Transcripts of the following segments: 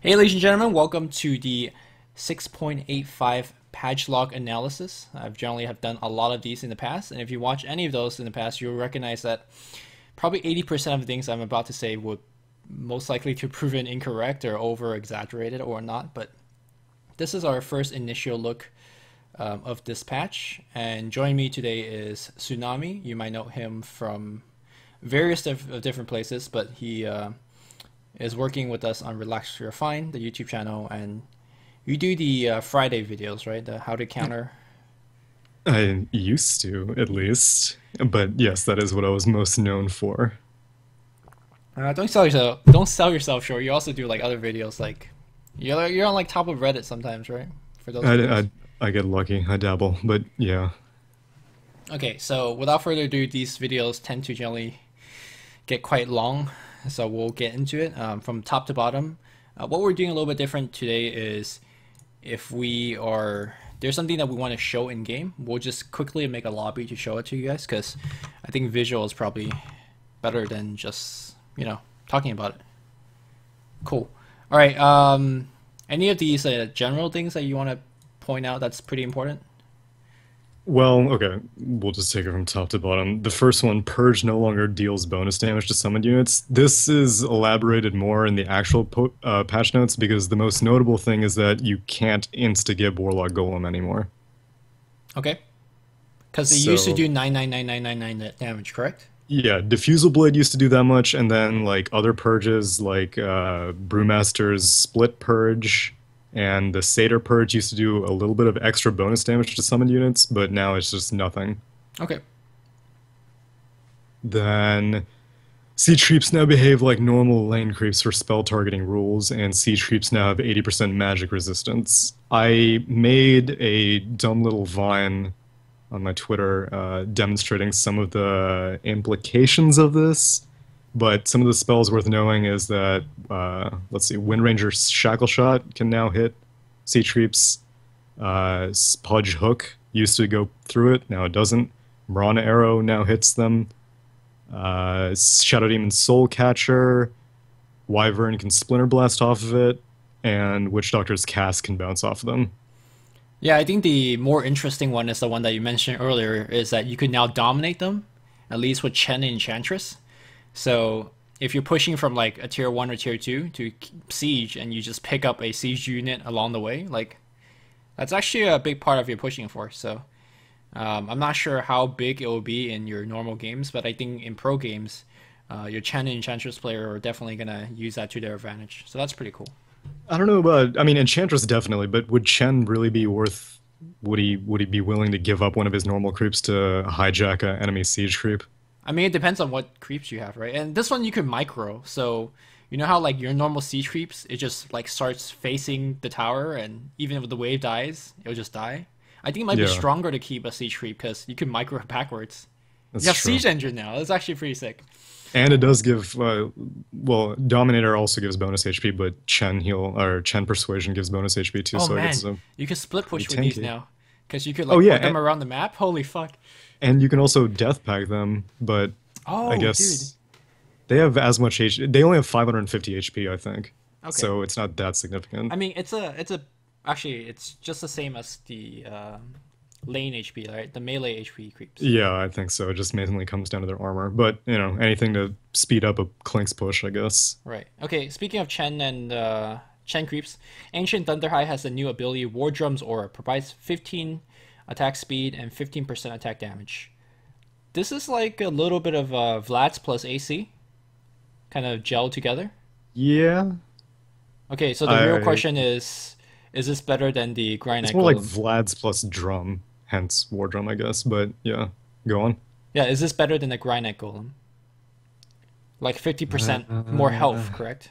Hey ladies and gentlemen, welcome to the 6.85 patch log analysis. I've generally have done a lot of these in the past, and if you watch any of those in the past, you'll recognize that probably 80% of the things I'm about to say would most likely to proven incorrect or over exaggerated or not, but this is our first initial look of this patch, and joining me today is Tsunami. You might know him from various different places, but he is working with us on Relax You're Fine, the YouTube channel, and you do the Friday videos, right? The how to counter. I used to, at least. But yes, that is what I was most known for. Don't sell yourself. Don't sell yourself short. You also do like other videos, like you're on like top of Reddit sometimes, right? For those videos. I get lucky. I dabble. But yeah. Okay, so without further ado, these videos tend to generally get quite long, so we'll get into it from top to bottom. What we're doing a little bit different today is if we are there's something that we want to show in game, we'll just quickly make a lobby to show it to you guys because I think visual is probably better than just talking about it. Cool. All right. Any of these general things that you want to point out that's pretty important? Well, okay. We'll just take it from top to bottom. The first one, Purge no longer deals bonus damage to summoned units. This is elaborated more in the actual patch notes because the most notable thing is that you can't insta-gib Warlock Golem anymore. Okay. Because they used to So, do 99999 damage, correct? yeah, Diffusal Blade used to do that much, and then like other purges like Brewmaster's Split Purge and the Satyr Purge used to do a little bit of extra bonus damage to summoned units, but now it's just nothing. Okay. Then Siege Creeps now behave like normal lane creeps for spell targeting rules, and Siege Creeps now have 80% magic resistance. I made a dumb little vine on my Twitter demonstrating some of the implications of this. But some of the spells worth knowing is that, let's see, Windranger's Shackle Shot can now hit Siege Creeps. Pudge Hook used to go through it, now it doesn't. Mirana Arrow now hits them. Shadow Demon Soul Catcher. Wyvern can Splinter Blast off of it. And Witch Doctor's Cast can bounce off of them. Yeah, I think the more interesting one is the one that you mentioned earlier, is that you could now dominate them, at least with Chen and Enchantress. So if you're pushing from like a tier 1 or tier 2 to siege and you just pick up a siege unit along the way, like that's actually a big part of your pushing force. So I'm not sure how big it will be in your normal games, but I think in pro games, your Chen and Enchantress player are definitely gonna use that to their advantage. So that's pretty cool. I don't know about, I mean, Enchantress definitely, but would Chen really be worth, would he be willing to give up one of his normal creeps to hijack an enemy siege creep? I mean, it depends on what creeps you have, right? And this one you could micro. So you know how like your normal siege creeps, it just like starts facing the tower, and even if the wave dies, it'll just die. I think it might be Yeah, stronger to keep a siege creep because you can micro it backwards. You that's have true. siege engine now. That's actually pretty sick. And it does give, well, Dominator also gives bonus HP, but Chen heal or Chen Persuasion gives bonus HP too, Oh so I guess man, it's a you can split pretty push with these tanky. now because you could Oh like yeah, put them around the map. Holy fuck! and you can also Death Pack them, but I Oh dude. guess they have as much HP. They only have 550 HP, I think, Okay. so it's not that significant. I mean, it's a actually it's just the same as the lane HP, right? The melee HP creeps. Yeah, I think so. It just mainly comes down to their armor, but you know, anything to speed up a Clink's push, I guess. Right. Okay. Speaking of Chen and Chen creeps, Ancient Thunderhigh has a new ability, War Drum's Aura, provides 15 attack speed and 15% attack damage. This is like a little bit of Vlad's plus AC, kind of gel together. Yeah, Okay, so the real I. question is this better than the It's Granite more like Golem? Vlad's plus drum, hence War Drum, I guess. But yeah, go on. Yeah, is this better than the Granite Golem? Like 50% more health, correct?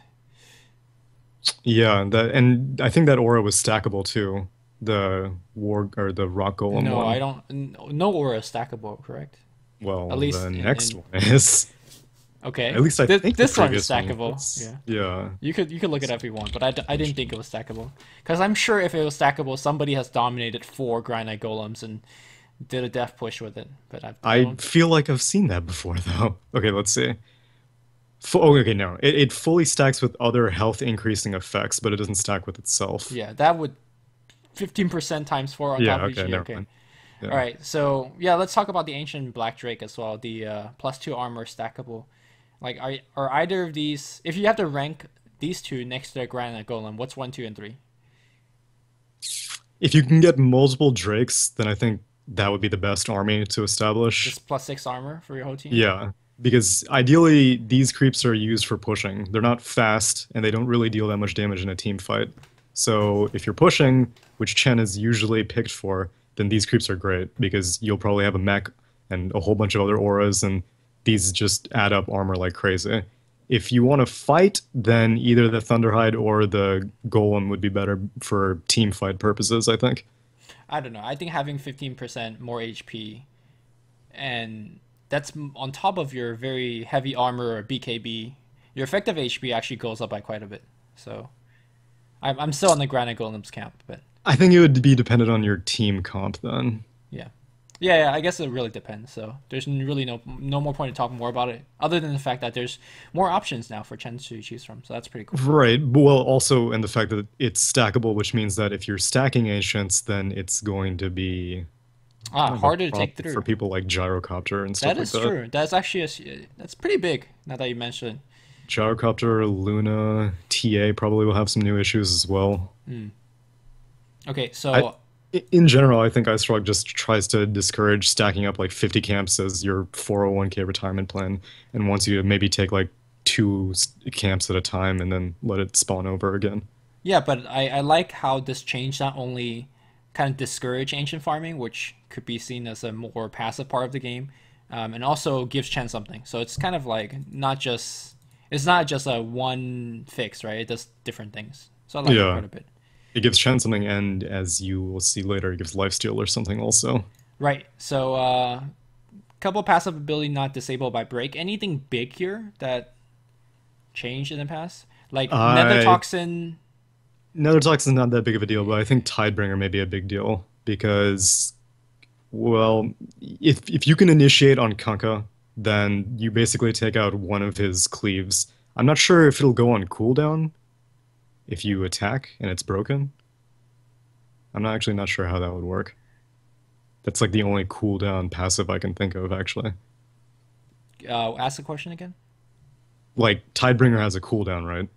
Yeah, that and I think that aura was stackable too. The war or the rock golem No, I one. don't. No aura is stackable, correct? At Well, the least next in one is. okay. At least I think the This one is previous one stackable. was. Yeah. Yeah. You could look it up if you want, but I didn't think it was stackable. Because I'm sure if it was stackable, somebody has dominated 4 Granite Golems and did a death push with it. But I I don't. feel like I've seen that before though. Okay, let's see. Oh, okay, no. It fully stacks with other health increasing effects, but it doesn't stack with itself. Yeah, that would 15% times 4 on top Yeah, of each. okay, Yeah, never okay. mind. All Yeah. right, so yeah, let's talk about the Ancient Black Drake as well. The +2 armor stackable. Like, are either of these? If you have to rank these two next to the Granite Golem, what's one, two, and three? If you can get multiple Drakes, then I think that would be the best army to establish. Just +6 armor for your whole team. Yeah, because ideally these creeps are used for pushing. They're not fast, and they don't really deal that much damage in a team fight. So if you're pushing, which Chen is usually picked for, then these creeps are great because you'll probably have a mech and a whole bunch of other auras, and these just add up armor like crazy. If you want to fight, then either the Thunderhide or the Golem would be better for team fight purposes, I think. I don't know. I think having 15% more HP, and that's on top of your very heavy armor or BKB. Your effective HP actually goes up by quite a bit. So I'm still on the Granite Golem's camp, but I think it would be dependent on your team comp then. yeah. Yeah, I guess it really depends. So there's really no more point to talk more about it, other than the fact that there's more options now for Chen to choose from. So that's pretty cool. Right. But well, also, and the fact that it's stackable, which means that if you're stacking ancients, then it's going to be kind of a Harder to take problem for through. people like Gyrocopter and stuff That like is that. true. That's actually that's pretty big. Now that you mention it. Gyrocopter, Luna, TA probably will have some new issues as well. Okay, I, so in general, I think Ice just tries to discourage stacking up like 50 camps as your 401k retirement plan, and wants you to maybe take like two camps at a time and then let it spawn over again. yeah, but I like how this change not only kind of discourage ancient farming, which could be seen as a more passive part of the game, and also gives Chen something. So it's kind of like it's not just a one fix, right? It does different things. So I like that Yeah. quite a bit. It gives Chen something, and as you will see later, it gives Lifestealer something also. Right. So couple passive ability not disabled by break. Anything big here that changed in the past? Like Nether I Toxin. Nether Tox is not that big of a deal, but I think Tidebringer may be a big deal because, well, if you can initiate on Kunkka, then you basically take out one of his cleaves. I'm not sure if it'll go on cooldown if you attack and it's broken. I'm not actually not sure how that would work. That's like the only cooldown passive I can think of, actually. Ask the question again. Like, Tidebringer has a cooldown, right?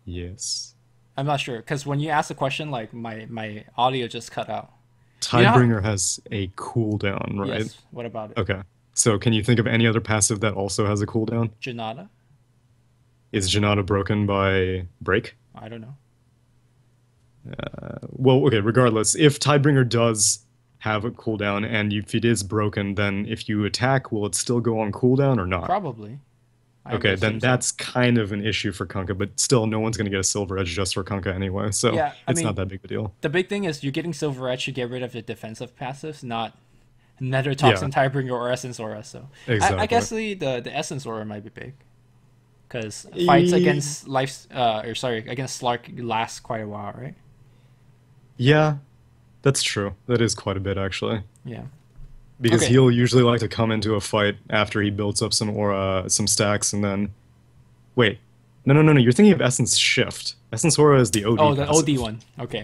Yes. I'm not sure because when you ask the question, like my audio just cut out. You know how, Tidebringer has a cooldown, right? yes. What about it? Okay. So can you think of any other passive that also has a cooldown? Janata? Is Janata broken by break? I don't know. Well, okay, regardless, if Tidebringer does have a cooldown and if it is broken, then if you attack, will it still go on cooldown or not? Probably. I would Okay, then assume so. that's kind of an issue for Kunkka, but still, no one's going to get a Silver Edge just for Kunkka anyway, so Yeah, I it's not mean, that big of a deal. the big thing is you're getting Silver Edge to get rid of the defensive passives, not Nether Yeah, Toxin, Tidebringer, or Essence Aura. So I exactly. guess the Essence Aura might be big because fights E- against against Slark last quite a while, right? Yeah, that's true. That is quite a bit, actually. Yeah. Because Okay. he'll usually like to come into a fight after he builds up some aura, some stacks, and then wait. No. You're thinking of Essence Shift. Essence Aura is the Oh, OD the OD passive. one. Okay.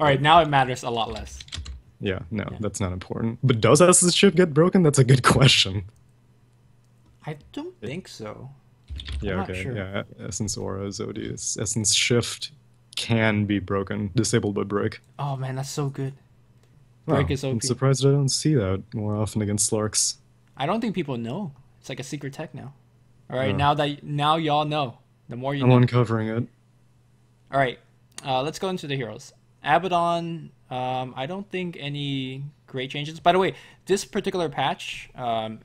All right. Now it matters a lot less. Yeah, no, Yeah. that's not important. But does Essence Shift get broken? That's a good question. I don't It- think so. I'm yeah, not okay, sure. yeah. Essence Aura is OD. Essence Shift can be broken, disabled by break. Oh man, that's so good. Break Wow, is I'm OP. surprised I don't see that more often against Slarks. I don't think people know. It's like a secret tech now. All right, Uh, now y'all know. The more you I'm know. uncovering it. All right, let's go into the heroes. Abaddon. I don't think any great changes. By the way, this particular patch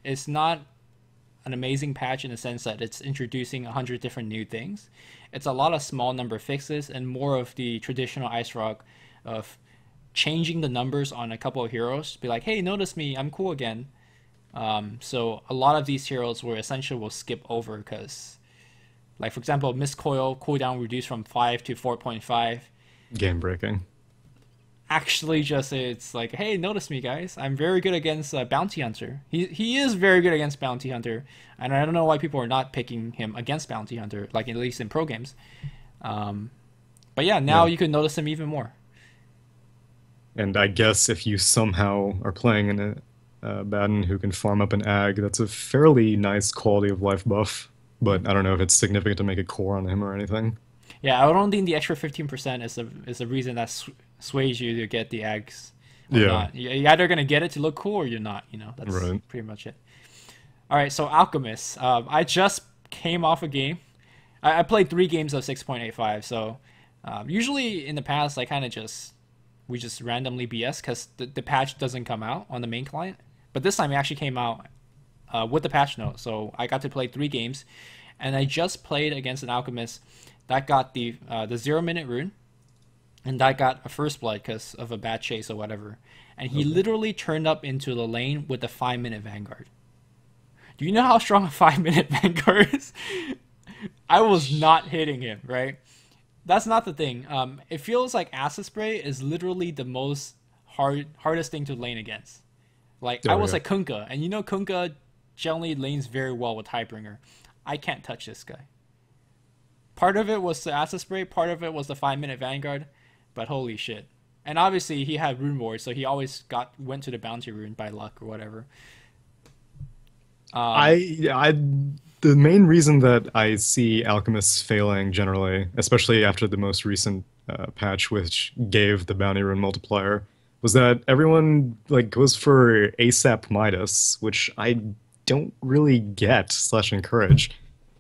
is not an amazing patch in the sense that it's introducing 100 different new things. It's a lot of small number fixes and more of the traditional Ice Rock of changing the numbers on a couple of heroes. Be like, hey, notice me, I'm cool again. So a lot of these heroes will essentially will skip over because, like for example, Miss Coil cooldown reduced from 5 to 4.5. Game breaking. actually just it's like, hey, notice me, guys. I'm very good against Bounty Hunter. He is very good against Bounty Hunter, and I don't know why people are not picking him against Bounty Hunter, like at least in pro games. But yeah, now Yeah. you can notice him even more. And I guess if you somehow are playing in a Baden who can farm up an ag, that's a fairly nice quality of life buff. But I don't know if it's significant to make a core on him or anything. Yeah, I don't think the extra 15% is the reason that sways you to get the eggs or Yeah, not. You're either gonna get it to look cool or you're not. You know, that's right. pretty much it. All right, so Alchemist. I just came off a game. I played 3 games of 6.85. So usually in the past, I kind of we just randomly BS because the patch doesn't come out on the main client. But this time it actually came out with the patch note. So I got to play 3 games, and I just played against an Alchemist that got the 0-minute rune, and that got a first blood because of a bad chase or whatever. And he literally turned up into the lane with a 5-minute Vanguard. Do you know how strong a 5-minute Vanguard is? I was not hitting him, right? That's not the thing. It feels like Acid Spray is literally the most hardest thing to lane against. Like, I Oh was yeah. like Kunkka, and you know Kunkka generally lanes very well with Highbringer. I can't touch this guy. Part of it was the Acid Spray, part of it was the 5-minute Vanguard, but holy shit. And obviously he had Rune Ward, so he always went to the bounty rune by luck or whatever. Um, I the main reason that I see alchemists failing generally, especially after the most recent patch, which gave the bounty rune multiplier, was that everyone like goes for ASAP Midas, which I don't really get slash encourage,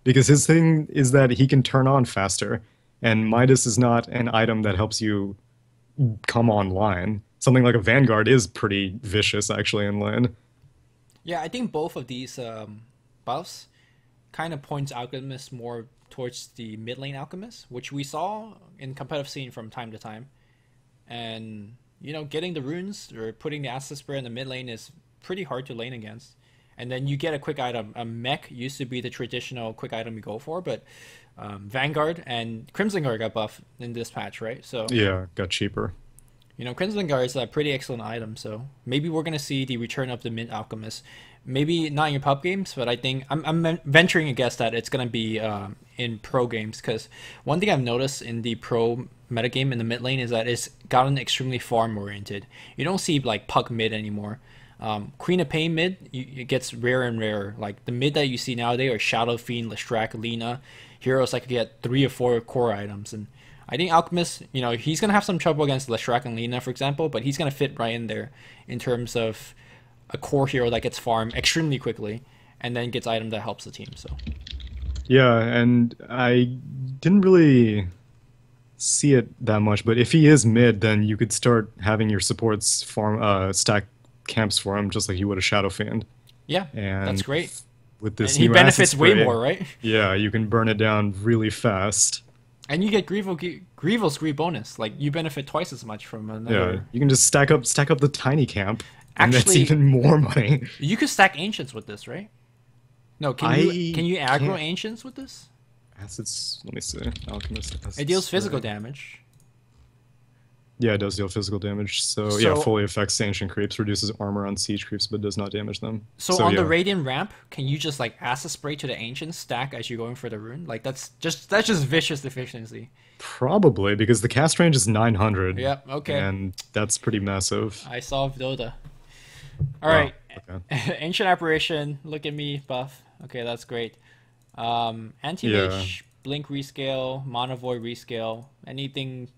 because his thing is that he can turn on faster, and Midas is not an item that helps you come online. Something like a Vanguard is pretty vicious actually in lane. yeah, I think both of these buffs kind of points Alchemist more towards the mid lane Alchemist, which we saw in competitive scene from time to time. And you know, getting the runes or putting the Acid Spray in the mid lane is pretty hard to lane against. And then you get a quick item. A mech used to be the traditional quick item you go for, but Vanguard and Crimson Guard got buffed in this patch, right? So Yeah, got cheaper. you know, Crimson Guard is a pretty excellent item. So maybe we're gonna see the return of the Mint Alchemist. Maybe not in your pub games, but I think I'm venturing a guess that it's gonna be in pro games. Because one thing I've noticed in the pro metagame in the mid lane is that it's gotten extremely farm oriented. You don't see like puck mid anymore. Queen of Pain mid, it gets rarer and rarer. Like the mid that you see nowadays are Shadow Fiend, Leshrac, Lina, heroes that could get 3 or 4 core items. And I think Alchemist, you know, he's gonna have some trouble against Leshrac and Lina, for example, but he's gonna fit right in there in terms of a core hero that gets farmed extremely quickly and then gets item that helps the team. So Yeah, and I didn't really see it that much, but if he is mid, then you could start having your supports farm stack camps for him, just like you would a Shadow Fiend. yeah, that's And great. with And this he new acid benefits way spray, more, right? yeah, you can burn it down really fast. And you get Grievo's Gree bonus. Like you benefit twice as much from Yeah, another. you can just stack up the tiny camp, and that's Actually, even more money. you could stack ancients with this, right? No, I can you aggro can't. ancients with this? Acids. Let me see. Alchemist. It Acid deals physical spray. damage. Yeah, it does deal physical damage. So yeah, So fully affects ancient creeps, reduces armor on siege creeps, but does not damage them. so So on the yeah, radiant ramp, can you just like acid spray to the ancient stack as you're going for the rune? Like that's just vicious efficiency. probably because the cast range is 900, Yep. Okay. and that's pretty massive. I solved Dota. All Wow. right. Okay. Ancient apparition. Look at me, buff. Okay, that's great. Anti Yeah. mage, blink rescale, mono void rescale. Anything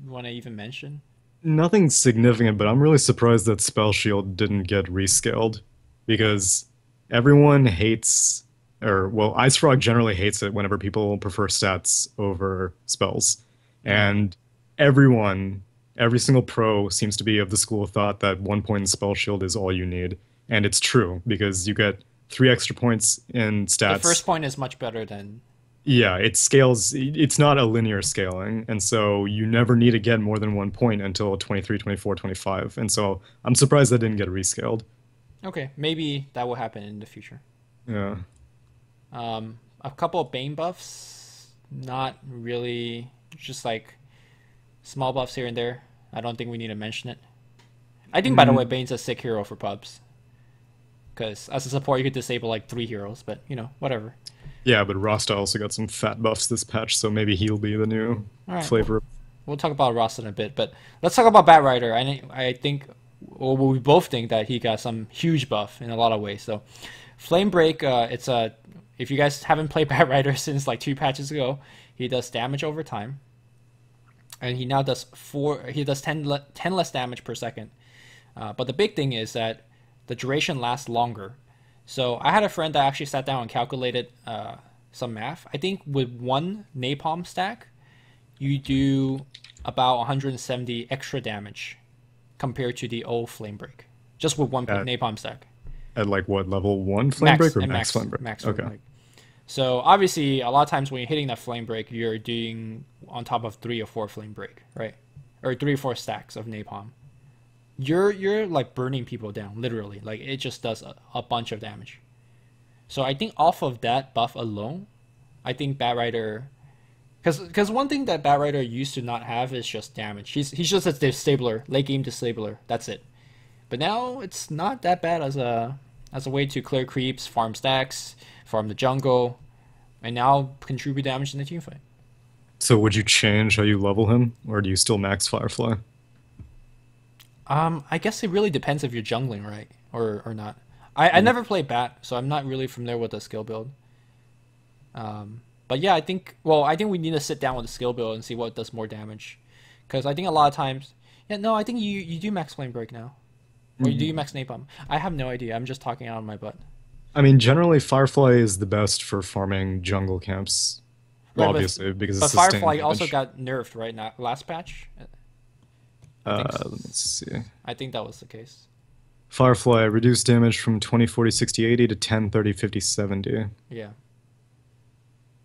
you want to even mention? Nothing significant, but I'm really surprised that Spell Shield didn't get rescaled because everyone hates, or well, Ice Frog generally hates it whenever people prefer stats over spells. And everyone, every single pro seems to be of the school of thought that 1 point in Spell Shield is all you need. And it's true because you get 3 extra points in The first stats. point is much better than. Yeah, it scales. It's not a linear scaling. And so you never need to get more than 1 point until 23, 24, 25. And so I'm surprised that didn't get rescaled. Okay, maybe that will happen in the future. Yeah. A couple of Bane buffs, not really, just like small buffs here and there. I don't think we need to mention it. I think, by the way, Bane's a sick hero for pubs. Because as a support, you could disable like 3 heroes, but you know, whatever. Yeah, but Rasta also got some fat buffs this patch, so maybe he'll be the new All right, flavor. we'll talk about Ross in a bit, but let's talk about Batrider. I think, well, we both think that he got some huge buff in a lot of ways. So, Flame Break, it's a, if you guys haven't played Batrider since like 2 patches ago, he does damage over time, and he now does 10 less damage per second. But the big thing is that the duration lasts longer. So I had a friend that actually sat down and calculated some math. I think with 1 napalm stack, you do about 170 extra damage compared to the old Flame Break, just with 1 napalm stack. At like what, level 1 Flame Break or max Flame Break? Max okay. Flame Break. So obviously, a lot of times when you're hitting that Flame Break, you're doing on top of 3 or 4 Flame Break, right? Or 3 or 4 stacks of napalm. You're like burning people down, literally. Like it just does a bunch of damage. So I think off of that buff alone, I think Batrider, because one thing that Batrider used to not have is just damage. He's just a disabler, late game disabler. That's it. But now it's not that bad as a way to clear creeps, farm stacks, farm the jungle, and now contribute damage in the team fight. So would you change how you level him, or do you still max Firefly? I guess it really depends if you're jungling, right, or not. I never played Bat, so I'm not really familiar with the skill build. But yeah, I think we need to sit down with the skill build and see what does more damage, because I think a lot of times, I think you do max Flame Break now, or do you max Napalm? I have no idea. I'm just talking out of my butt. I mean, generally Firefly is the best for farming jungle camps, right, obviously, because it's sustained Firefly damage. also got nerfed, right? Not last patch. Let me see. I think that was the case. Firefly reduced damage from 20, 40, 60, 80 to 10, 30, 50, 70. Yeah.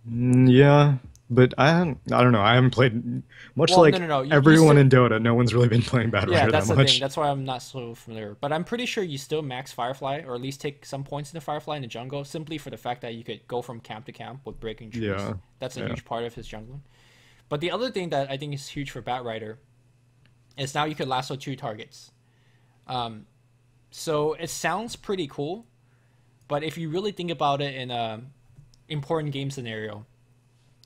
Yeah, but I don't know. I haven't played much no. Everyone in Dota. No one's really been playing Batrider yeah, that's that the much. thing. That's why I'm not so familiar. But I'm pretty sure you still max Firefly, or at least take some points in the Firefly in the jungle, simply for the fact that you could go from camp to camp with breaking trees. Yeah, that's a huge part of his jungling. But the other thing that I think is huge for Batrider is now you could lasso 2 targets. So it sounds pretty cool, but if you really think about it in a important game scenario,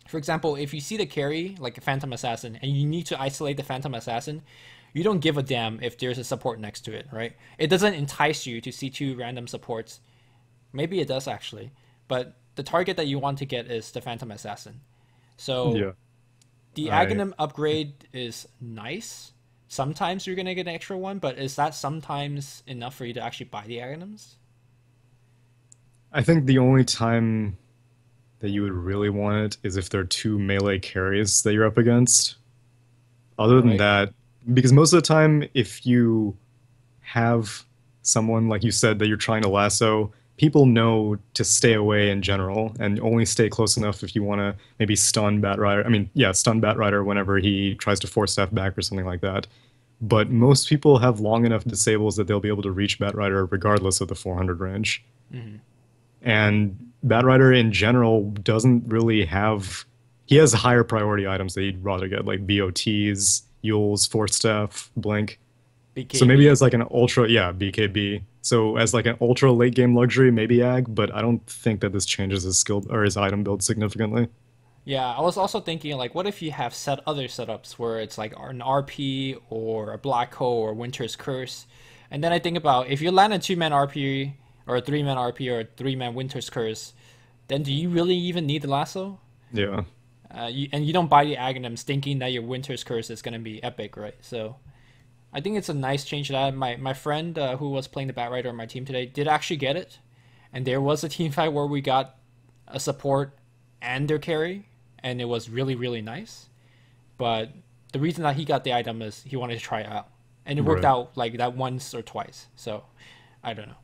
for example, if you see the carry, like a Phantom Assassin, and you need to isolate the Phantom Assassin, you don't give a damn if there's a support next to it, right? It doesn't entice you to see 2 random supports. Maybe it does actually, but the target that you want to get is the Phantom Assassin. So the Aghanim upgrade is nice. Sometimes you're going to get an extra one, but is that sometimes enough for you to actually buy the Aghanims? I think the only time that you would really want it is if there are 2 melee carries that you're up against. Other than that, because most of the time, if you have someone, like you said, that you're trying to lasso, people know to stay away in general and only stay close enough if you want to maybe stun Batrider. I mean, yeah, stun Batrider whenever he tries to force staff back or something like that. But most people have long enough disables that they'll be able to reach Batrider regardless of the 400 range. Mm-hmm. And Batrider in general doesn't really have... He has higher priority items that you'd rather get, like BOTs, Yules, Force Staff, Blink. BKB. So maybe as like an ultra... Yeah, BKB. So as like an ultra late game luxury, maybe Ag, but I don't think that this changes his skill or his item build significantly. Yeah, I was also thinking, like, what if you have other setups where it's like an RP or a Black Hole or Winter's Curse, and then I think about if you land a 2-man RP or a 3-man RP or a 3-man Winter's Curse, then do you really even need the lasso? Yeah. And you don't buy the Aghanims thinking that your Winter's Curse is going to be epic, right? So I think it's a nice change to that. My friend who was playing the Batrider on my team today did actually get it, and there was a team fight where we got a support and their carry, and it was really, really nice. But the reason that he got the item is he wanted to try it out, and it worked out like that once or twice. So I don't know.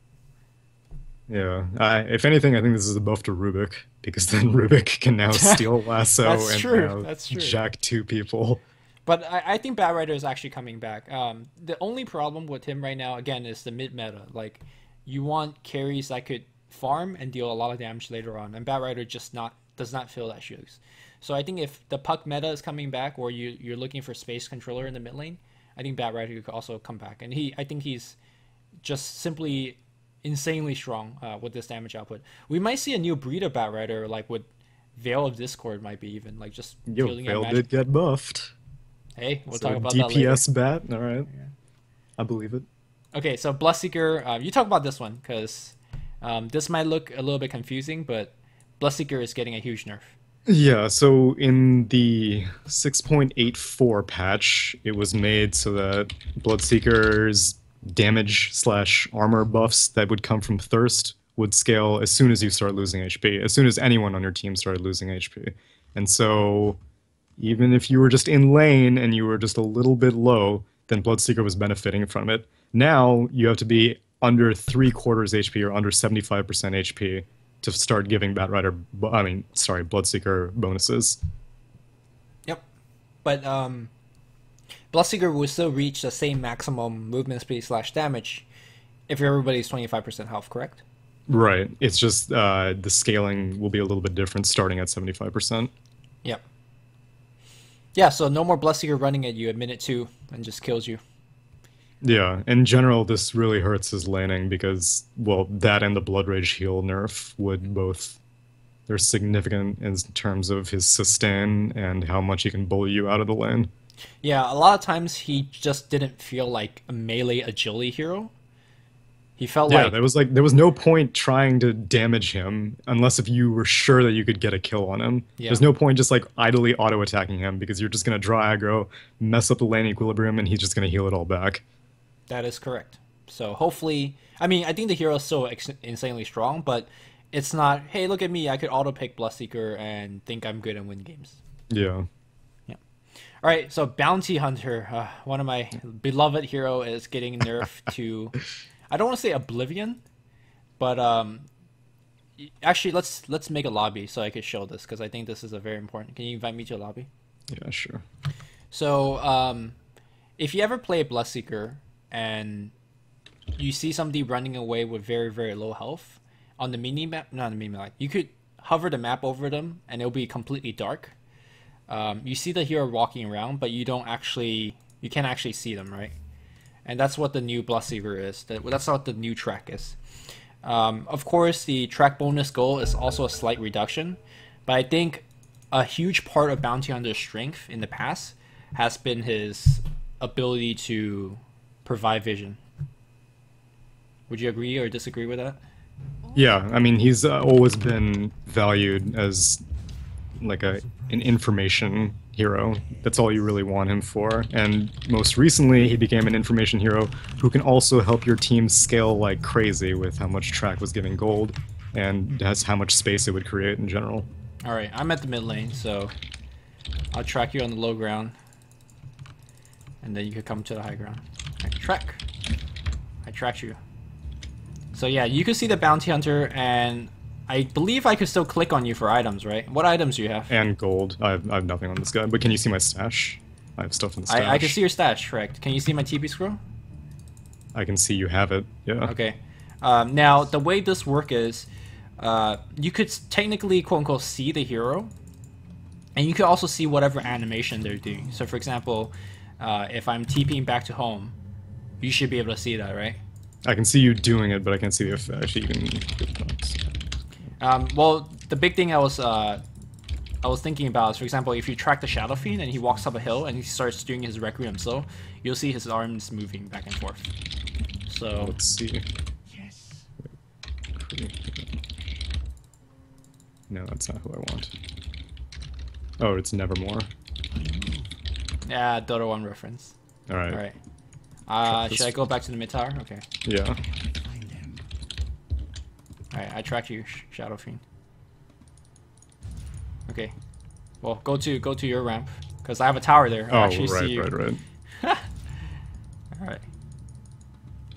Yeah, if anything, I think this is a buff to Rubik, because then Rubik can now steal lasso That's true. jack 2 people. But I think Batrider is actually coming back. The only problem with him right now, again, is the mid-meta. Like, you want carries that could farm and deal a lot of damage later on, and Batrider just does not fill that shoes. So I think if the puck meta is coming back, or you're looking for space controller in the mid lane, I think Batrider could also come back, and I think he's just simply insanely strong with this damage output. We might see a new breed of Batrider, like with Veil of Discord, might be even like just dealing Veil magic. did get buffed. Hey, we'll So talk about DPS that later. bat. All right, I believe it. Okay, so Bloodseeker, you talk about this one because this might look a little bit confusing, but Bloodseeker is getting a huge nerf. Yeah, so in the 6.84 patch, it was made so that Bloodseeker's damage slash armor buffs that would come from Thirst would scale as soon as you start losing HP, as soon as anyone on your team started losing HP. And so even if you were just in lane and you were just a little bit low, then Bloodseeker was benefiting from it. Now you have to be under 3/4 HP or under 75% HP to start giving Bloodseeker bonuses. Yep. But Bloodseeker will still reach the same maximum movement speed slash damage if everybody's 25% health, correct? Right. It's just the scaling will be a little bit different starting at 75%. Yep. Yeah, so no more Bloodseeker running at you at minute 2 and just kills you. Yeah, in general, this really hurts his laning because, well, that and the Blood Rage heal nerf would both... They're significant in terms of his sustain and how much he can bully you out of the lane. Yeah, a lot of times he just didn't feel like a melee agility hero. He felt Yeah, there was no point trying to damage him unless if you were sure that you could get a kill on him. Yeah. There's no point just like idly auto-attacking him because you're just going to draw aggro, mess up the lane equilibrium, and he's just going to heal it all back. That is correct. So hopefully, I mean, I think the hero is so insanely strong, but it's not, hey, look at me, I could auto-pick Bloodseeker and think I'm good and win games. Yeah. Yeah. All right, so Bounty Hunter, one of my beloved hero is getting nerfed to, I don't want to say Oblivion, but actually, let's make a lobby so I could show this because I think this is a very important. Can you invite me to a lobby? Yeah, sure. So if you ever play Bloodseeker and you see somebody running away with very, very low health on the mini map, not the mini map, you could hover the map over them and it'll be completely dark. You see the hero walking around, but you can't actually see them, right? And that's what the new Bloodseeker is. That's what the new track is. Of course, the track bonus goal is also a slight reduction, but I think a huge part of Bounty Hunter's strength in the past has been his ability to provide vision. Would you agree or disagree with that? Yeah, I mean, he's always been valued as like an information hero. That's all you really want him for. And most recently, he became an information hero who can also help your team scale like crazy with how much track was giving gold and that's how much space it would create in general. All right, I'm at the mid lane, so I'll track you on the low ground, and then you could come to the high ground. Okay, track. I tracked you. So yeah, you can see the Bounty Hunter, and I believe I could still click on you for items, right? What items do you have? And gold. I have nothing on this guy, but can you see my stash? I have stuff in the stash. I can see your stash, correct. Can you see my TP scroll? I can see you have it, yeah. Okay. Now, the way this works is, you could technically, quote-unquote, see the hero, and you could also see whatever animation they're doing. So, for example, if I'm TPing back to home, you should be able to see that, right? I can see you doing it, but I can't see the effect. You can get thoughts. Well, the big thing I was thinking about is, for example, if you track the Shadow Fiend and he walks up a hill and he starts doing his Requiem slow, you'll see his arms moving back and forth. So let's see. Yes. No, that's not who I want. Oh, it's Nevermore. Yeah, Dota 1 reference. All right. All right. Should I go back to the mid tower? Okay. Yeah. Find them. All right, I tracked you, Shadow Fiend. Okay. Well, go to your ramp because I have a tower there. I Oh, actually see you. right. All right.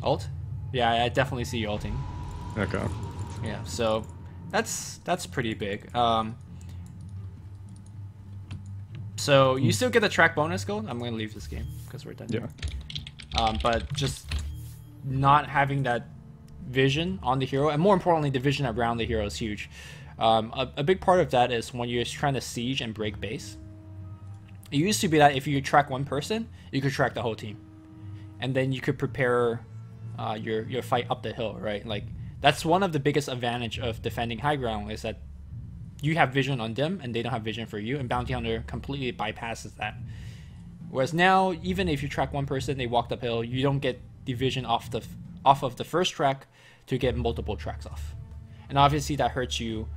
Ult? Yeah, I definitely see you ulting. Okay. Yeah, so that's pretty big. So you still get the track bonus gold. I'm gonna leave this game because we're done. Yeah. But just not having that vision on the hero, and more importantly, the vision around the hero is huge. A big part of that is when you're trying to siege and break base. It used to be that if you track one person, you could track the whole team. and then you could prepare your fight up the hill, right? Like that's one of the biggest advantage of defending high ground is that you have vision on them and they don't have vision for you, and Bounty Hunter completely bypasses that. Whereas now, even if you track one person, they walked uphill, you don't get the vision off of the first track to get multiple tracks off, and obviously that hurts you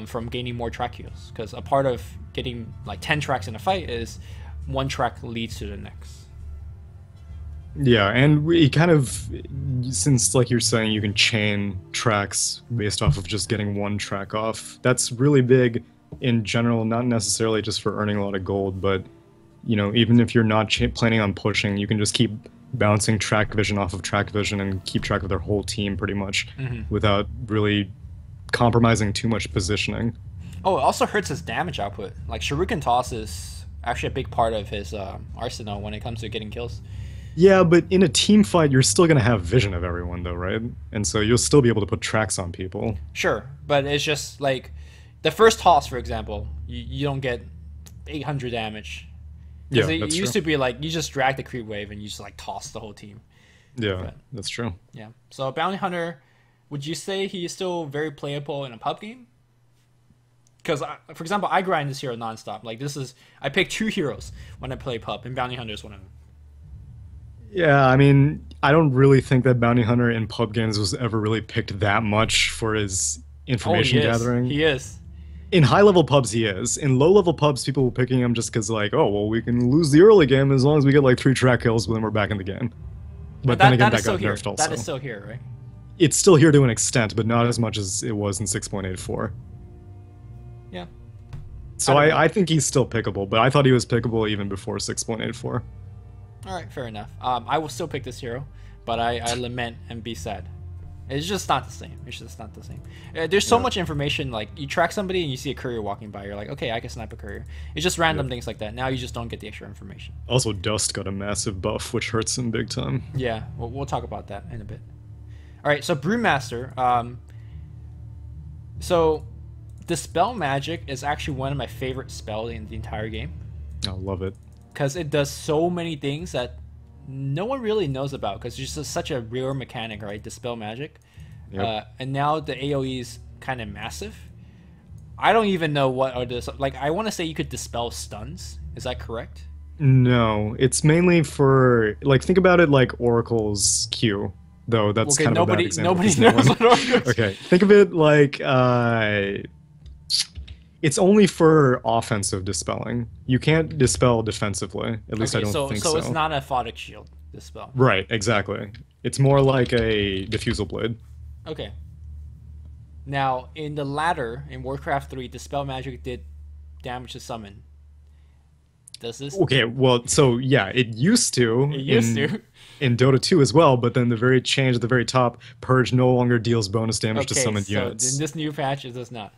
from gaining more track heals, because a part of getting like 10 tracks in a fight is one track leads to the next. Yeah, and we kind of, since like you're saying you can chain tracks based off of just getting one track off, that's really big in general, not necessarily just for earning a lot of gold, but you know, even if you're not planning on pushing, you can just keep bouncing track vision off of track vision and keep track of their whole team pretty much without really compromising too much positioning. Oh, it also hurts his damage output. Like Shuriken Toss is actually a big part of his arsenal when it comes to getting kills. Yeah, but in a team fight, you're still going to have vision of everyone, though, right? And so you'll still be able to put tracks on people. Sure, but it's just like the first toss, for example, you don't get 800 damage. Yeah, it that's used true. to be like you just drag the creep wave and you just like toss the whole team. Yeah, But, that's true. yeah. So Bounty Hunter, would you say he is still very playable in a pub game? Because, for example, I grind this hero nonstop. Like I pick 2 heroes when I play pub, and Bounty Hunter is one of them. Yeah, I mean, I don't really think that Bounty Hunter in pub games was ever really picked that much for his information gathering. He is. In high-level pubs, he is. In low-level pubs, people were picking him just because, like, oh, well, we can lose the early game as long as we get, like, 3 track kills, but then we're back in the game. But then again, that got nerfed also. That is still here, right? It's still here to an extent, but not as much as it was in 6.84. Yeah. So I think he's still pickable, but I thought he was pickable even before 6.84. All right, fair enough. I will still pick this hero, but I lament and be sad. It's just not the same. It's just not the same. There's so much information. Like you track somebody and you see a courier walking by, you're like, okay, I can snipe a courier. It's just random things like that. Now you just don't get the extra information. Also, Dust got a massive buff, which hurts him big time. Yeah, we'll talk about that in a bit. All right, so Brewmaster. So Dispel Magic is actually one of my favorite spells in the entire game. I love it. Because it does so many things that no one really knows about, because it's just such a rare mechanic, right? Dispel Magic. Yep. And now the AoE is kind of massive. I don't even know what are this. Like, I want to say you could dispel stuns. Is that correct? No, it's mainly for, like, think about it like Oracle's Q, though that's kind of a bad example. Nobody knows what Oracle's Okay, think of it like it's only for offensive dispelling. You can't dispel defensively. At least I don't think so. So it's not a Photic Shield dispel. Right, exactly. It's more like a Diffusal Blade. Okay. Now, in the ladder, in Warcraft 3, Dispel Magic did damage to summon. Does this? Okay, well, so yeah, it used to. It used to. In Dota 2 as well, but then the very change at the very top, Purge no longer deals bonus damage to summoned units. So in this new patch, it does not.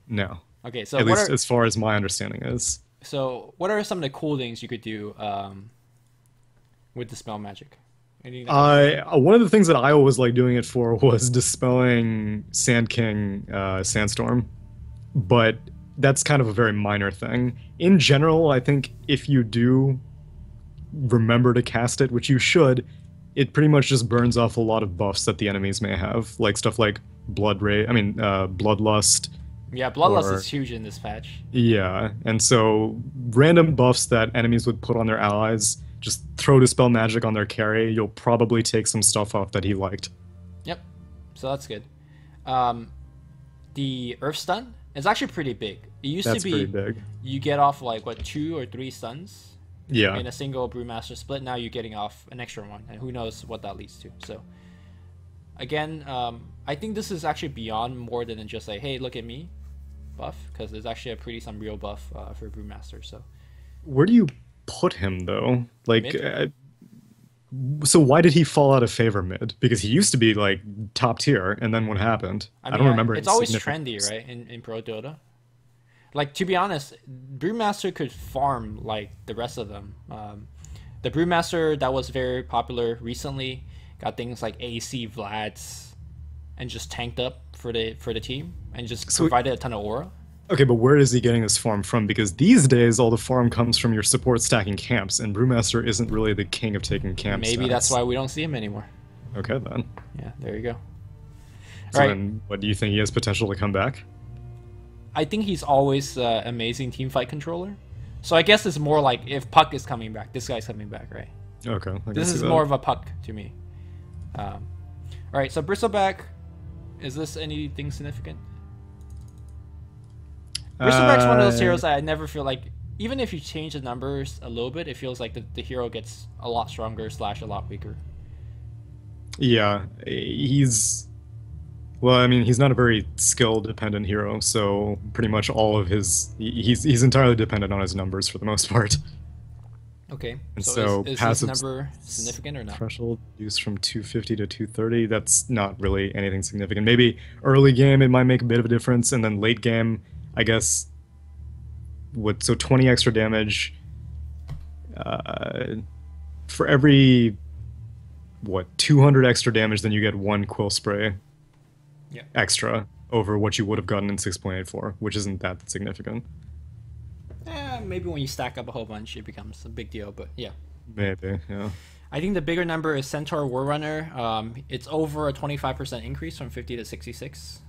No. Okay, so at least as far as my understanding is. So what are some of the cool things you could do with Dispel Magic? One of the things that I always liked doing it for was dispelling Sand King Sandstorm, but that's kind of a very minor thing. In general, I think if you do remember to cast it, which you should, it pretty much just burns off a lot of buffs that the enemies may have, like stuff like Bloodlust. Yeah, Bloodlust is huge in this patch. Yeah, and so random buffs that enemies would put on their allies, just throw Dispel Magic on their carry, you'll probably take some stuff off that he liked. Yep, so that's good. The Earth Stun is actually pretty big. It used to be pretty big. You get off like, what, 2 or 3 stuns? Yeah. In a single Brewmaster split. Now you're getting off an extra one, and who knows what that leads to. So, again, I think this is actually beyond more than just like, hey, look at me buff, because there's actually some real buff for Brewmaster. So, where do you put him though? Like, so why did he fall out of favor mid? Because he used to be like top tier, and then what happened? I don't remember. It's always trendy, right? In Pro Dota. Like, to be honest, Brewmaster could farm like the rest of them. The Brewmaster that was very popular recently got things like AC Vlads, and just tanked up for the team and just provided a ton of aura. Okay, but where is he getting this farm from? Because these days, all the farm comes from your support stacking camps, and Brewmaster isn't really the king of taking camp Maybe stats. that's why we don't see him anymore. Okay, then. Yeah, there you go. So Right. then, what do you think he has potential to come back? I think he's always amazing team fight controller. So I guess it's more like if Puck is coming back, this guy's coming back, right? Okay, I can This see is that. more of a Puck to me. All right, so Bristleback, is this anything significant? Bristleback's one of those heroes that I never feel like, even if you change the numbers a little bit, it feels like the hero gets a lot stronger / a lot weaker. Yeah, he's... Well, I mean, he's not a very skill-dependent hero, so pretty much all of his... He's entirely dependent on his numbers for the most part. Okay, And so so is this passive number significant or not? Threshold reduced from 250 to 230, that's not really anything significant. Maybe early game it might make a bit of a difference, and then late game, I guess... So 20 extra damage... for every... What, 200 extra damage, then you get 1 Quill Spray Yeah. extra over what you would have gotten in 6.84, which isn't that significant. Maybe when you stack up a whole bunch, it becomes a big deal, but yeah. Maybe, yeah. I think the bigger number is Centaur Warrunner. It's over a 25% increase from 50 to 66.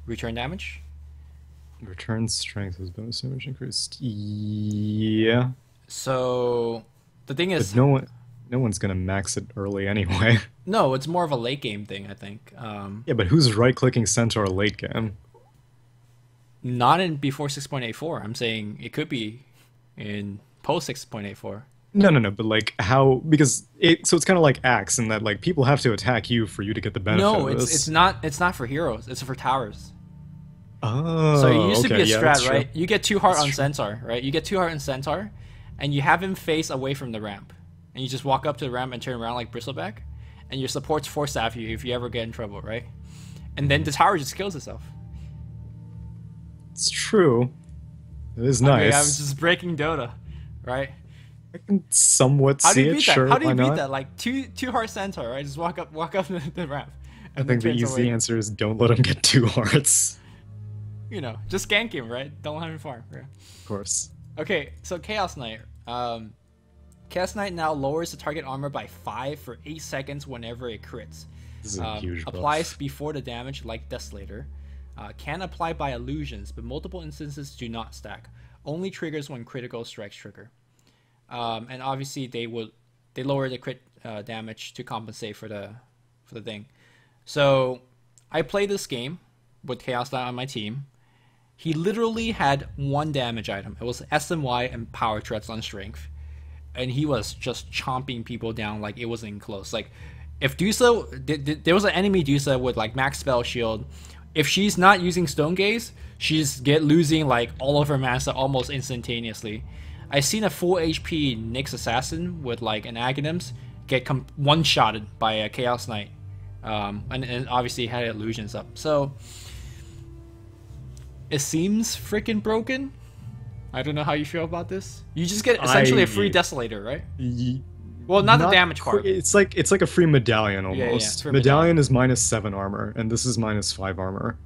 Return damage. Return strength is bonus damage increased. Yeah. So the thing is, But no one's gonna max it early anyway. no, it's more of a late game thing, I think. Yeah, but who's right-clicking Centaur late game? Not in before 6.84. I'm saying it could be in post 6.84. No, but like how? Because so it's kind of like Axe in that like people have to attack you for you to get the benefit. No, of it's this. it's not for heroes. It's for towers. Oh, So it used to be okay, a yeah, that's strat, true. right? You get 2 heart That's on true. Centaur, right? You get 2 heart on Centaur, and you have him face away from the ramp, and you just walk up to the ramp and turn around like Bristleback, and your supports force staff you if you ever get in trouble, right? And then the tower just kills itself. It's true. It is Okay, nice. I'm just breaking Dota, right? I can somewhat How do see you it. beat Sure, that? How do why you beat not? that? Like two heart Centaur, right? Just walk up the ramp. I and think the then turns easy away. answer is don't let him get 2 hearts. You know, just gank him, right? Don't let him farm. Yeah. Of course. Okay, so Chaos Knight. Chaos Knight now lowers the target armor by 5 for 8 seconds whenever it crits. This is a huge buff. Applies before the damage like Desolator. Can apply by illusions, but multiple instances do not stack. Only triggers when critical strikes trigger. And obviously they lower the crit damage to compensate for the thing. So I played this game with Chaos Knight on my team. He literally had 1 damage item. It was SMY and Power Threats on Strength. And he was just chomping people down like it wasn't close. Like, if Dusa... There was an enemy Dusa with, like, max spell shield. If she's not using Stone Gaze, she's losing, like, all of her mana almost instantaneously. I've seen a full HP Nyx Assassin with, like, an Aghanim's get one-shotted by a Chaos Knight. And obviously had illusions up. So... it seems freaking broken. I don't know how you feel about this. You just get essentially a free Desolator, right? Well, not the damage part. It's like a free medallion Yeah, almost. free Medallion is -7 armor, and this is -5 armor.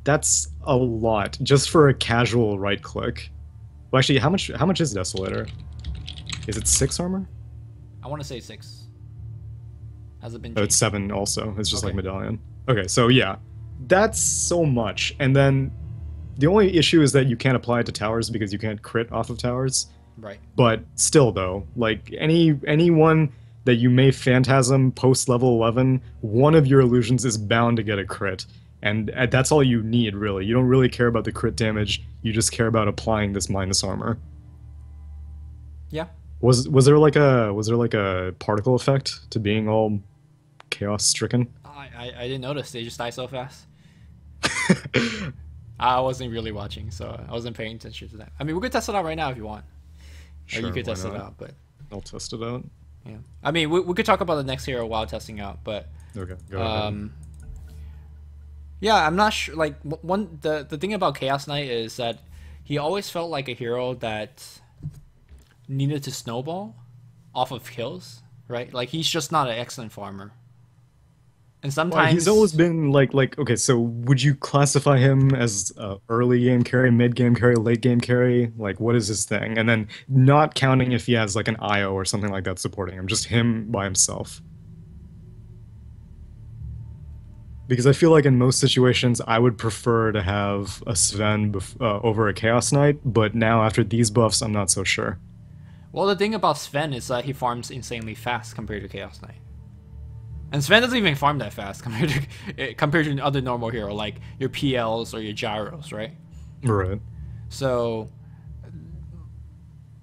That's a lot just for a casual right click. Well, actually, how much is Desolator? Is it 6 armor? I want to say 6. Has it been Oh, it's changed? 7 also. It's just like Okay. medallion. Okay, so yeah, that's so much. And then the only issue is that you can't apply it to towers because you can't crit off of towers. Right. But still, though, like anyone that you may phantasm post level 11, one of your illusions is bound to get a crit, and that's all you need, really. You don't really care about the crit damage. You just care about applying this minus armor. Yeah. Was there like a particle effect to being all chaos stricken? I didn't notice. They just die so fast. I wasn't really watching, so I wasn't paying attention to that. I mean, we could test it out right now if you want. Or you could why test it not? out, but I'll test it out. yeah. I mean, we could talk about the next hero while testing out, but Okay, go ahead. yeah, I'm not sure. Like the thing about Chaos Knight is that he always felt like a hero that needed to snowball off of kills, right? Like he's just not an excellent farmer. And Well, he's sometimes, always been okay, so would you classify him as early game carry, mid game carry, late game carry? Like, what is his thing? And then not counting if he has like an IO or something like that supporting him, just him by himself. Because I feel like in most situations, I would prefer to have a Sven over a Chaos Knight, but now after these buffs, I'm not so sure. well, the thing about Sven is that he farms insanely fast compared to Chaos Knight. And Sven doesn't even farm that fast compared to other normal hero like your PLs or your Gyros, right? Right. So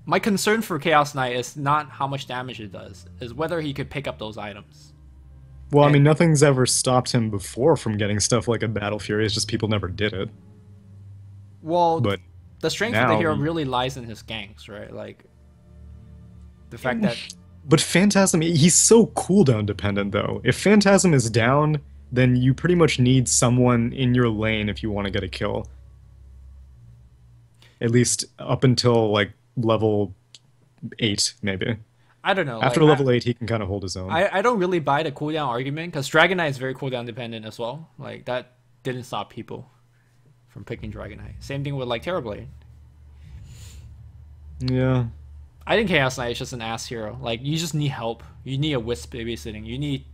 my concern for Chaos Knight is not how much damage it does, is whether he could pick up those items. Well, I And- mean, nothing's ever stopped him before from getting stuff like a Battle Fury. It's just people never did it. Well, But the strength of the now- hero really lies in his ganks, right? Like the fact that But Phantasm, he's so cooldown dependent, though. If Phantasm is down, then you pretty much need someone in your lane if you want to get a kill. At least up until, like, level 8, maybe. I don't know. After like, level 8, he can kind of hold his own. I don't really buy the cooldown argument because Dragon Knight is very cooldown dependent as well. Like that didn't stop people from picking Dragon Knight. Same thing with like Terrorblade. Yeah. I think Chaos Knight is just an ass hero. Like you just need help. You need a Wisp babysitting. You need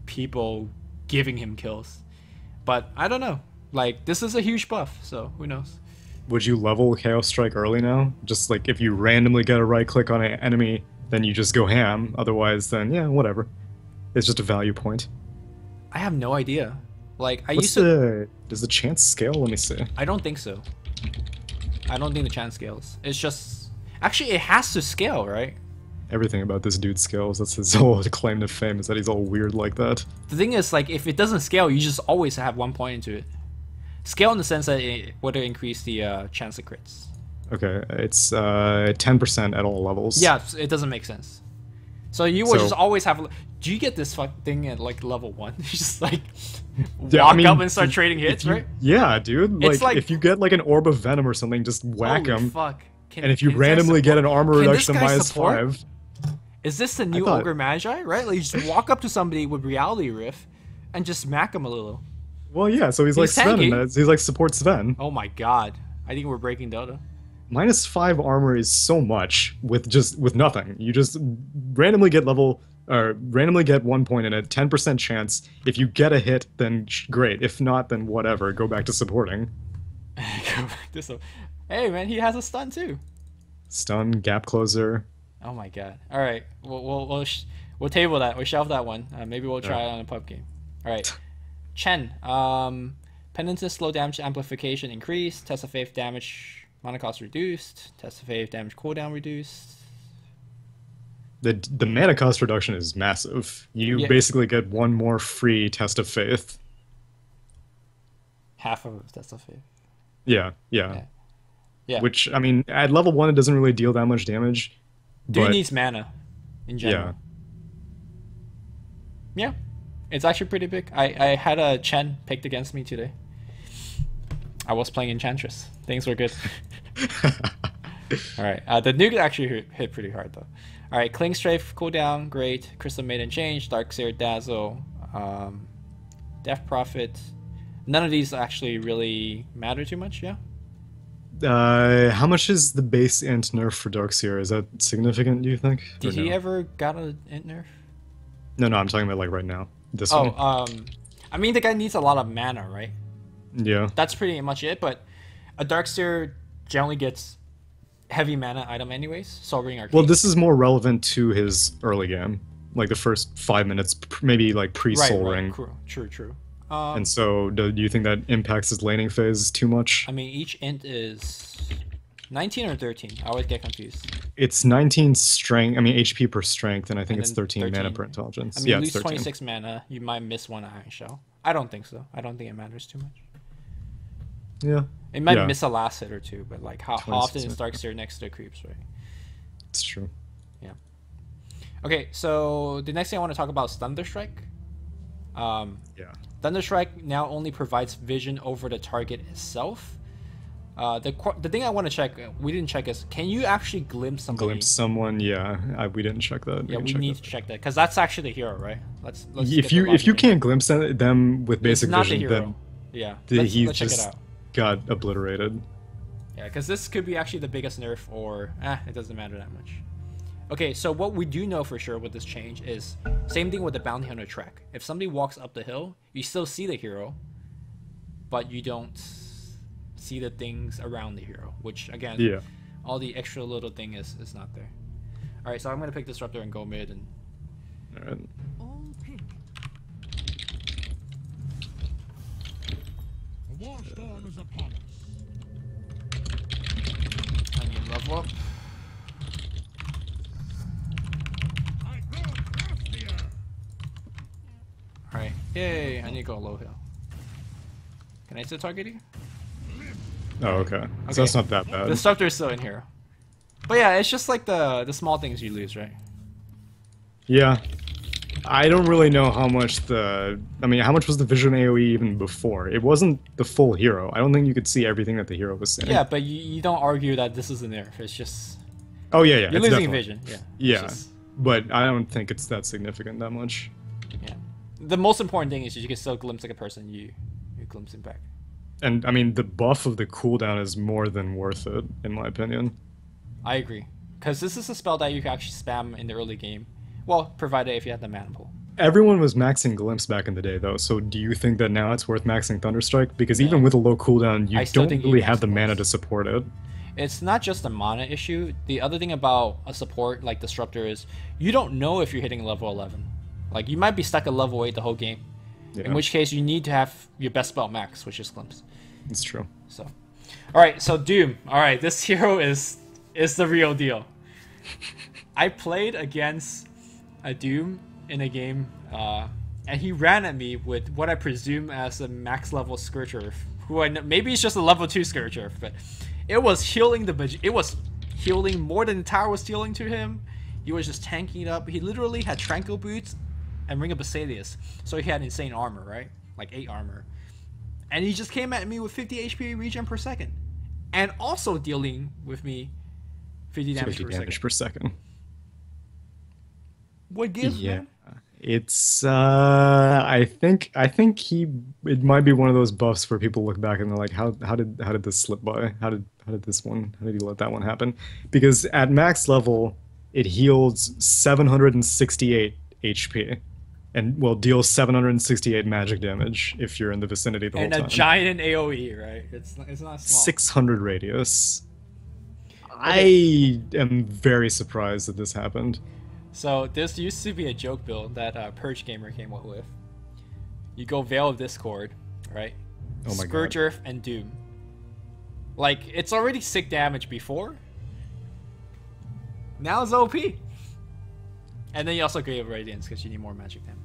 people giving him kills. But I don't know. Like this is a huge buff, so who knows? Would you level Chaos Strike early now? Just like if you randomly get a right click on an enemy, then you just go ham. Otherwise, then yeah, whatever. It's just a value point. I have no idea. Like I What's used to. does the chance scale? Let me see. I don't think so. I don't think the chance scales. It's just actually it has to scale, right? Everything about this dude scales. That's his whole claim to fame, is that he's all weird like that. The thing is, like, if it doesn't scale, you just always have 1 point into it. Scale in the sense that it would increase the chance of crits. Okay, it's 10% at all levels. Yeah, it doesn't make sense. So you would So- just always have. Do you get this thing at like level 1? You just like Yeah, walk I mean, up and start trading hits, you- right? Yeah, dude. It's Like, like- if you get like an orb of venom or something, just whack Holy him. fuck. Can- And if you can this guy randomly get an support? armor Can reduction this guy minus support? 5, Is this the new thought- Ogre Magi, right? Like you just walk up to somebody with Reality Rift and just smack them a little. well, yeah. So he's like He's Sven. In tanky. that. He's like support Sven. Oh my god. I think we're breaking Dota. Minus 5 armor is so much with nothing. You just randomly get randomly get 1 point in it, 10% chance. If you get a hit, then great. If not, then whatever. Go back to supporting. Go back to some- Hey man, he has a stun too. Stun, gap closer. Oh my god. All right, we'll table that. We'll shelve that one. Maybe we'll try it on a pub game. All right, Chen. Penance's slow damage amplification increased. Test of faith damage mana cost reduced. Test of faith damage cooldown reduced. The mana cost reduction is massive. You Yeah. basically get one more free test of faith. Half of test of faith. Yeah. Yeah. Which, I mean, at level 1, it doesn't really deal that much damage. Dude but needs mana, in general. Yeah, it's actually pretty big. I had a Chen picked against me today. I was playing Enchantress. Things were good. All right, the nuke actually hit pretty hard though. All right, Cling Strafe cooldown, great. Crystal Maiden change, Darkseer Dazzle, Death Prophet. None of these actually really matter too much. Yeah. How much is the base int nerf for Darkseer? Is that significant, do you think? Did Or he no? ever got an int nerf? No, I'm talking about like right now. This one. I mean the guy needs a lot of mana, right? Yeah. That's pretty much it. But a Darkseer generally gets heavy mana item anyways. Sobering Arcane. Well, this is more relevant to his early game. Like the first 5 minutes, maybe like pre-Soul Ring. True. And so, do you think that impacts his laning phase too much? I mean, each int is 19 or 13. I always get confused. It's 19 strength. I mean, HP per strength, and I think And it's then 13 mana 13. per intelligence. I mean, yeah, you it's lose 13. 26 mana. You might miss one Iron Shell. I don't think so. I don't think it matters too much. Yeah, It might Yeah. miss a last hit or two, but like how 26 often is mana. Darkseer next to the creeps, right? it's true. Okay, so the next thing I want to talk about is Thunderstrike. Yeah. Thunderstrike now only provides vision over the target itself. The thing I want to check, we didn't check, is can you actually glimpse somebody? Glimpse someone, yeah. We didn't check that. Yeah, we need to check that because that's actually the hero, right? Let's if you can't glimpse them with basic not vision, the hero. then Yeah, he's let's check it just out. got obliterated. Yeah, because this could be actually the biggest nerf, or it doesn't matter that much. Okay, so what we do know for sure with this change is same thing with the bounty hunter track. If somebody walks up the hill, you still see the hero, but you don't see the things around the hero, which again, all the extra little thing is not there. All right, so I'm gonna pick Disruptor and go mid. And all right. All pink. A war storm is upon us. I need to level up. I grow craftier. All right, yay! I need to go low hill. Can I still target you? Oh, okay. So that's not that bad. The Disruptor is still in here. But yeah, it's just like the small things you lose, right? Yeah. I don't really know how much how much was the vision AoE even before? It wasn't the full hero. I don't think you could see everything that the hero was saying. Yeah, but you don't argue that this is a nerf. It's just... Oh, yeah. You're losing vision, yeah. Yeah, but I don't think it's that significant that much. Yeah. The most important thing is you can still glimpse like a person, you glimpse him back. And, I mean, the buff of the cooldown is more than worth it, in my opinion. I agree. Because this is a spell that you can actually spam in the early game. Well, provided if you have the mana pool. Everyone was maxing Glimpse back in the day, though, so do you think that now it's worth maxing Thunderstrike? Because even with a low cooldown, you don't really have the mana to support it. It's not just a mana issue. The other thing about a support like Disruptor is you don't know if you're hitting level 11. Like, you might be stuck at level 8 the whole game. Yeah. In which case, you need to have your best spell max, which is Glimpse. It's true. So, all right. So Doom. All right, this hero is the real deal. I played against a Doom in a game, and he ran at me with what I presume as a max level Scourger, who I know, maybe it's just a level 2 Scourger, but it was healing it was healing more than the tower was healing to him. He was just tanking it up. He literally had Tranquil Boots and Ring of Basilius, so he had insane armor, right? Like 8 armor. And he just came at me with 50 HP regen per second. And also dealing with me 50 damage per second. What gives, man? It's I think it might be one of those buffs where people look back and they're like, how did this slip by? How did he let that one happen? Because at max level it heals 768 HP. And will deal 768 magic damage if you're in the vicinity the whole time. And a giant AoE, right? It's not small. 600 radius. Okay. I am very surprised that this happened. So this used to be a joke build that Purge Gamer came up with. You go Veil of Discord, right? Oh my Scourge God. Earth and Doom. Like, it's already sick damage before. Now it's OP. And then you also Grave of Radiance because you need more magic damage.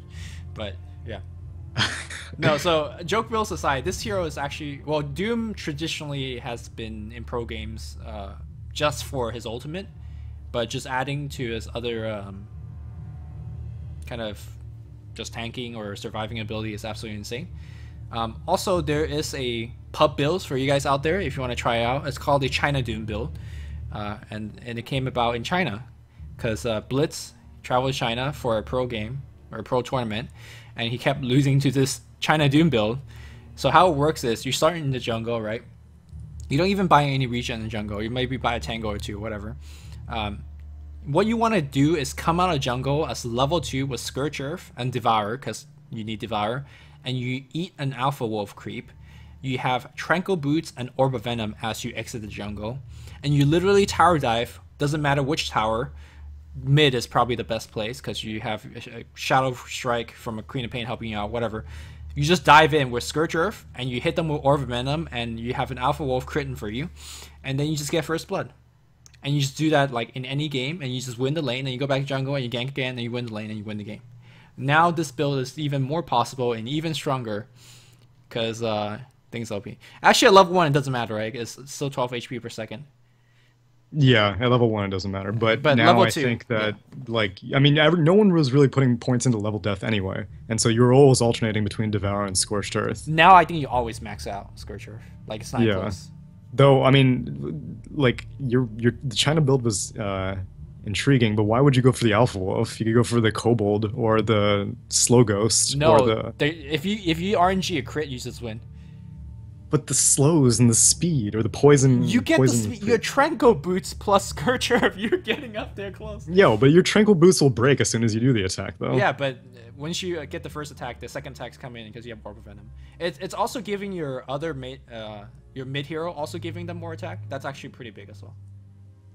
But, yeah. No, so, joke builds aside, this hero is actually... Well, Doom traditionally has been in pro games just for his ultimate. But just adding to his other kind of just tanking or surviving ability is absolutely insane. Also, there is a pub build for you guys out there if you want to try it out. It's called the China Doom build. And it came about in China because Blitz traveled to China for a pro game or a pro tournament, and he kept losing to this China Doom build. So how it works is you start in the jungle, right? You don't even buy any regen in the jungle. You maybe buy a tango or two, whatever. What you want to do is come out of jungle as level 2 with Scourge Earth and Devour, because you need Devour, and you eat an Alpha Wolf creep. You have Tranquil Boots and Orb of Venom as you exit the jungle, and you literally tower dive. Doesn't matter which tower. Mid is probably the best place because you have a Shadow Strike from a Queen of Pain helping you out, whatever. You just dive in with Scourge Earth and you hit them with Orb of Venom, and you have an Alpha Wolf critting for you, and then you just get First Blood. And you just do that like in any game, and you just win the lane, and you go back to jungle and you gank again, and you win the lane and you win the game. Now this build is even more possible and even stronger because things OP. Actually, at level 1 it doesn't matter, right? It's still 12 HP per second. Yeah, at level 1 it doesn't matter, but now level I 2, think that like I mean no one was really putting points into level death anyway, and so you're always alternating between Devour and Scorched Earth. Now I think you always max out Scourge Earth. Like, it's not close. Though, I mean, like the China build was intriguing, but why would you go for the Alpha Wolf? You could go for the Kobold or the Slow Ghost or No, the. if you RNG a crit, you just win. But the slows and the speed or the poison. You get poison your Tranquil boots plus Scorcher if you're getting up there close. Yo, but your Tranquil boots will break as soon as you do the attack, though. Yeah, but once you get the first attack, the second attacks come in because you have Warp Venom. It's also giving your other your mid hero also giving them more attack. That's actually pretty big as well.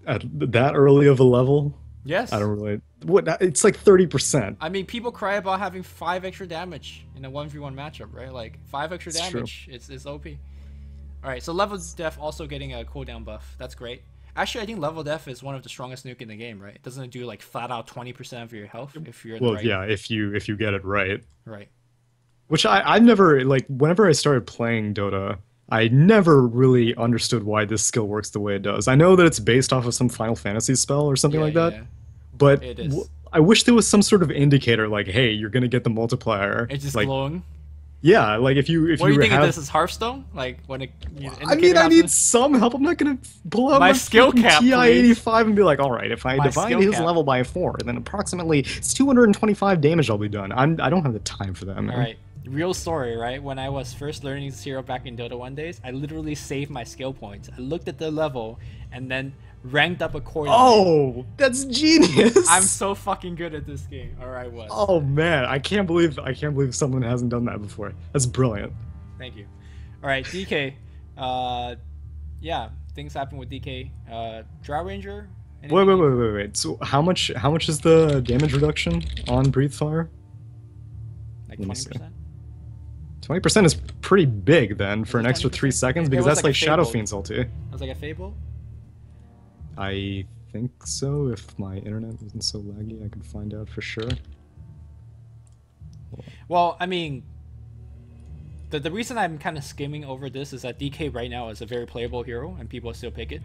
At that early of a level? Yes. I don't really. What? It's like 30%. I mean, people cry about having 5 extra damage in a 1v1 matchup, right? Like 5 extra It's damage. It's OP. All right, so level def also getting a cooldown buff. That's great. Actually, I think level def is one of the strongest nuke in the game, right? Doesn't it do like flat out 20% of your health if you're in the right? Yeah, if you get it right. Right. Which I've never, like, whenever I started playing Dota, I never really understood why this skill works the way it does. I know that it's based off of some Final Fantasy spell or something like that, but it is. I wish there was some sort of indicator, like, hey, you're gonna get the multiplier. It's just like, glowing. Yeah, like if you What do you think of this is Hearthstone? Like when it. I mean, I need some help. I'm not gonna pull out my skill cap, TI-85 and be like, all right, if I My divide skill his cap. level by 4, then approximately it's 225 damage I'll be done. I don't have the time for that, man. All right. Real story, right? When I was first learning this hero back in Dota 1 days, I literally saved my skill points. I looked at the level and then ranked up accordingly. Oh, that's genius! I'm so fucking good at this game. Or I was. Oh man, I can't believe someone hasn't done that before. That's brilliant. Thank you. All right, DK. Yeah, things happen with DK. Drow Ranger. Wait. So how much is the damage reduction on Breathe Fire? Like Let me see. 20%. 20% is pretty big then for Is an it extra 3 20%? seconds It because was that's like a like Shadow Fable. Fiend's ulti. That was like a Fable. I think so. If my internet isn't so laggy, I can find out for sure. Well, I mean, the reason I'm kind of skimming over this is that DK right now is a very playable hero, and people still pick it.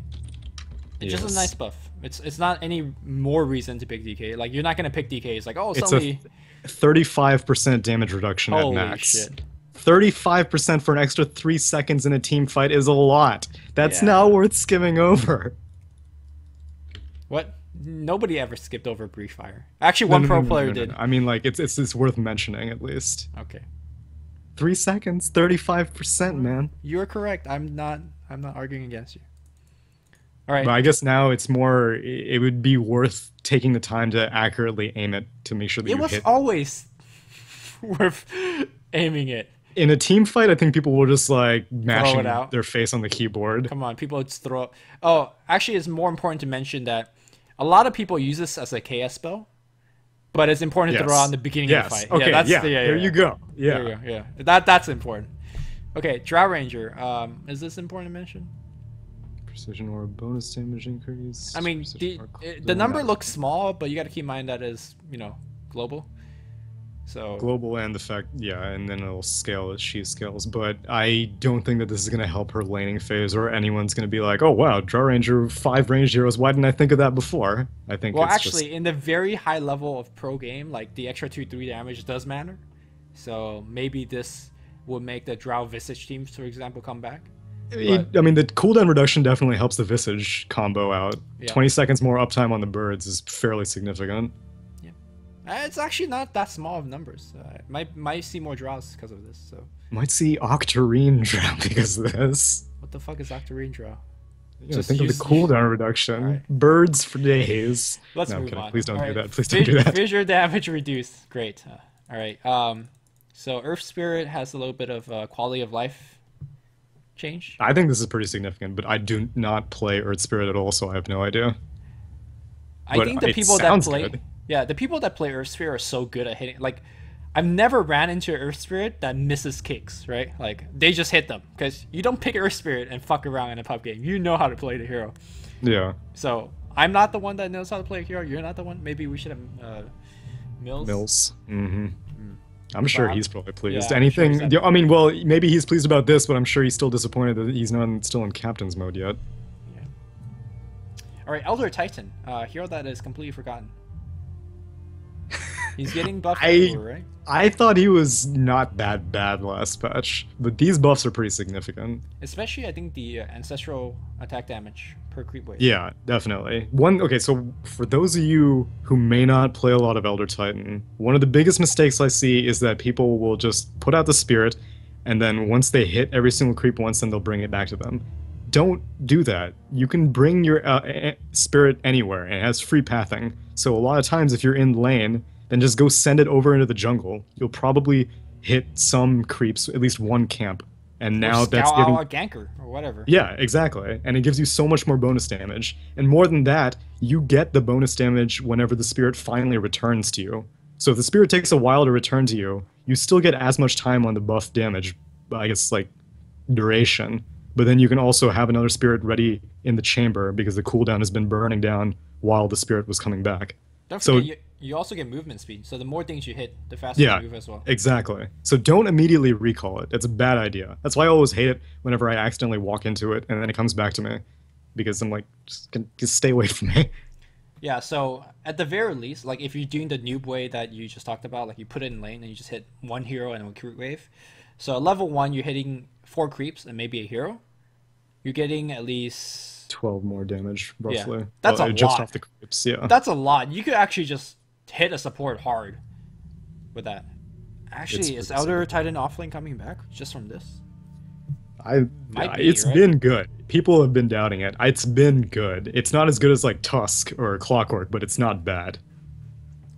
It's just a Yes. nice buff. It's not any more reason to pick DK. Like you're not gonna pick DK. It's like, oh, It's suddenly. a 35% damage reduction at Holy max. shit. 35% for an extra 3 seconds in a team fight is a lot. That's Yeah. not worth skimming over. What? Nobody ever skipped over Brief Fire. Actually, one pro player did. I mean, like it's worth mentioning at least. Okay, 3 seconds, 35%, man. you're correct. I'm not arguing against you. All right. But I guess now it's more. It would be worth taking the time to accurately aim it to make sure that It you was hit. always worth aiming it. In a team fight, I think people will just like mashing out. their face on the keyboard. Come on, people just throw. Oh, actually, it's more important to mention that a lot of people use this as a KS spell, but it's important to throw out in the beginning of the fight. Okay. There you go. Yeah. There you go. Yeah. That's important. Okay, Drow Ranger. Is this important to mention? Precision or bonus damage increase. I mean, the number looks small, but you got to keep in mind that is global. So global and the fact, yeah, and then it'll scale as she scales. But I don't think that this is going to help her laning phase, or anyone's going to be like, oh wow, Drow Ranger 5 ranged heroes. Why didn't I think of that before? I think. Well, it's actually, in the very high level of pro game, like the extra 2-3 damage does matter. So maybe this will make the Drow Visage teams, for example, come back. I mean, the cooldown reduction definitely helps the Visage combo out. Yeah. 20 seconds more uptime on the birds is fairly significant. It's actually not that small of numbers. Might see more draws because of this. So Might see Octarine drown because of this. what the fuck is Octarine draw? Yeah, think of the cooldown reduction. Alright. Birds for days. Let's No, I'm move kidding. on. Please don't All do right. that. Please don't do that. Fissure damage reduced. Great. All right. So Earth Spirit has a little bit of quality of life change. I think this is pretty significant, but I do not play Earth Spirit at all, so I have no idea. I But think the it people that sounds play, good. the people that play Earth Spirit are so good at hitting. Like, I've never ran into Earth Spirit that misses kicks, right? Like, they just hit them because you don't pick Earth Spirit and fuck around in a pub game. You know how to play the hero. Yeah. So I'm not the one that knows how to play a hero. You're not the one. Maybe we should have Mills. Mm-hmm. I'm sure Bob? he's probably pleased. Yeah, I'm sure he's Anything? happy. I mean, well, maybe he's pleased about this, but I'm sure he's still disappointed that he's not still in captain's mode yet. Yeah. All right, Elder Titan, hero that is completely forgotten. He's getting buffed I everywhere, right? I thought he was not that bad last patch, but these buffs are pretty significant. Especially, I think the ancestral attack damage per creep wave. Yeah, definitely. Okay, so for those of you who may not play a lot of Elder Titan, one of the biggest mistakes I see is that people will just put out the spirit, and then once they hit every single creep once, then they'll bring it back to them. Don't do that. You can bring your spirit anywhere, and it has free pathing. So a lot of times, if you're in lane, then just go send it over into the jungle. You'll probably hit some creeps, at least one camp. And now Or that's scout giving... out a ganker or whatever. Yeah, exactly. And it gives you so much more bonus damage. And more than that, you get the bonus damage whenever the spirit finally returns to you. So if the spirit takes a while to return to you, you still get as much time on the buff damage, I guess, like, duration. But then you can also have another spirit ready in the chamber because the cooldown has been burning down while the spirit was coming back. Don't So forget, you also get movement speed. So the more things you hit, the faster yeah, you move as well. exactly. So don't immediately recall it. It's a bad idea. That's why I always hate it whenever I accidentally walk into it and then it comes back to me, because I'm like, just stay away from me. Yeah, so at the very least, like if you're doing the noob way that you just talked about, like you put it in lane and you just hit one hero and a creep wave. So at level 1, you're hitting 4 creeps and maybe a hero. You're getting at least 12 more damage, roughly. Yeah, that's a just lot. off the creeps, yeah. That's a lot. You could actually just hit a support hard with that. Actually, is It's Elder Titan offlane coming back just from this? Might be, It's right? been good. People have been doubting it. It's been good. It's not as good as like Tusk or Clockwork, but it's not bad.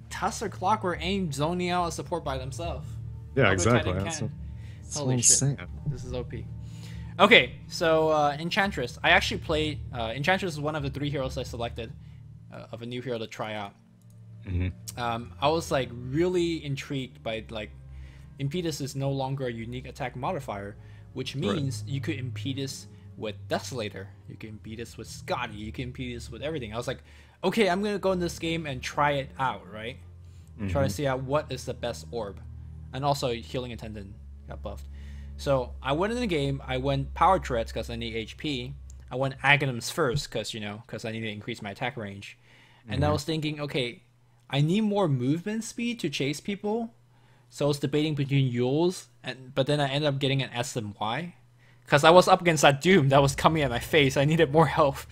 Tusk or Clockwork ain't zoning out a support by themselves. Yeah, Elder exactly. Titan That's can. what Holy I'm shit. saying. This is OP. Okay, so Enchantress. I actually played... Enchantress is one of the 3 heroes I selected of a new hero to try out. I was like really intrigued by like Impetus is no longer a unique attack modifier, which means you could Impetus with Desolator, you can Impetus with Scotty, you can Impetus with everything. I was like, okay, I'm gonna go in this game and try it out, right? Try to see out what is the best orb. And also Healing Attendant got buffed. So I went in the game, I went Power Threats because I need HP. I went Aghanim's first because, you know, because I need to increase my attack range. And I was thinking, okay, I need more movement speed to chase people. So I was debating between Yules, but then I ended up getting an SMY. Because I was up against that Doom that was coming at my face. I needed more health.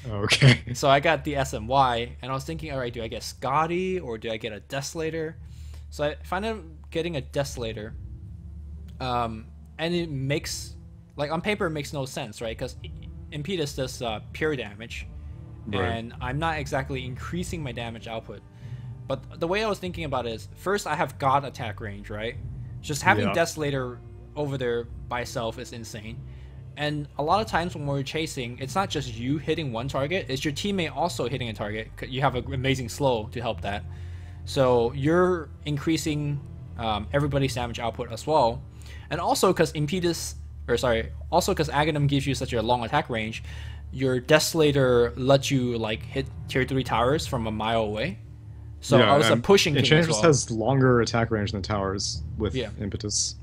Okay. So I got the SMY, and I was thinking, alright, do I get Scotty or do I get a Desolator? So I found out getting a Desolator. And it makes, like on paper, it makes no sense, right? Because Impetus does pure damage. Right. And I'm not exactly increasing my damage output. But the way I was thinking about it is, first I have God attack range, right? Just having Yeah. Desolator over there by itself is insane. And a lot of times when we're chasing, it's not just you hitting one target, it's your teammate also hitting a target. You have an amazing slow to help that. So you're increasing everybody's damage output as well. And also because Aghanim gives you such a long attack range, your Desolator lets you like hit tier 3 towers from a mile away. So Yeah, I was a pushing king as Enchantress well. has longer attack range than towers with Yeah. Impetus.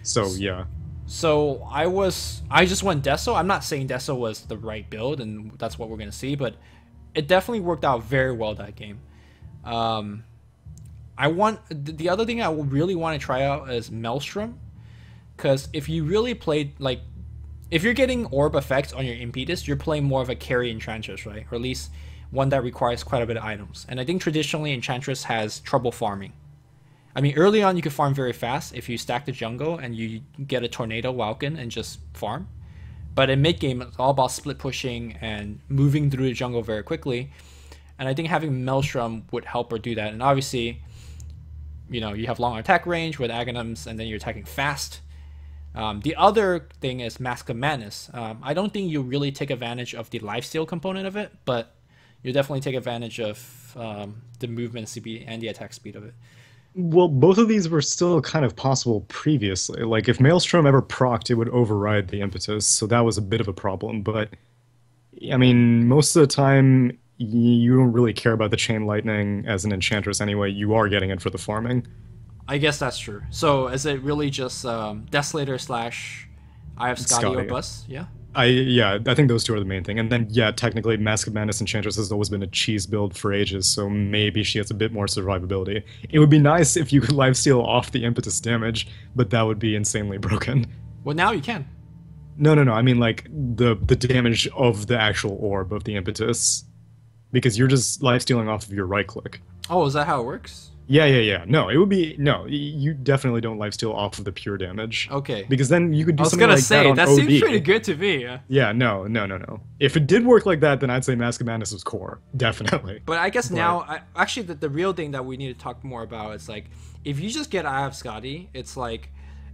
So, yeah. So I just went Deso. I'm not saying Deso was the right build, and that's what we're gonna see, but it definitely worked out very well that game. The other thing I really want to try out is Maelstrom, because if you really played like, if you're getting orb effects on your Impetus, you're playing more of a carry Enchantress, right? Or at least one that requires quite a bit of items. And I think traditionally Enchantress has trouble farming. I mean, early on you can farm very fast if you stack the jungle and you get a Tornado Walken and just farm. But in mid game, it's all about split pushing and moving through the jungle very quickly. And I think having Maelstrom would help her do that. And obviously, you know, you have long attack range with Aghanims, and then you're attacking fast. The other thing is Mask of Madness. I don't think you really take advantage of the lifesteal component of it, but you definitely take advantage of the movement speed and the attack speed of it. Well, both of these were still kind of possible previously. Like, if Maelstrom ever procced, it would override the Impetus, so that was a bit of a problem. But, I mean, most of the time, you don't really care about the Chain Lightning as an Enchantress anyway. You are getting it for the farming. I guess that's true. So is it really just Desolator / I have Scotty or Scotty. Bus? Yeah? Yeah, I think those two are the main thing. And then yeah, technically Mask of Madness Enchantress has always been a cheese build for ages, so maybe she has a bit more survivability. It would be nice if you could lifesteal off the impetus damage, but that would be insanely broken. Well, now you can. No. I mean like the damage of the actual orb of the impetus. Because you're just lifestealing off of your right click. Oh, is that how it works? Yeah. No, it would be no. You definitely don't lifesteal off of the pure damage. Okay. Because then you could do I was something gonna like say that on that OD. seems pretty good to me. Yeah. Yeah, no. If it did work like that, then I'd say Mask of Madness was core, definitely. But I guess now, actually, the real thing that we need to talk more about is like, if you just get Eye of Scotty, it's like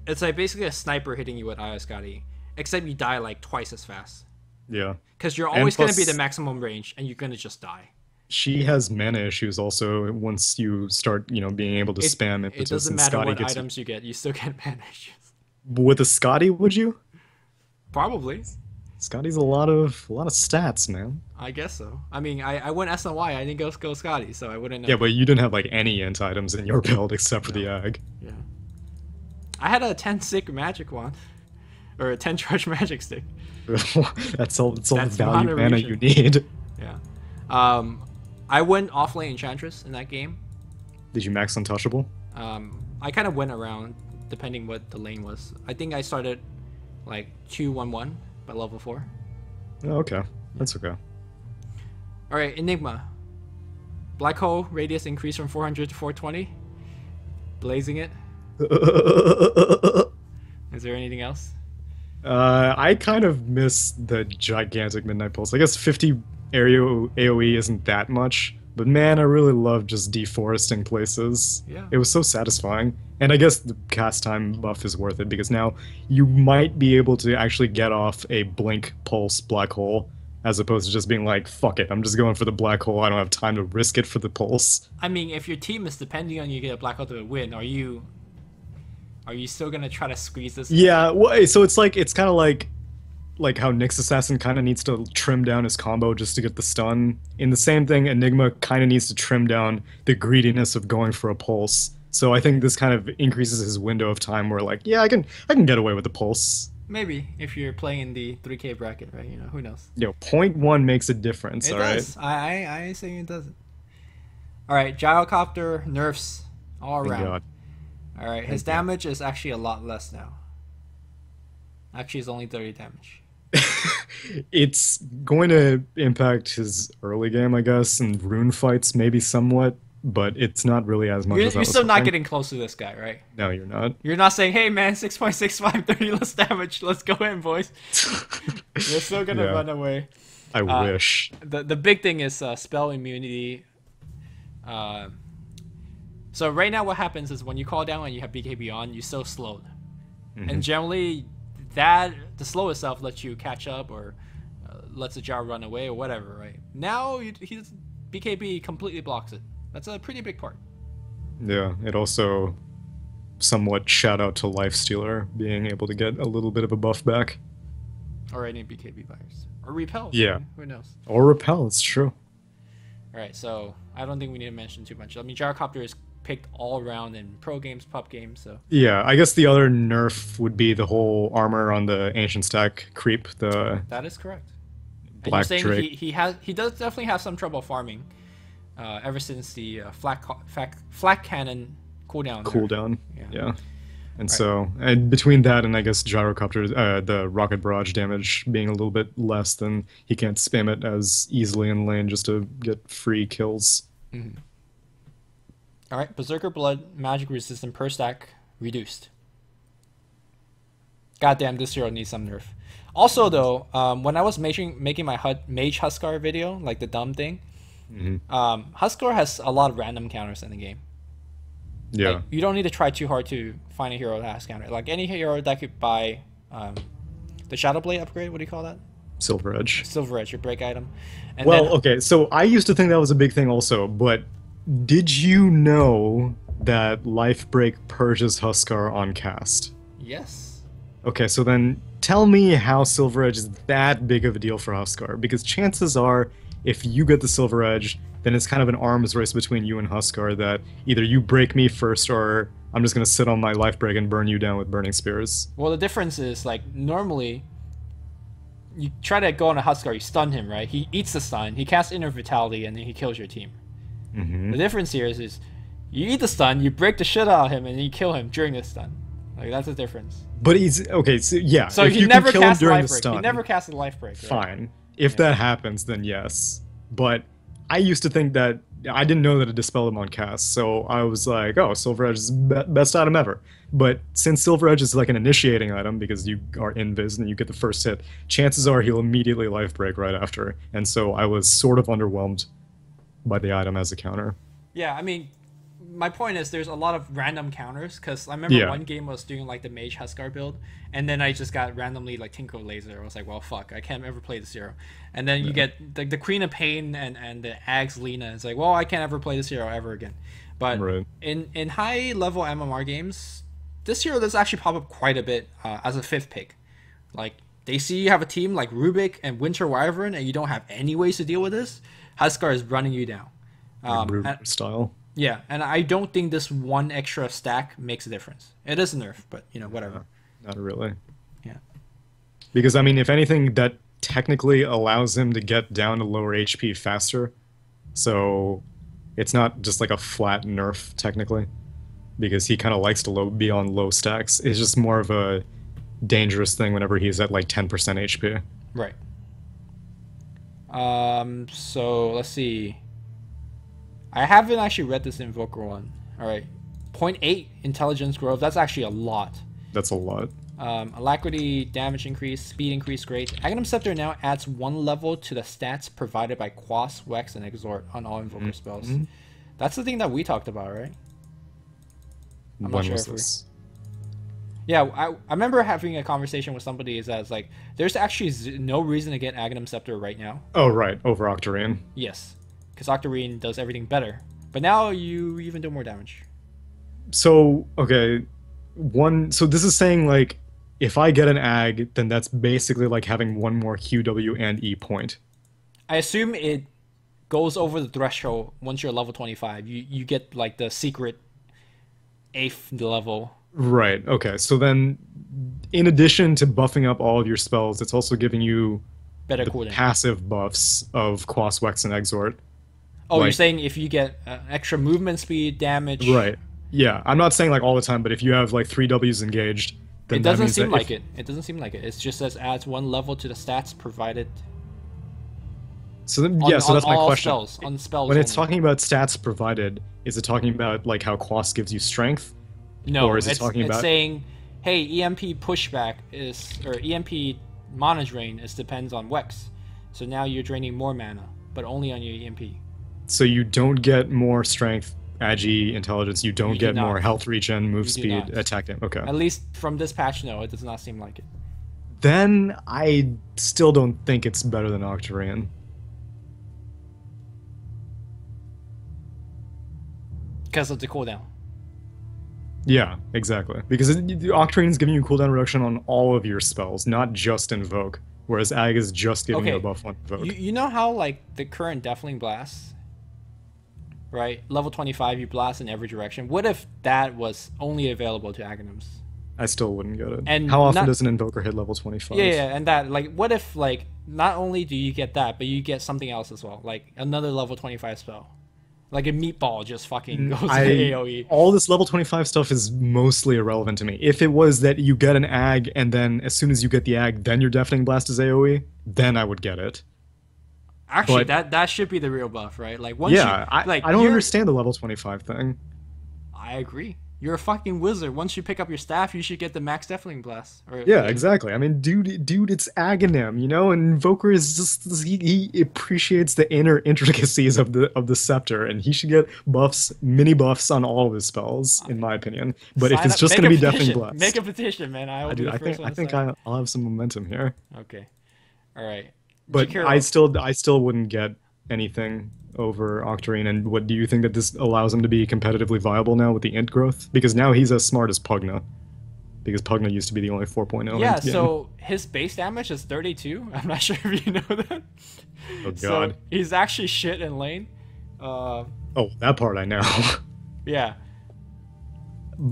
basically a sniper hitting you with Eye of Scotty, except you die like twice as fast. Yeah. Because you're And always gonna plus- be the maximum range, and you're gonna just die. She has mana issues also once you start, being able to spam It impetus doesn't and matter Scotty what gets items you get, you still get mana issues. With a Scotty, would you? Probably. Scotty's a lot of stats, man. I guess so. I mean, I went SNY, I didn't go Scotty, so I wouldn't know. Yeah, but you didn't have like any int items in your build except for the Ag. Yeah. I had a 10 stick magic wand. Or a 10 charge magic stick. That's all the That's value mana moderation. you need. Yeah. I went off-lane Enchantress in that game. Did you max Untouchable? I kind of went around depending what the lane was. I think I started like 2-1-1 by level 4. Oh, okay. That's okay. Alright, Enigma. Black hole radius increased from 400 to 420. Blazing it. Is there anything else? I kind of miss the gigantic Midnight Pulse. I guess 50 area AoE isn't that much, but man, I really love just deforesting places. Yeah. It was so satisfying. And I guess the cast time buff is worth it because now you might be able to actually get off a blink pulse black hole as opposed to just being like, fuck it, I'm just going for the black hole. I don't have time to risk it for the pulse. I mean, if your team is depending on you to get a black hole to win, are you still gonna try to squeeze this? Yeah, well, so it's kind of like how Nyx Assassin kind of needs to trim down his combo just to get the stun. In the same thing, Enigma kind of needs to trim down the greediness of going for a pulse. So I think this kind of increases his window of time where like, yeah, I can get away with the pulse. Maybe if you're playing in the 3K bracket, right? You know, who knows? Yo, 0.1 makes a difference, It all does. right? I ain't saying it doesn't. All right, Gyrocopter nerfs all Thank around. God. All right, his Thank God. damage is actually a lot less now. Actually, it's only 30 damage. It's going to impact his early game, I guess, and rune fights maybe somewhat, but it's not really as much as I You're was still not hoping. getting close to this guy, right? No, you're not. You're not saying, hey man, 6.65, 30 less damage. Let's go in, boys. You're still gonna Yeah. run away. I wish. The big thing is spell immunity. So right now what happens is when you call down and you have BKB on, you still slowed. And generally the slow itself lets you catch up or lets the jar run away or whatever, right? Now he's BKB completely blocks it. That's a pretty big part. Yeah, it also somewhat shout out to Lifestealer being able to get a little bit of a buff back. Or any BKB virus. Or repel. Yeah. Who knows? Or repel, it's true. Alright, so I don't think we need to mention too much. I mean, Gyrocopter is picked all around in pro games, pub games, so. Yeah, I guess the other nerf would be the whole armor on the ancient stack creep, the That is correct. And Black you're saying Drake. he does definitely have some trouble farming, ever since the flak cannon cooldown. there. cooldown. Yeah. Yeah. And so, and between that and I guess Gyrocopter, the rocket barrage damage being a little bit less, than he can't spam it as easily in lane just to get free kills. All right, Berserker Blood magic resistance per stack reduced. Goddamn, this hero needs some nerf. Also, though, when I was making my Mage Huskar video, like the dumb thing, Huskar has a lot of random counters in the game. Yeah. Like, you don't need to try too hard to find a hero that has counter. Like any hero that could buy the Shadowblade upgrade. What do you call that? Silver Edge. Silver Edge, your break item. And Well, then, okay, so I used to think that was a big thing also, but did you know that Life Break purges Huskar on cast? yes. Okay, so then tell me how Silver Edge is that big of a deal for Huskar, because chances are, if you get the Silver Edge, then it's kind of an arms race between you and Huskar that either you break me first or I'm just gonna sit on my Life Break and burn you down with Burning Spears. Well, the difference is like normally you try to go on a Huskar, you stun him, right? He eats the stun, he casts Inner Vitality, and then he kills your team. The difference here is you eat the stun, you break the shit out of him, and you kill him during the stun. Like, that's the difference. But he's okay. So yeah, So if he you never can kill him casts during life the break. stun, He never casts a life break. Right? fine. If that happens, then yes. But I used to think that I didn't know that it dispelled him on cast, so I was like, oh, Silver Edge is best item ever. But since Silver Edge is like an initiating item because you are invis and you get the first hit, chances are he'll immediately life break right after. And so I was sort of underwhelmed by the item as a counter. Yeah, I mean, my point is there's a lot of random counters, because I remember Yeah. one game I was doing like the Mage Huskar build, and then I just got randomly like Tinker Laser. I was like, well, fuck, I can't ever play the hero. And then you get the Queen of Pain and the Ags Lina. It's like, well, I can't ever play this hero ever again. But Right. in high level MMR games, this hero does actually pop up quite a bit as a fifth pick. Like, they see you have a team like Rubik and Winter Wyvern, and you don't have any ways to deal with this. Huskar is running you down. Brute style. Yeah, and I don't think this one extra stack makes a difference. It is a nerf, but whatever. Not really. Yeah. Because I mean, if anything, that technically allows him to get down to lower HP faster. So it's not just like a flat nerf technically, because he kind of likes to be on low stacks. It's just more of a dangerous thing whenever he's at like 10% HP. Right. So let's see. I haven't actually read this Invoker one. All right. 0.8 intelligence growth. That's actually a lot. That's a lot. Alacrity, damage increase, speed increase, great. Aghanim Scepter now adds 1 level to the stats provided by Quas, Wex, and Exhort on all Invoker spells. That's the thing that we talked about, right? I'm not When sure was if we- this? Yeah, I remember having a conversation with somebody that's like, there's actually no reason to get Aghanim Scepter right now. Oh, right. Over Octarine. Yes, because Octarine does everything better. But now you even do more damage. So, okay. So this is saying, like, if I get an Ag, then that's basically like having one more QW and E point. I assume it goes over the threshold once you're level 25. You get, like, the secret 8th level. Right, okay. So then, in addition to buffing up all of your spells, it's also giving you Better the cooldown. passive buffs of Quas, Wex, and Exhort. Oh, you're like- saying if you get extra movement speed, damage. Right. Yeah, I'm not saying like all the time, but if you have like 3 Ws engaged, then It that doesn't means seem that like if- it. It doesn't seem like it. It just says adds 1 level to the stats provided. So then, On, yeah, so on that's my all question. Spells, on spells. When it's only. talking about stats provided, is it talking about like how Quas gives you strength? No, Or is it it's, talking it's about- saying, hey, EMP pushback is, or EMP mana drain is depends on Wex. So now you're draining more mana, but only on your EMP. So you don't get more strength, agi, intelligence. You don't You do get more not. health regen, move You do speed, not. attack damage. Okay. At least from this patch, no, it does not seem like it. Then I still don't think it's better than Octarine. Because of the cooldown. Yeah, exactly. Because Octarine is giving you cooldown reduction on all of your spells, not just Invoke. Whereas Ag is just giving you a Okay. buff on Invoke. You know how, like, the current Deathling Blast, right? Level 25, you blast in every direction. What if that was only available to Aghanims? I still wouldn't get it. And How often not- does an Invoker hit level 25? Yeah, and that, like, what if, like, not only do you get that, but you get something else as well, like another level 25 spell, like a meatball just fucking goes to AOE. All this level 25 stuff is mostly irrelevant to me. If it was that you get an Ag, and then as soon as you get the Ag, then your Deafening Blast is AoE, then I would get it. Actually, But- that should be the real buff, right? Like once Yeah, you, like, I don't you're- understand the level 25 thing. I agree. You're a fucking wizard. Once you pick up your staff, you should get the max Deathling Blast. Or, Yeah, exactly. I mean, dude, it's Aghanim, you know, and Invoker is just he appreciates the inner intricacies of the scepter, and he should get buffs, mini buffs on all of his spells, in my opinion. But if Sign it's up- just make going to a be Deafening petition. Blast, Make a petition, man. I will be dude, the first one I to think sign. I'll have some momentum here. Okay. All right. But Jakiro- I still wouldn't get anything over Octarine. And what do you think that this allows him to be competitively viable now with the int growth? Because now he's as smart as Pugna. Because Pugna used to be the only 4.0. Yeah, int game. so his base damage is 32. I'm not sure if you know that. Oh So god. he's actually shit in lane. Oh, that part I know. Yeah.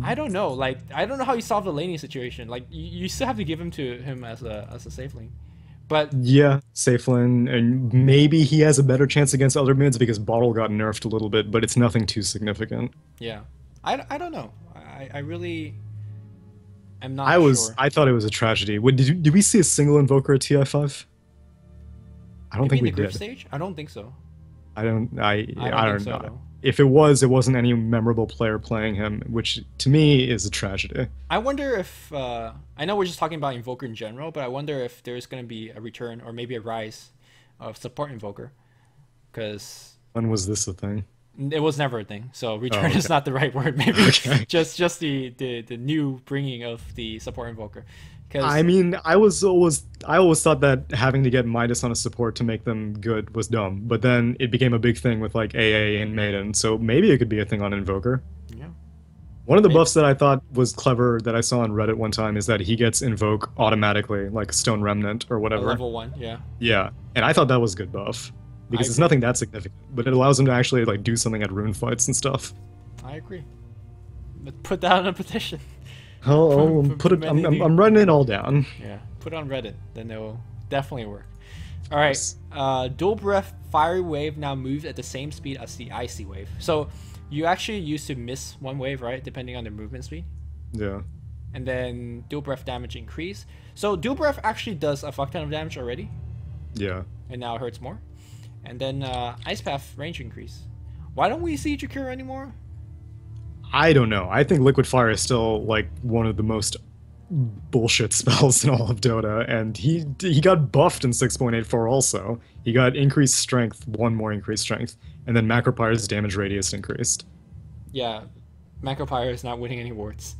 I don't know. Like, I don't know how you solve the laning situation. Like, you still have to give him to him as a safe lane. But Yeah, Safelin, and maybe he has a better chance against other mids because Bottle got nerfed a little bit, but it's nothing too significant. yeah, I don't know. I really am not sure. I thought it was a tragedy. Did we see a single Invoker at TI5? I don't Maybe think in we the group did. stage? I don't think so. I don't I don't think so, know. though. If it was, it wasn't any memorable player playing him, which to me is a tragedy. I wonder if I know we're just talking about Invoker in general, but I wonder if there's going to be a return or maybe a rise of support Invoker, because When was this a thing? it was never a thing. So return okay. is not the right word. Maybe Okay. just the new bringing of the support Invoker. I mean, I always thought that having to get Midas on a support to make them good was dumb, but then it became a big thing with like AA and Maiden, so maybe it could be a thing on Invoker. Yeah. One of the buffs that I thought was clever that I saw on Reddit one time is that he gets Invoke automatically, like Stone Remnant or A whatever. level 1, yeah. Yeah, and I thought that was a good buff because I it's agree. nothing that significant, but it allows him to actually like do something at rune fights and stuff. I agree. But put that on a petition. I'll From put it. many I'm writing it all down. Yeah, put it on Reddit, then it will definitely work. All right, Yes. dual breath fiery wave now moves at the same speed as the icy wave. So you actually used to miss one wave, right, depending on the movement speed, Yeah. and then dual breath damage increase. So dual breath actually does a fuck ton of damage already, Yeah. and now it hurts more. And then ice path range increase. Why don't we see Jakiro anymore? I don't know. I think Liquid Fire is still like one of the most bullshit spells in all of Dota, and he got buffed in 6.84 also. He got increased strength, one more increased strength, and then Macropyre's damage radius increased. Yeah, Macropyre is not winning any awards.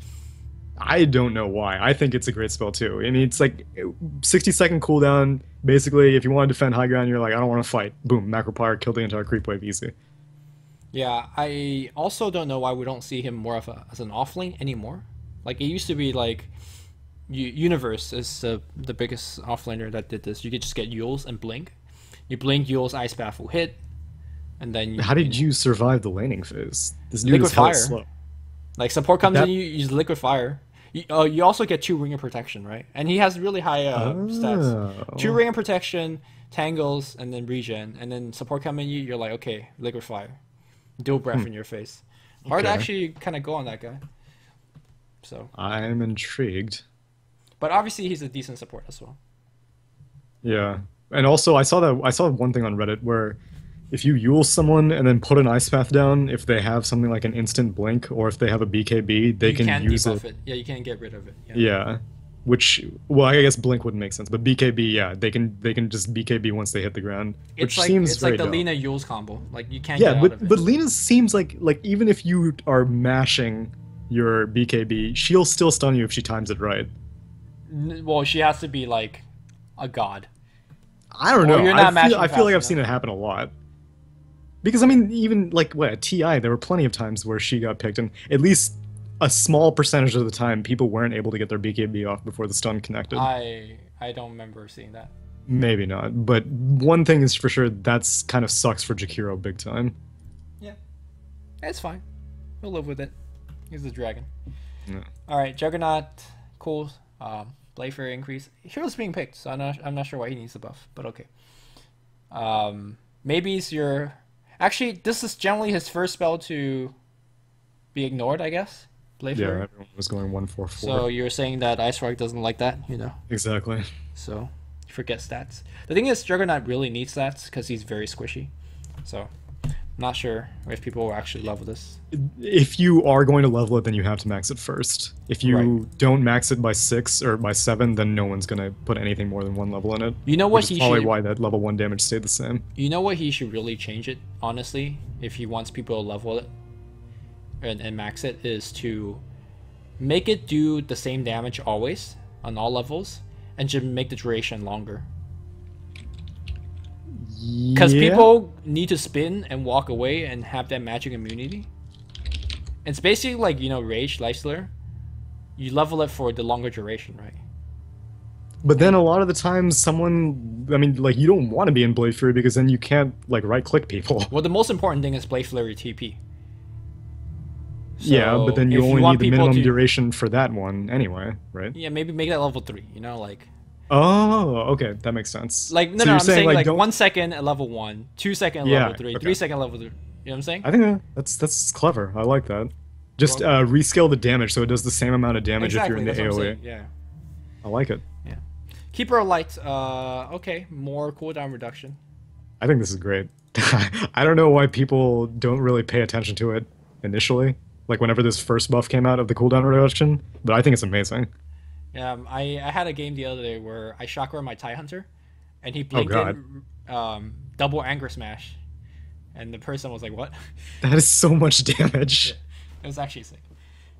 I don't know why. I think it's a great spell too. I mean, it's like 60-second cooldown. Basically, if you want to defend high ground, you're like, I don't want to fight. Boom, Macropyre, kill the entire creep wave easy. Yeah, I also don't know why we don't see him more of as an offlane anymore. Like, it used to be like Universe is the biggest offlaner that did this. You could just get Yules and blink. You blink, Yules, Ice Path will hit, and then How did you survive the laning phase? This dude Liquid is hella Fire. slow. Like, support comes That- in, you use Liquid Fire. You also get 2 ring of protection, right? And he has really high stats. Oh. 2 ring of protection, tangles, and then regen. And then support come in, you're like, okay, Liquid Fire. Dual breath in your face. Hard to Okay. actually kind of go on that guy. So, I'm intrigued. but obviously he's a decent support as well. Yeah, and also I saw one thing on Reddit where if you Yule someone and then put an ice path down, if they have something like an instant blink or if they have a BKB, they You can can't use debuff it. it. Yeah, you can't get rid of it. Yeah. Yeah, which well, I guess blink wouldn't make sense, but BKB, yeah, they can just BKB once they hit the ground, which It's like seems it's very like the dumb. Lina Yules combo. Like you can't Yeah, get out of it. but Lina seems like even if you are mashing your BKB, she'll still stun you if she times it right. Well, she has to be like a god. I don't Or know. you're not I feel mashing like fast I've seen it happen a lot. Because I mean, even like what at TI, there were plenty of times where she got picked, and at least a small percentage of the time, people weren't able to get their BKB off before the stun connected. I don't remember seeing that. Maybe not, but one thing is for sure, that's kind of sucks for Jakiro big time. Yeah, it's fine. We'll live with it. He's a dragon. Yeah. All right, Juggernaut, cool. Blade Fury increase. Hero's being picked, so I'm not sure why he needs the buff, but okay. Maybe it's your. Actually, this is generally his first spell to be ignored, I guess. Blade Yeah, Fury. everyone was going 1-4-4. So you're saying that Ice Rock doesn't like that, you know? Exactly. So you forget stats. The thing is, Juggernaut really needs stats because he's very squishy. So I'm not sure if people will actually level this. If you are going to level it, then you have to max it first. If you Right. don't max it by 6 or by 7, then no one's gonna put anything more than 1 level in it. You know what Which is he probably should. why that level 1 damage stayed the same. You know what he should really change it, honestly, if he wants people to level it and max it, is to make it do the same damage always on all levels and just make the duration longer. Because Yeah. people need to spin and walk away and have that magic immunity. It's basically like, you know, Rage, Lifestealer. You level it for the longer duration, right? But then a lot of the times someone, I mean, like, you don't want to be in Blade Fury because then you can't, like, right-click people. Well, the most important thing is Blade Flurry TP. Yeah, but then you if only want need the people minimum to- duration for that one anyway, right? Yeah, maybe make that level 3, you know, like Oh, okay, that makes sense. Like, no, So no, you're I'm saying like don't. 1 second at level 1, 2 second at Yeah, level 3, okay. 3 second level 3. You know what I'm saying? I think that's clever. I like that. Just Well, rescale the damage so it does the same amount of damage if you're exactly, in the that's what I'm AoE. saying. Yeah. I like it. Yeah. Keeper of Light, okay, more cooldown reduction. I think this is great. I don't know why people don't really pay attention to it initially, like whenever this first buff came out of the cooldown reduction, but I think it's amazing. I had a game the other day where I chakra my TIE Hunter, and he Oh blinked god. in double Anger Smash, and the person was like, "What?" That is so much damage. It was actually sick.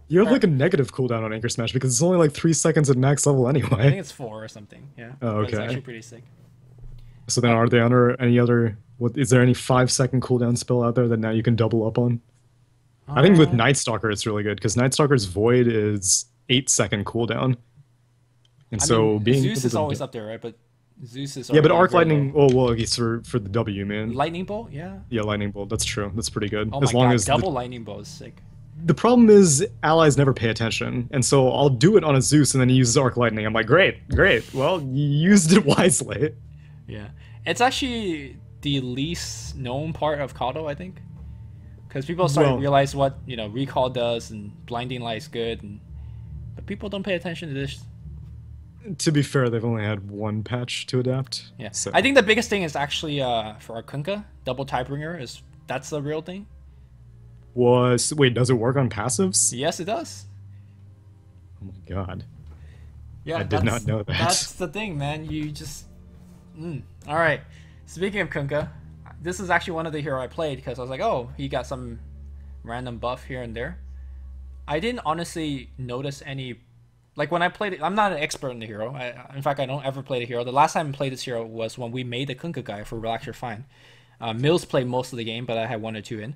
You have like a negative cooldown on Anchor Smash because it's only like 3 seconds at max level I think anyway. it's 4 or something. Yeah. Oh, But it's okay. actually pretty sick. So then are they under any other, what is there any 5-second cooldown spell out there that now you can double up on? I think with Nightstalker it's really good because Nightstalker's Void is 8-second cooldown. And I so mean, being Zeus able is to always up there, right? But Zeus is Yeah, but already Arc very Lightning, low. oh well, it's for the W, man. Lightning Bolt, yeah. Yeah, Lightning Bolt, that's true. That's pretty good. Oh As my long god, as double Lightning Bolt is sick. the problem is allies never pay attention, and so I'll do it on a Zeus and then he uses Arc Lightning. I'm like, great, great. Well, you used it wisely. Yeah, it's actually the least known part of Kato, I think, because people start to Well- realize what Recall does and Blinding Light is good, but people don't pay attention to this. To be fair, they've only had one patch to adapt. Yeah, So. I think the biggest thing is actually for our Kunkka double Tidebringer is that's the real thing. Wait, does it work on passives? Yes, it does. Oh my god. Yeah, I did not know that. That's the thing, man. You just. All right. Speaking of Kunkka, this is actually one of the hero I played because I was like, oh, he got some random buff here and there. I didn't honestly notice any. Like when I played it, I'm not an expert in the hero. In fact, I don't ever play the hero. The last time I played this hero was when we made the Kunkka guy for Relax Your Fine. Mills played most of the game, but I had 1 or 2 in.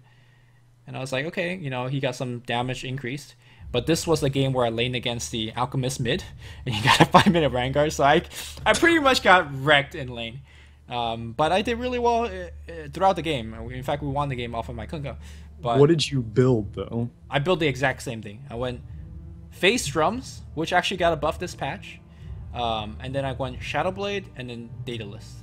And I was like, okay, he got some damage increased. But this was the game where I laned against the Alchemist mid, and he got a 5-minute Vanguard, so I pretty much got wrecked in lane. But I did really well throughout the game. In fact, we won the game off of my Kunkka. But What did you build, though? I built the exact same thing. I went Face Drums, which actually got a buff this patch. And then I went Shadowblade and then Daedalus.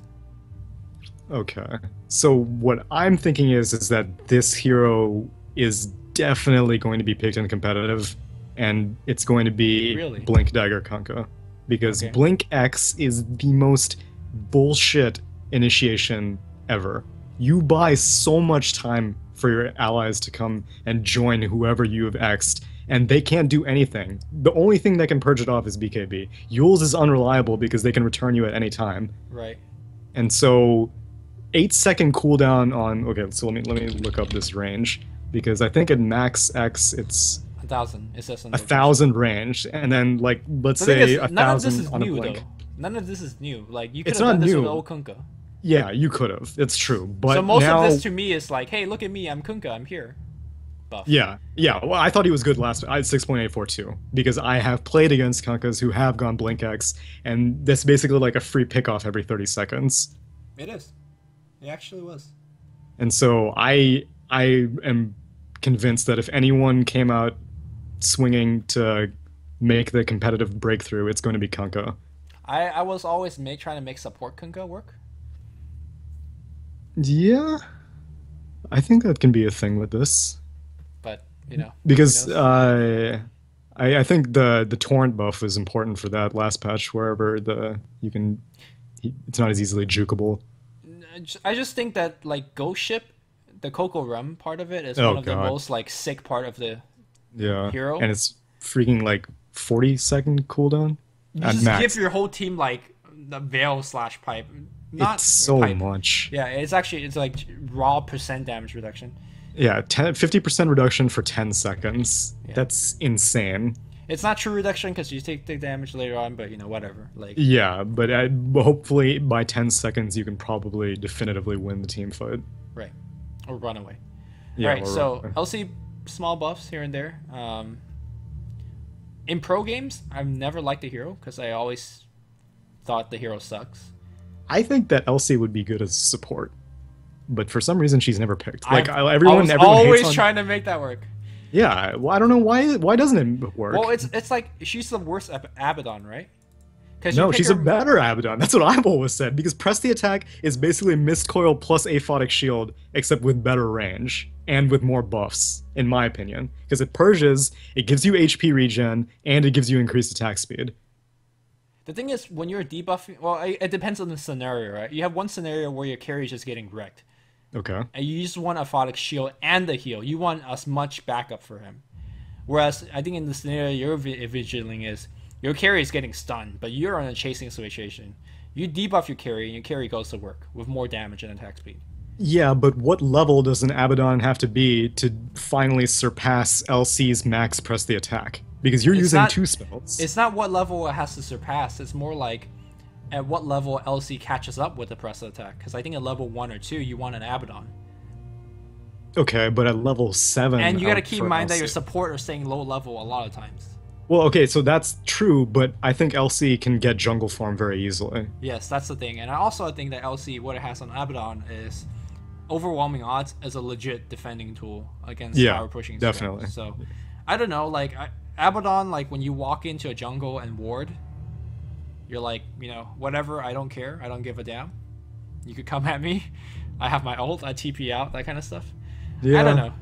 Okay. So what I'm thinking is that this hero is definitely going to be picked in competitive, and it's going to be Really? Blink Dagger Kunkka. Because Okay. Blink X is the most bullshit initiation ever. You buy so much time for your allies to come and join whoever you have X'd, and they can't do anything. The only thing that can purge it off is BKB. Yule's is unreliable because they can return you at any time. Right. And so 8-second cooldown on so let me look up this range because I think at max X it's 1,000. It says on 1,000 range, and then like let's The thing say is, none of this 1,000 is on a new blink. though. None of this is new. Like you could It's have done not this new. with old Kunkka. Yeah, you could have. It's true, but So most now, of this to me is like, hey, look at me, I'm Kunkka, I'm here. Buff. yeah. Well, I thought he was good last. I had 6.842 because I have played against Kunkas who have gone Blink X, and that's basically like a free pickoff every 30 seconds. It is. It actually was. And so I am convinced that if anyone came out swinging to make the competitive breakthrough, it's going to be Kunkka. I was always trying to make support Kunkka work. Yeah, I think that can be a thing with this But, because who knows? I think the torrent buff is important for that last patch wherever it's not as easily jukeable. I just think that like Ghost Ship, the Coco Rum part of it is Oh, one of the God. most like sick part of the Yeah, hero. and it's freaking like 40-second cooldown You at just max. give your whole team like the veil / pipe. Not It's so pipe. much. Yeah, it's like raw percent damage reduction. Yeah, 50% reduction for 10 seconds. Yeah. That's insane. It's not true reduction because you take the damage later on, but whatever. Like Yeah, but hopefully by 10 seconds you can probably definitively win the team fight. right, or run away. Yeah, All right, or so run away. LC small buffs here and there. In pro games, I've never liked the hero because I always thought the hero sucks. I think that Elsie would be good as support, but for some reason she's never picked. I Everyone was hates always on- trying to make that work. Yeah, well, I don't know why doesn't it work? Well, it's like she's the worst Abaddon, right? Because No, she's a better Abaddon. That's what I've always said. Because Press the Attack is basically Mist Coil plus Aphotic Shield, except with better range and with more buffs, in my opinion. Because it purges, it gives you HP regen, and it gives you increased attack speed. The thing is, when you're debuffing, well, it depends on the scenario, right? You have one scenario where your carry is just getting wrecked. Okay. And you just want Aphotic Shield and the heal. You want as much backup for him. Whereas, I think in the scenario you're envisioning is, your carry is getting stunned, but you're in a chasing situation. You debuff your carry, and your carry goes to work with more damage and attack speed. Yeah, but what level does an Abaddon have to be to finally surpass LC's max Press the Attack? Because you're using 2 spells. It's not what level it has to surpass. It's more like at what level LC catches up with the Press Attack. Because I think at level 1 or 2, you want an Abaddon. Okay, but at level 7... And you gotta keep in mind that your support are staying low level a lot of times. Well, okay, so that's true, but I think LC can get jungle form very easily. Yes, that's the thing. And I also think that LC, what it has on Abaddon is overwhelming odds as a legit defending tool against power pushing. Definitely. So, I don't know, like, Abaddon, like, when you walk into a jungle and ward, you're like, you know, whatever, I don't care, I don't give a damn. You could come at me, I have my ult, I TP out, that kind of stuff. Yeah. I don't know.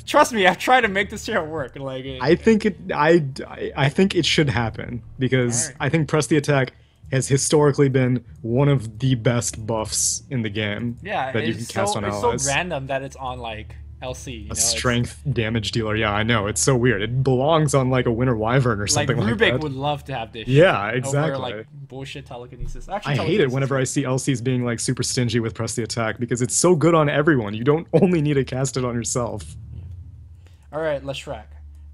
Trust me, I've tried to make this shit work. Like, I think it should happen because I think Press the Attack has historically been one of the best buffs in the game. Yeah, that you can cast on allies. It's so random that it's on like LC. You know? Strength damage dealer. Yeah, I know. It's so weird. It belongs on like a Winter Wyvern or something like that. Rubik would love to have this. Yeah, exactly. Over, like bullshit telekinesis. Actually, I hate it whenever I see LCs being like super stingy with Press the Attack because it's so good on everyone. You don't only need to cast it on yourself. All right, Leshrac.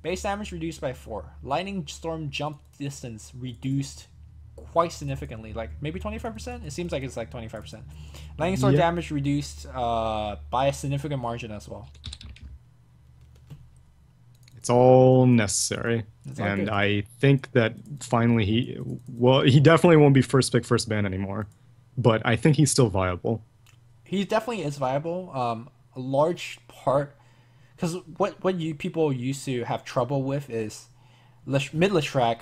Base damage reduced by 4. Lightning Storm jump distance reduced quite significantly, like maybe 25%. It seems like it's like 25%. Lightning Storm damage reduced by a significant margin as well. It's all necessary, all good. I think that finally he definitely won't be first pick, first ban anymore, but I think he's still viable. He definitely is viable. A large part, because what you people used to have trouble with is mid Leshrac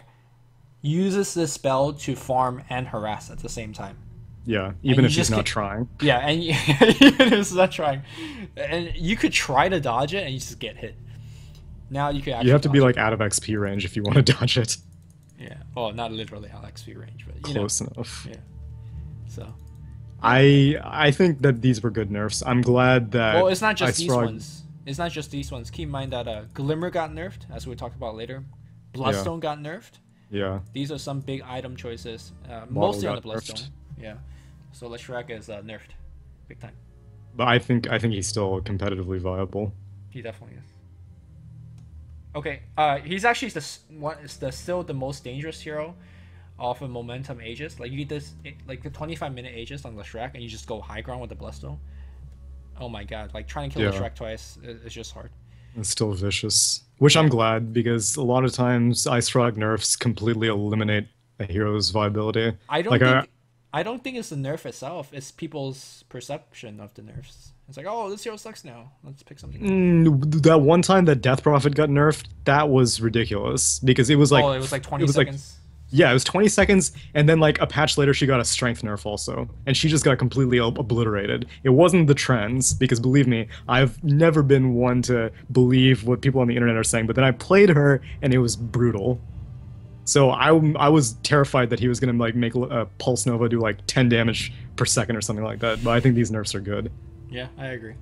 uses this spell to farm and harass at the same time. Yeah, even if he's not trying. Yeah, and even if he's not trying, and you could try to dodge it and you just get hit. Now you can. You have to be like out of XP range if you want to dodge it. Yeah. Well, not literally out of XP range, but close enough. Yeah. So. I think that these were good nerfs. I'm glad that. Well, it's not just these ones. It's not just these ones. Keep in mind that Glimmer got nerfed, as we'll talk about later. Bloodstone got nerfed. Yeah. These are some big item choices, mostly on the Bloodstone. Yeah. So Leshrac is nerfed, big time. But I think he's still competitively viable. He definitely is. Okay, he's actually still the most dangerous hero off of Momentum Aegis. Like, you get this, like the 25-minute Aegis on Leshrac, and you just go high ground with the Bloodstone. Oh my god, like trying to kill Leshrac twice is just hard. It's still vicious. Which I'm glad, because a lot of times Ice Rock nerfs completely eliminate a hero's viability. I don't think it's the nerf itself, it's people's perception of the nerfs. It's like, oh, this hero sucks now. Let's pick something. That one time that Death Prophet got nerfed, that was ridiculous. Because it was like... Oh, it was like 20 seconds? Yeah, it was 20 seconds, and then like a patch later she got a strength nerf also. And she just got completely obliterated. It wasn't the trends, because believe me, I've never been one to believe what people on the internet are saying, but then I played her, and it was brutal. So I was terrified that he was going to like make a Pulse Nova do like 10 damage per second or something like that, but I think these nerfs are good. Yeah, I agree.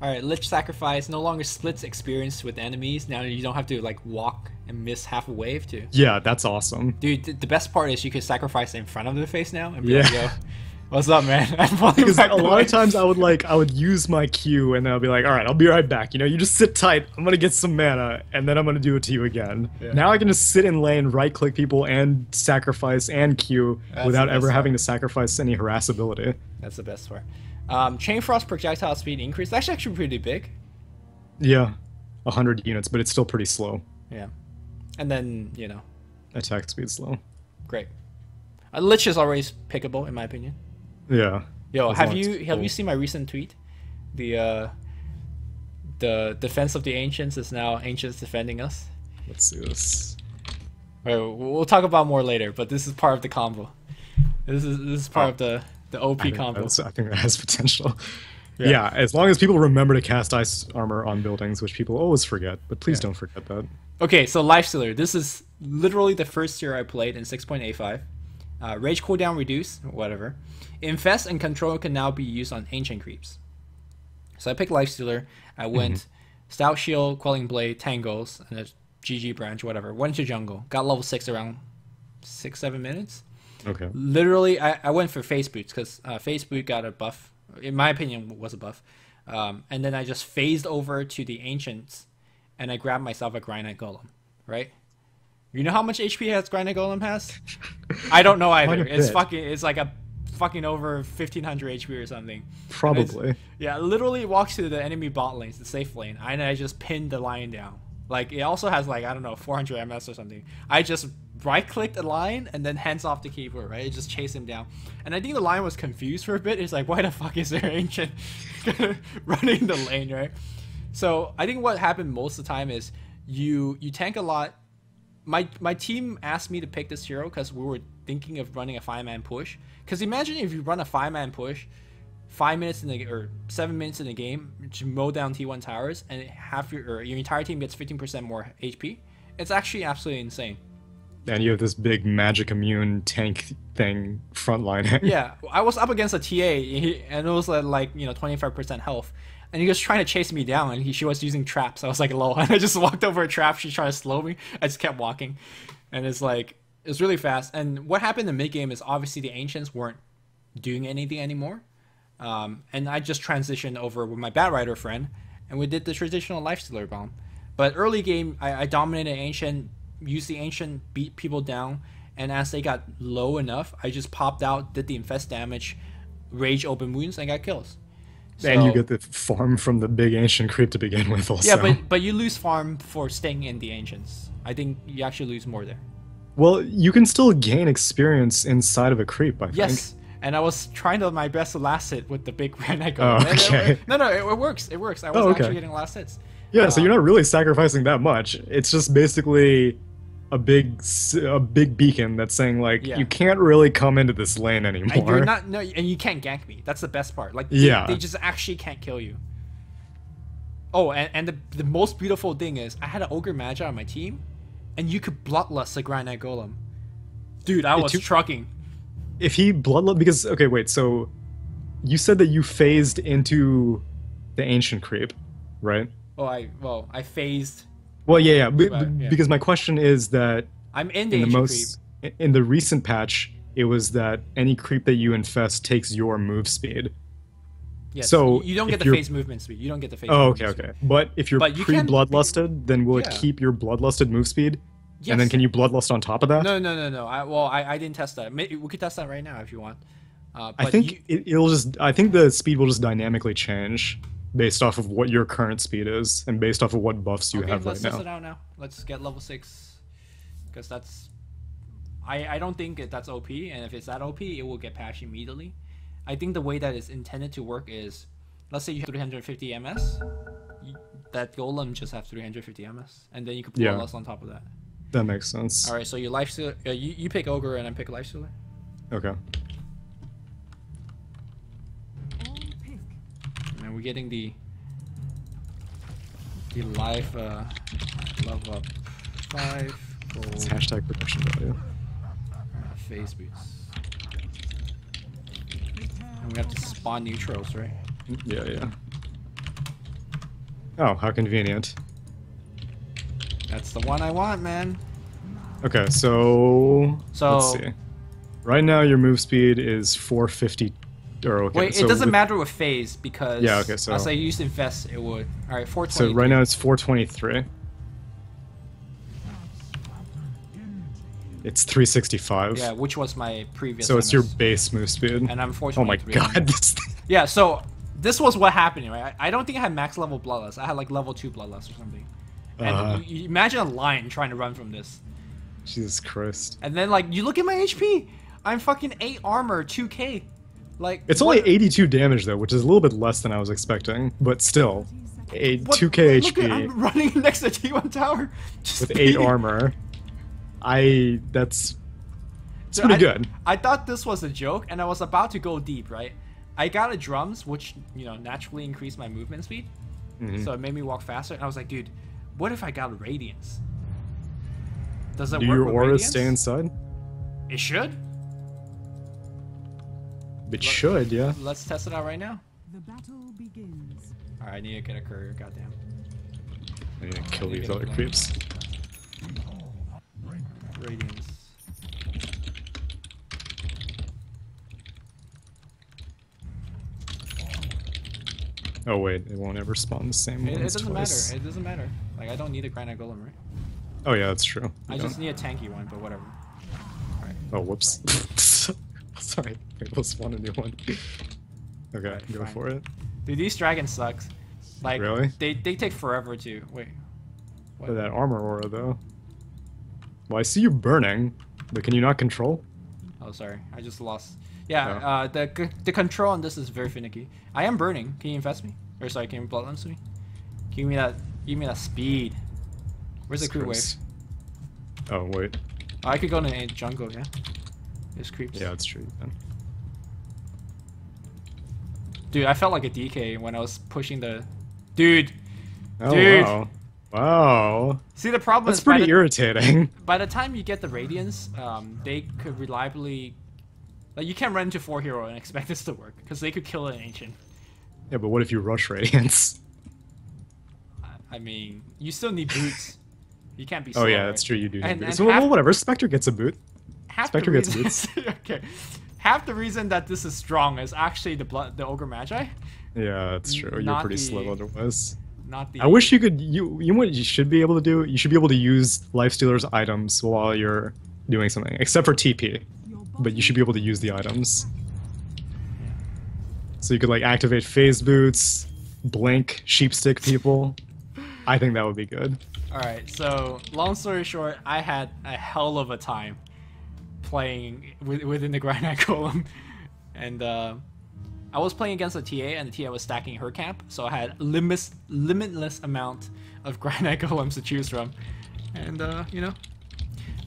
Alright, Lich Sacrifice no longer splits experience with enemies. Now you don't have to like walk and miss half a wave too. Yeah, that's awesome. Dude, the best part is you can sacrifice in front of their face now and be like, yo, what's up, man? Because a lot of times I would use my Q and then I'll be like, alright, I'll be right back. You know, you just sit tight, I'm gonna get some mana, and then I'm gonna do it to you again. Yeah. Now I can just sit in lane, right click people, and sacrifice and Q without ever having to sacrifice any harassability. That's the best part. Chain Frost projectile speed increase. That's actually pretty big. Yeah, 100 units, but it's still pretty slow. Yeah, and then attack speed slow. Great. Lich is always pickable in my opinion. Yeah. Yo, have you seen my recent tweet? The defense of the ancients is now ancients defending us. Let's see this. Wait, we'll talk about more later, but this is part of the combo. This is part of the OP combo. I think that has potential. Yeah, as long as people remember to cast ice armor on buildings, which people always forget, but please don't forget that. Okay, so Lifestealer. This is literally the first tier I played in 6.85. Rage cooldown reduced, whatever. Infest and Control can now be used on Ancient Creeps. So I picked Lifestealer. I went Stout Shield, Quelling Blade, Tangles, and a GG branch, whatever. Went to jungle. Got level 6 around 6-7 minutes. Okay. Literally, I went for Face Boots because Face Boot got a buff. In my opinion, was a buff. And then I just phased over to the Ancients, and I grabbed myself a Granite Golem, right? You know how much HP has Granite Golem has? I don't know either. It's like a fucking over 1500 HP or something. Probably. Yeah, literally walks to the enemy bot lanes, the safe lane, and I just pinned the line down. Like, it also has, like, I don't know, 400 MS or something. I just right-clicked the line and then hands off the keyboard, right? Just chase him down. And I think the line was confused for a bit. It's like, why the fuck is there an Ancient running the lane, right? So I think what happened most of the time is you tank a lot. My team asked me to pick this hero because we were thinking of running a 5-man push. Because imagine if you run a 5-man push, 5 minutes in the or 7 minutes in the game to mow down T1 towers, and half your entire team gets 15% more HP. It's actually absolutely insane. And you have this big magic immune tank thing frontline. Yeah, I was up against a TA, and it was like 25% health, and he was trying to chase me down, and she was using traps. I was like, lol, and I just walked over a trap. She's trying to slow me. I just kept walking, and it's really fast. And what happened in mid game is obviously the Ancients weren't doing anything anymore. And I just transitioned over with my Batrider friend, and we did the traditional Lifestealer bomb. But early game, I dominated Ancient, used the Ancient, beat people down, and as they got low enough, I just popped out, did the infest damage, rage open wounds, and got kills. So, and you get the farm from the big Ancient creep to begin with also. Yeah, but you lose farm for staying in the Ancients. I think you actually lose more there. Well, you can still gain experience inside of a creep, I think. Yes. And I was trying my best to last hit with the big Granite Golem. Oh, okay. No, it works. It works. I was actually getting last hits. Yeah, so you're not really sacrificing that much. It's just basically a big beacon that's saying, like, you can't really come into this lane anymore. And you're not, and you can't gank me. That's the best part. Like, they just actually can't kill you. Oh, and the most beautiful thing is, I had an Ogre Magi on my team, and you could Bloodlust a Granite Golem. Dude, I was trucking. If he bloodlust, because okay, wait. So you said that you phased into the Ancient creep, right? Oh, I phased. Well, yeah. Because my question is that I'm in the Ancient creep. In the recent patch, it was that any creep that you infest takes your move speed. Yes. So you don't get the phase movement speed. You don't get the phase. Oh, okay. But if you're pre-bloodlusted, then will it keep your bloodlusted move speed? Yes. And then can you bloodlust on top of that? No. I didn't test that. We could test that right now if you want. I think it'll just. I think the speed will just dynamically change based off of what your current speed is and based off of what buffs you have right now. Let's test it out now. Let's get level 6, because that's. I don't think that's OP, and if it's that OP, it will get patched immediately. I think the way that it's intended to work is, let's say you have 350 MS, that golem just have 350 MS, and then you can bloodlust on top of that. That makes sense. All right, so your Lifestealer, you pick Ogre and I pick Lifestealer. Okay. And we're getting the life level up 5 gold. It's hashtag production value. Phase boots. And we have to spawn neutrals, right? Yeah. Oh, how convenient. That's the one I want, man. Okay, so let's see. Right now, your move speed is 450. Or okay. Wait, it doesn't matter with phase because so as I used infest, it would. All right, 420. So right now it's 423. It's 365. Yeah, which was my previous. So it's your base move speed. And I'm 423. Oh my god! Yeah, so this was what happened, right? I don't think I had max level Bloodlust. I had like level 2 Bloodlust or something. And you imagine a lion trying to run from this. Jesus Christ. And then, like, you look at my HP. I'm fucking 8 armor, 2k. Like, it's only 82 damage, though, which is a little bit less than I was expecting. But still, 2k HP. I'm running next to T1 tower. With 8 armor. That's it's Dude, pretty good. I thought this was a joke, and I was about to go deep, right? I got a drums, which, you know, naturally increased my movement speed. So it made me walk faster. And I was like, dude, what if I got a radiance? Does it Do work your with auras radiance? stay inside? It should. It should, yeah. Let's test it out right now. The battle begins. Alright, I need to get a courier, goddamn. I need to kill these get a other blade. creeps. Radiance. Oh wait, it won't ever spawn the same It ones doesn't twice. matter. It doesn't matter. Like, I don't need a granite golem, right? Oh yeah, that's true. I You just don't. need a tanky one, but whatever. Oh whoops. Sorry, I was one a new one. Okay, Alright, go fine. for it. Dude, these dragons suck. Like, Really? they take forever to... Wait. What? For that armor aura though. Well, I see you burning, but can you not control? Oh, sorry. I just lost. Yeah, the control on this is very finicky. I am burning. Can you infest me? Or sorry, can you bloodlance me? Give me that speed. Where's the creep wave? Screws. Oh wait. Oh, I could go in the jungle, yeah? There's creeps. Yeah, that's true. Then. Dude, I felt like a DK when I was pushing the... Dude! Oh Dude. wow. Wow. See, the problem That's is pretty irritating. by the time you get the Radiance, they could reliably... Like, you can't run into 4 hero and expect this to work, because they could kill an Ancient. Yeah, but what if you rush Radiance? I mean, you still need boots. You can't be Oh slow, yeah, right? that's true. You do. Need And- boots. and Well, half- whatever. Spectre gets a boot. Half Spectre the gets reason, okay, half the reason that this is strong is actually the Ogre Magi, Yeah, that's true. You're Not pretty the- slow otherwise. not the... I wish you could. You know what you should be able to do? You should be able to use Lifestealer's items while you're doing something, except for TP. But you should be able to use the items. So you could like activate phase boots, blink, sheepstick people. I think that would be good. Alright, so long story short, I had a hell of a time playing within the Granite Golem. And I was playing against a TA, and the TA was stacking her camp, so I had limitless amount of Granite Golems to choose from. And, you know.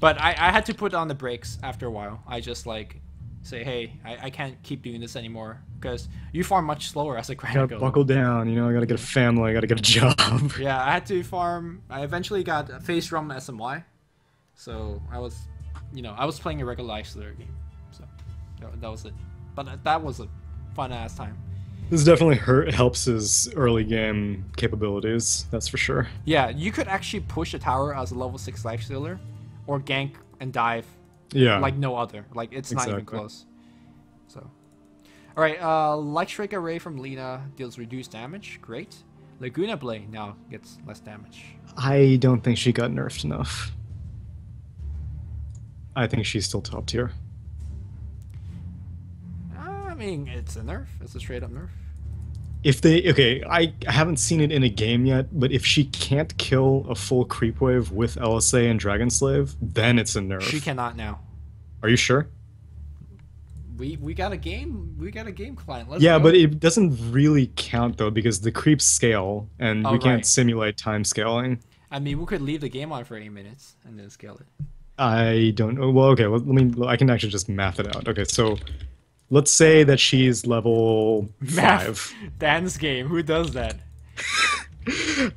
But I had to put on the brakes after a while. I just, like, say, hey, I can't keep doing this anymore, because you farm much slower as a I Granite gotta Golem. buckle down, you know, I gotta get a family, I gotta get a job. Yeah, I had to farm. I eventually got a Face Drum SMY, so I was, you know, I was playing a regular Lifestealer game, so that was it. But that was a fun ass time. This definitely helps his early game capabilities, that's for sure. Yeah, you could actually push a tower as a level 6 Lifestealer, or gank and dive Yeah. like no other. Like, it's not even Exactly. close. So, all right, Electric Array from Lina deals reduced damage. Great. Laguna Blade now gets less damage. I don't think she got nerfed enough. I think she's still top tier. I mean, it's a nerf. It's a straight up nerf. If they okay, I haven't seen it in a game yet, but if she can't kill a full creep wave with LSA and Dragon Slave, then it's a nerf. She cannot now. Are you sure? We got a game. We got a game client. Let's Yeah, go. but it doesn't really count though because the creeps scale and Oh, we can't right. simulate time scaling. I mean, we could leave the game on for 8 minutes and then scale it. I don't know. Well, okay, let me. I can actually just math it out. Okay, so let's say that she's level 5. Dan's game. Who does that?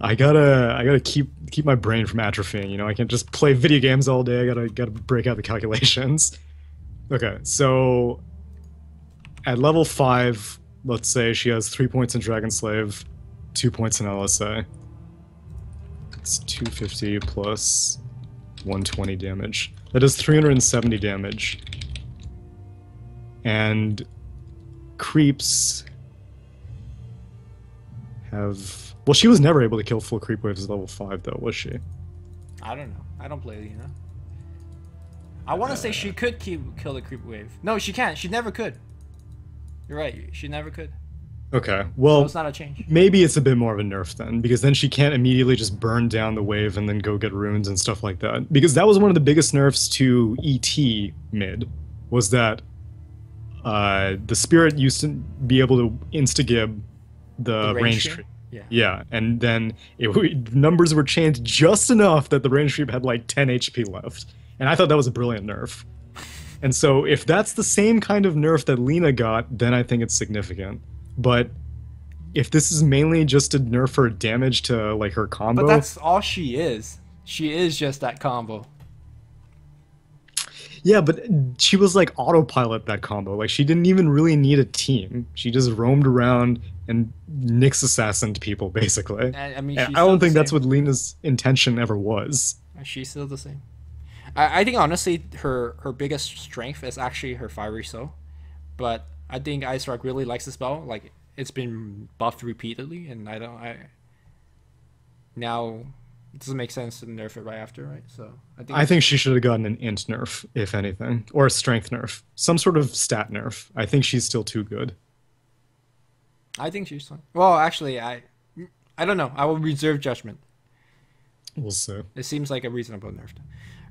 I gotta keep my brain from atrophying. You know, I can't just play video games all day. I gotta break out the calculations. Okay, so at level 5, let's say she has 3 points in Dragon Slave, 2 points in LSA. It's 250 plus 120 damage. That does 370 damage. And creeps have... Well, she was never able to kill full creep waves at level 5, though, was she? I don't know. I don't play Lina. I want to say she could kill the creep wave. No, she can't. She never could. You're right. She never could. Okay, So well, it's not a change. maybe it's a bit more of a nerf then, because then she can't immediately just burn down the wave and then go get runes and stuff like that. Because that was one of the biggest nerfs to ET mid, was that the spirit used to be able to insta-gib the range stream? creep. Yeah. Yeah, and then numbers were changed just enough that the range creep had like 10 HP left. And I thought that was a brilliant nerf. And so if that's the same kind of nerf that Lina got, then I think it's significant. But if this is mainly just a nerf for damage to like her combo, But that's all she is. She is just that combo. yeah, but she was like autopilot that combo. Like she didn't even really need a team. She just roamed around and Nyx assassined people basically. I mean, And she's I don't still the think that's same. what Lina's intention ever was. She's still the same. I think honestly, her biggest strength is actually her fiery soul, but I think Ice Rock really likes the spell. Like it's been buffed repeatedly, and now it doesn't make sense to nerf it right after, right? So I think she should have gotten an int nerf, if anything, or a strength nerf, some sort of stat nerf. I think she's still too good. I think she's fine. Well, actually, I don't know. I will reserve judgment. We'll see. It seems like a reasonable nerf.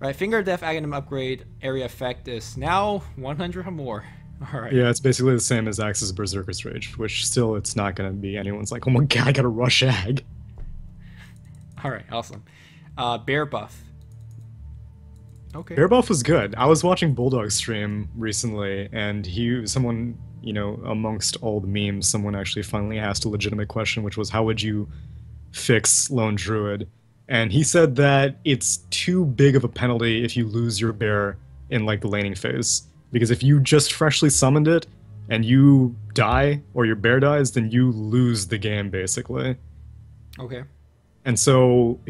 Right, Finger of Death Aghanim upgrade area effect is now 100 or more. All right. Yeah, it's basically the same as Axe's Berserker's Rage, which still it's not going to be anyone's like, oh my god, I gotta rush Ag. All right, awesome. Bear buff. Okay. Bear buff was good. I was watching Bulldog stream recently, and someone, amongst all the memes, someone actually finally asked a legitimate question, which was, how would you fix Lone Druid? And he said that it's too big of a penalty if you lose your bear in like the laning phase. Because if you just freshly summoned it and you die, or your bear dies, then you lose the game basically. Okay. And so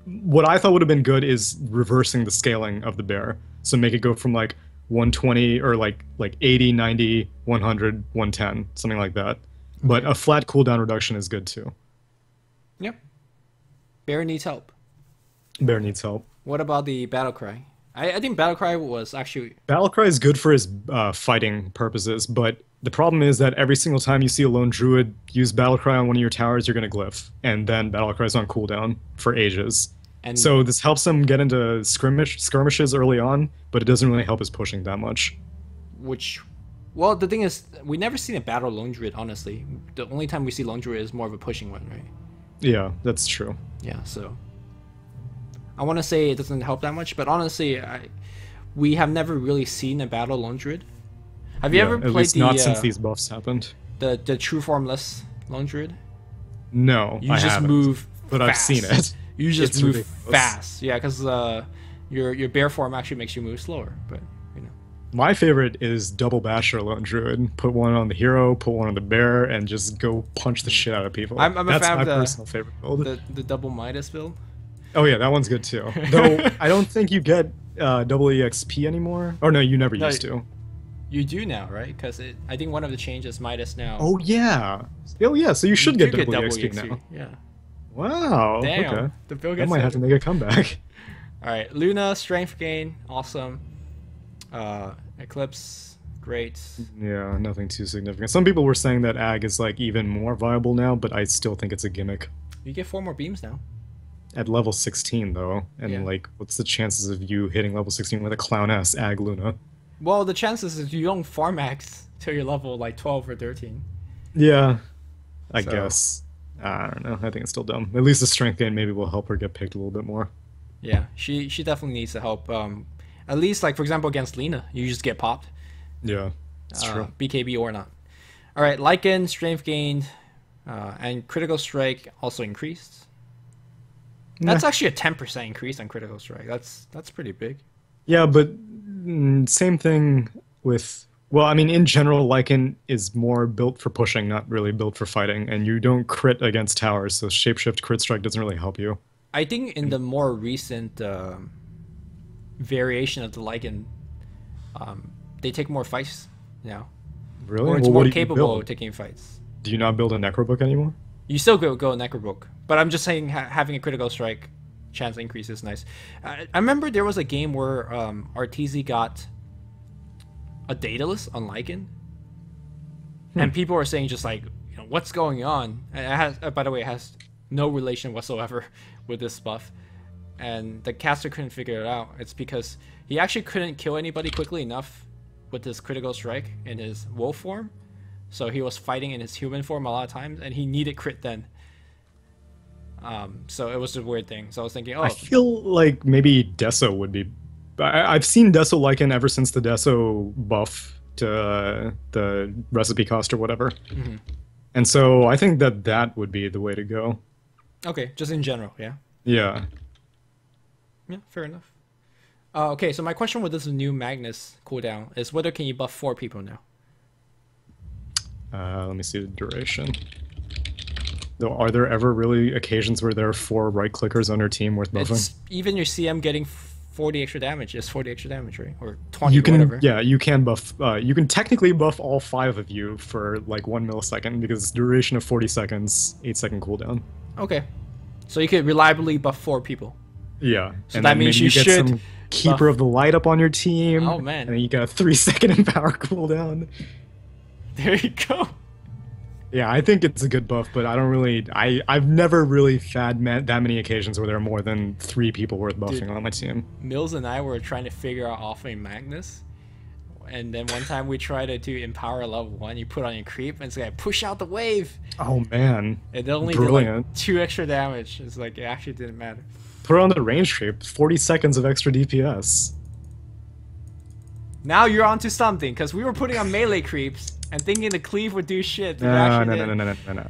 what I thought would have been good is reversing the scaling of the bear. So make it go from like 120 or like 80, 90, 100, 110, something like that. But a flat cooldown reduction is good too. Yep. Bear needs help. Bear needs help. What about the battle cry? I think battle cry was actually Battlecry is good for his fighting purposes, but the problem is that every single time you see a lone druid use Battlecry on one of your towers, you're going to glyph, and then Battlecry is on cooldown for ages. and So this helps him get into skirmishes early on, but it doesn't really help his pushing that much. well, the thing is, we never seen a battle lone druid. Honestly, the only time we see lone druid is more of a pushing one, right? Yeah, that's true. Yeah, so I want to say it doesn't help that much, but honestly, we have never really seen a battle lone druid. Have you ever At played least not since these buffs happened. the true formless lone druid? No, You I just haven't, move, but fast. I've seen it. You just It's move ridiculous. fast, yeah, because your bear form actually makes you move slower. But My favorite is double basher lone druid. Put one on the hero, put one on the bear, and just go punch the shit out of people. I'm a That's fan my of personal favorite build. the double Midas build. Oh yeah, that one's good too. Though I don't think you get double EXP anymore. Or no, you never No, used to. You do now, right? Because I think one of the changes Midas now. Oh yeah. Oh yeah. So you should do get double EXP now. Yeah. Wow. Damn. Okay. The build I gets might have to make a comeback. All right, Luna strength gain, awesome. Eclipse, great. Yeah, nothing too significant. Some people were saying that Ag is like even more viable now, but I still think it's a gimmick. You get 4 more beams now. At level 16 though, and Yeah. like, what's the chances of you hitting level 16 with a clown-ass Ag Luna? Well, the chances is you don't farm max till you're level like 12 or 13. Yeah, I So- guess. I don't know. I think it's still dumb. At least the strength gain maybe will help her get picked a little bit more. Yeah, she definitely needs the help. At least like for example against Lina, you just get popped. Yeah, it's true. BKB or not. All right, Lycan strength gained, and critical strike also increased. That's actually a 10% increase on critical strike. That's pretty big. Yeah, but same thing with... Well, I mean, in general, Lycan is more built for pushing, not really built for fighting, and you don't crit against towers, so Shapeshift Crit Strike doesn't really help you. I think in the more recent variation of the Lycan, they take more fights now. Really? Or it's Well, what more do you capable build? of taking fights. Do you not build a Necrobook anymore? You still go Necrobook, but I'm just saying having a critical strike chance increase is nice. I remember there was a game where Arteezy got a Daedalus on Lycan, and people were saying just like, what's going on? And it has, by the way, it has no relation whatsoever with this buff, and the caster couldn't figure it out. It's because he actually couldn't kill anybody quickly enough with his critical strike in his wolf form, so he was fighting in his human form a lot of times, and he needed crit then. So it was a weird thing. So I was thinking, I feel like maybe Deso would be I've seen Deso Lycan ever since the Deso buff to the recipe cost or whatever. Mm-hmm. And so I think that that would be the way to go. Okay, just in general, yeah. Yeah. Yeah, fair enough. Okay, so my question with this new Magnus cooldown is whether can you buff 4 people now? Let me see the duration. Though, are there ever really occasions where there are 4 right clickers on your team worth buffing? It's, even your CM getting 40 extra damage is 40 extra damage, right? Or 20, you can, whatever. yeah, you can buff. You can technically buff all 5 of you for like 1 millisecond because it's duration of 40 seconds, 8-second cooldown. Okay, so you could reliably buff 4 people. Yeah, So and that then means maybe you get should some Keeper of the Light up on your team. Oh, man. And then you got a 3-second empower cooldown. There you go. Yeah, I think it's a good buff, but I don't really. I've never really had that many occasions where there are more than 3 people worth buffing on my team. Mills and I were trying to figure out offering Magnus, and then one time we tried to do empower level 1. You put on your creep, and it's like push out the wave. Oh man, It only brilliant. did like 2 extra damage. It's like it actually didn't matter. Put it on the range creep. 40 seconds of extra DPS. Now you're onto something, because we were putting on melee creeps and thinking the cleave would do shit. But it No. actually didn't. No.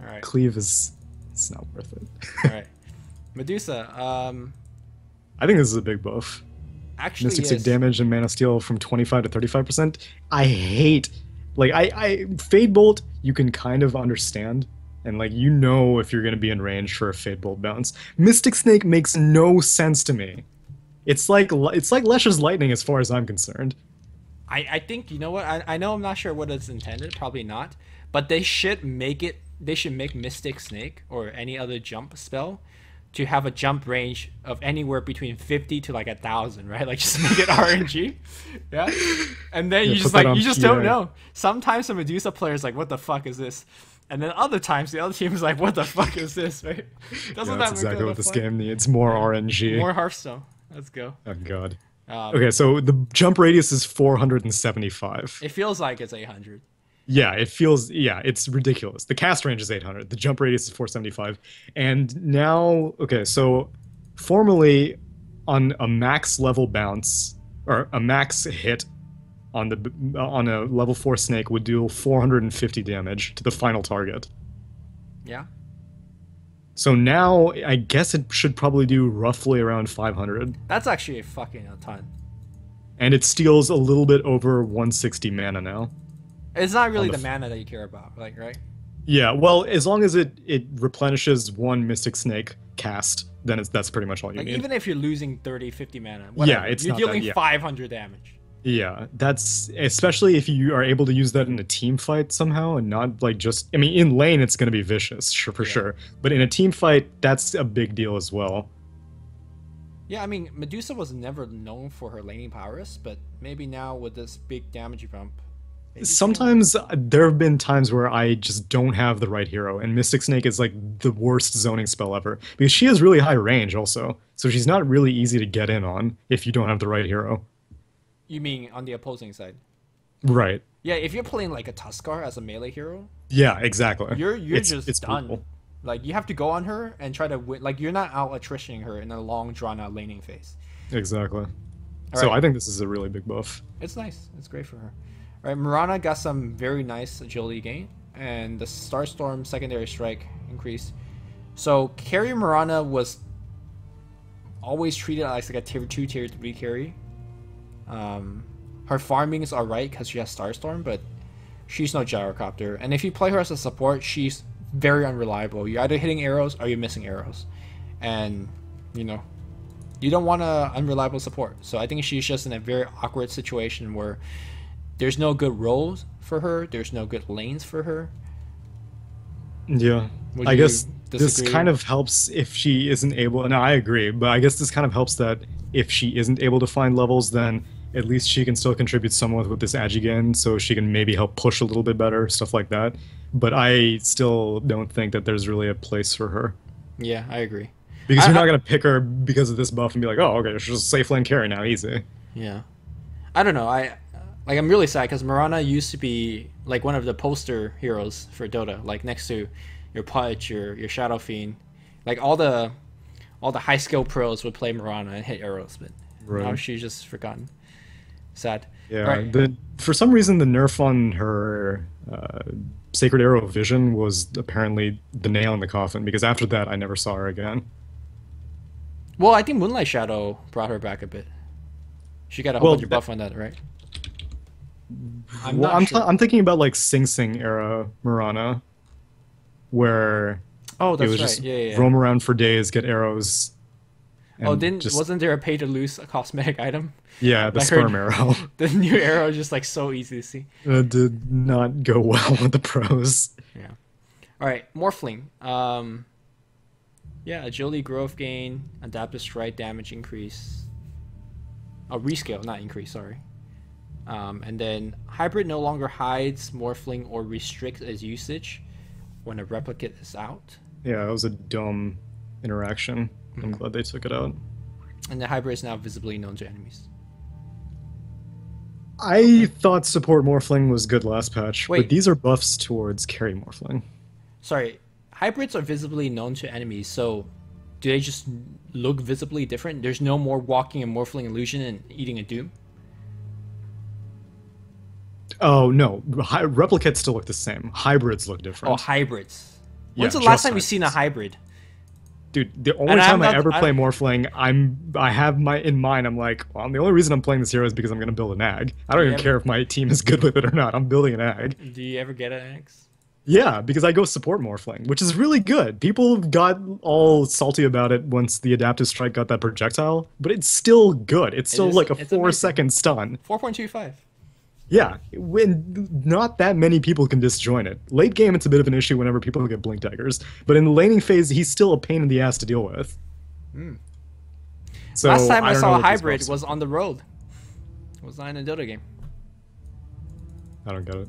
All right. Cleave is. It's not worth it. All right. Medusa. I think this is a big buff. Actually, Mystic yes. Stick damage and Mana Steel from 25 to 35%. I hate. Like, I Fade Bolt, you can kind of understand. And, like, you know if you're going to be in range for a Fade Bolt bounce. Mystic Snake makes no sense to me. It's like Lesh's Lightning as far as I'm concerned. I think, you know what? I know I'm not sure what it's intended. Probably not. But they should make it. They should make Mystic Snake or any other jump spell to have a jump range of anywhere between 50 to like 1,000, right? Like just make it RNG, yeah. And then Yeah, you just put that like on you just don't PA. know. Sometimes the Medusa player is like, "What the fuck is this?" And then other times the other team is like, "What the fuck is this?" Right? Doesn't Yeah, that that's make exactly it what this fun? game needs. More RNG. More Hearthstone. Let's go. Oh, God. Um, Okay, so the jump radius is 475. It feels like it's 800. Yeah, it feels, yeah, it's ridiculous. The cast range is 800. The jump radius is 475. And now, okay, so formerly on a max level bounce, or a max hit on a level 4 snake would deal 450 damage to the final target. Yeah. So now, I guess it should probably do roughly around 500. That's actually fucking a ton. And it steals a little bit over 160 mana now. It's not really the the mana that you care about, like, right? Yeah, well, as long as it replenishes 1 Mystic Snake cast, then that's pretty much all you Like, need. even if you're losing 30, 50 mana, whatever, it's you're not that- dealing yeah. 500 damage. Yeah, that's especially if you are able to use that in a team fight somehow and not like just. I mean, in lane it's going to be vicious, for sure. But in a team fight, that's a big deal as well. Yeah, I mean, Medusa was never known for her laning prowess, but maybe now with this big damage bump. maybe she can- Sometimes there have been times where I just don't have the right hero, and Mystic Snake is like the worst zoning spell ever because she has really high range also, so she's not really easy to get in on if you don't have the right hero. You mean on the opposing side? Right. Yeah, if you're playing like a Tuskar as a melee hero, Yeah, exactly. you're It's just done. brutal. Like, you have to go on her and try to win. Like, you're not out attritioning her in a long, drawn-out laning phase. Exactly. All So right. I think this is a really big buff. It's nice. It's great for her. All right, Mirana got some very nice agility gain, and the Starstorm secondary strike increase. So carry Mirana was always treated as like a tier 2, tier 3 carry. Her farming is alright because she has Starstorm, but she's no gyrocopter. And if you play her as a support, she's very unreliable. You're either hitting arrows or you're missing arrows. And, you know, you don't want a unreliable support. So I think she's just in a very awkward situation where there's no good roles for her. There's no good lanes for her. Yeah. Would I you guess this disagree? kind of helps if she isn't able. No, I agree, but I guess this kind of helps that if she isn't able to find levels, then at least she can still contribute somewhat with this Ajigen, so she can maybe help push a little bit better, stuff like that. But I still don't think that there's really a place for her. Yeah, I agree. Because I- you're not I- going to pick her because of this buff and be like, oh, okay, she's just a safe lane carry now, easy. Yeah, I don't know. I'm really sad because Mirana used to be like one of the poster heroes for Dota, like next to your Pudge, your Shadow Fiend. Like all the high skill pros would play Mirana and hit arrows, but Right. Now she's just forgotten. Sad. Yeah, Right. for some reason the nerf on her Sacred Arrow Vision was apparently the nail in the coffin, because after that I never saw her again. Well, I think Moonlight Shadow brought her back a bit. She got a whole Well, bunch of buff on that, right? I'm Well, not sure. I'm thinking about like Sing Sing era Murana, where Oh, it that's was right. just Yeah, yeah, yeah. roam around for days, get arrows. Oh, and didn't just wasn't there a pay to lose cosmetic item? yeah, the Like sperm arrow. the new arrow is just like so easy to see. Did not go well with the pros. Yeah. All right, Morphling. Yeah, agility growth gain, adaptive strike damage increase. Oh, rescale, not increase. Sorry. And then hybrid no longer hides, morphling, or restricts its usage when a replicate is out. Yeah, that was a dumb interaction. I'm glad they took it out. And the hybrid is now visibly known to enemies. I thought support Morphling was good last patch, Wait. but these are buffs towards carry Morphling. Sorry, hybrids are visibly known to enemies, so do they just look visibly different? There's no more walking a morphling illusion and eating a doom? Oh no, replicates still look the same. Hybrids look different. Oh, hybrids. When's Yeah, the last just time you've seen a hybrids. hybrid? Dude, the only And time I'm I not- ever play I'm- Morphling, I have my in mind. I'm like, well, the only reason I'm playing this hero is because I'm gonna build an ag. I don't Do you even ever- care if my team is good with it or not. I'm building an ag. Do you ever get an X? Yeah, because I go support Morphling, which is really good. People got all salty about it once the adaptive strike got that projectile, but it's still good. It's still is- like a it's 4-second stun. 4.25. Yeah, when not that many people can disjoin it. Late game, it's a bit of an issue whenever people get blink daggers, but in the laning phase, he's still a pain in the ass to deal with. So Last time I don't saw know a what these hybrid buffs was are. on the road. It was not in a Dota game. I don't get it.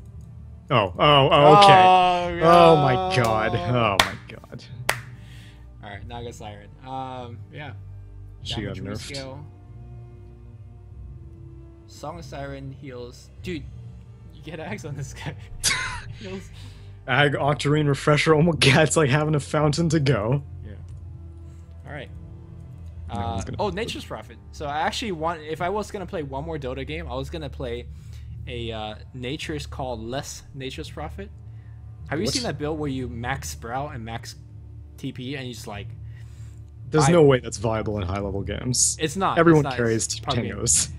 Oh, okay. Oh, Oh my god. Oh my god. Alright, Naga Siren. Yeah. She got Damage nerfed. rescale. Song of Siren heals. Dude, you get Axe on this guy. Heals. Ag Octarine Refresher. Oh my god, it's like having a fountain to go. Yeah. Alright. No one's gonna- Oh, Nature's Prophet. So I actually want, if I was gonna play one more Dota game, I was gonna play a Nature's called Less Nature's Prophet. Have you What? seen that build where you max Sprout and max TP and you just like, There's no way that's viable in high level games. it's not. Everyone it's not, carries it's probably- Tangos.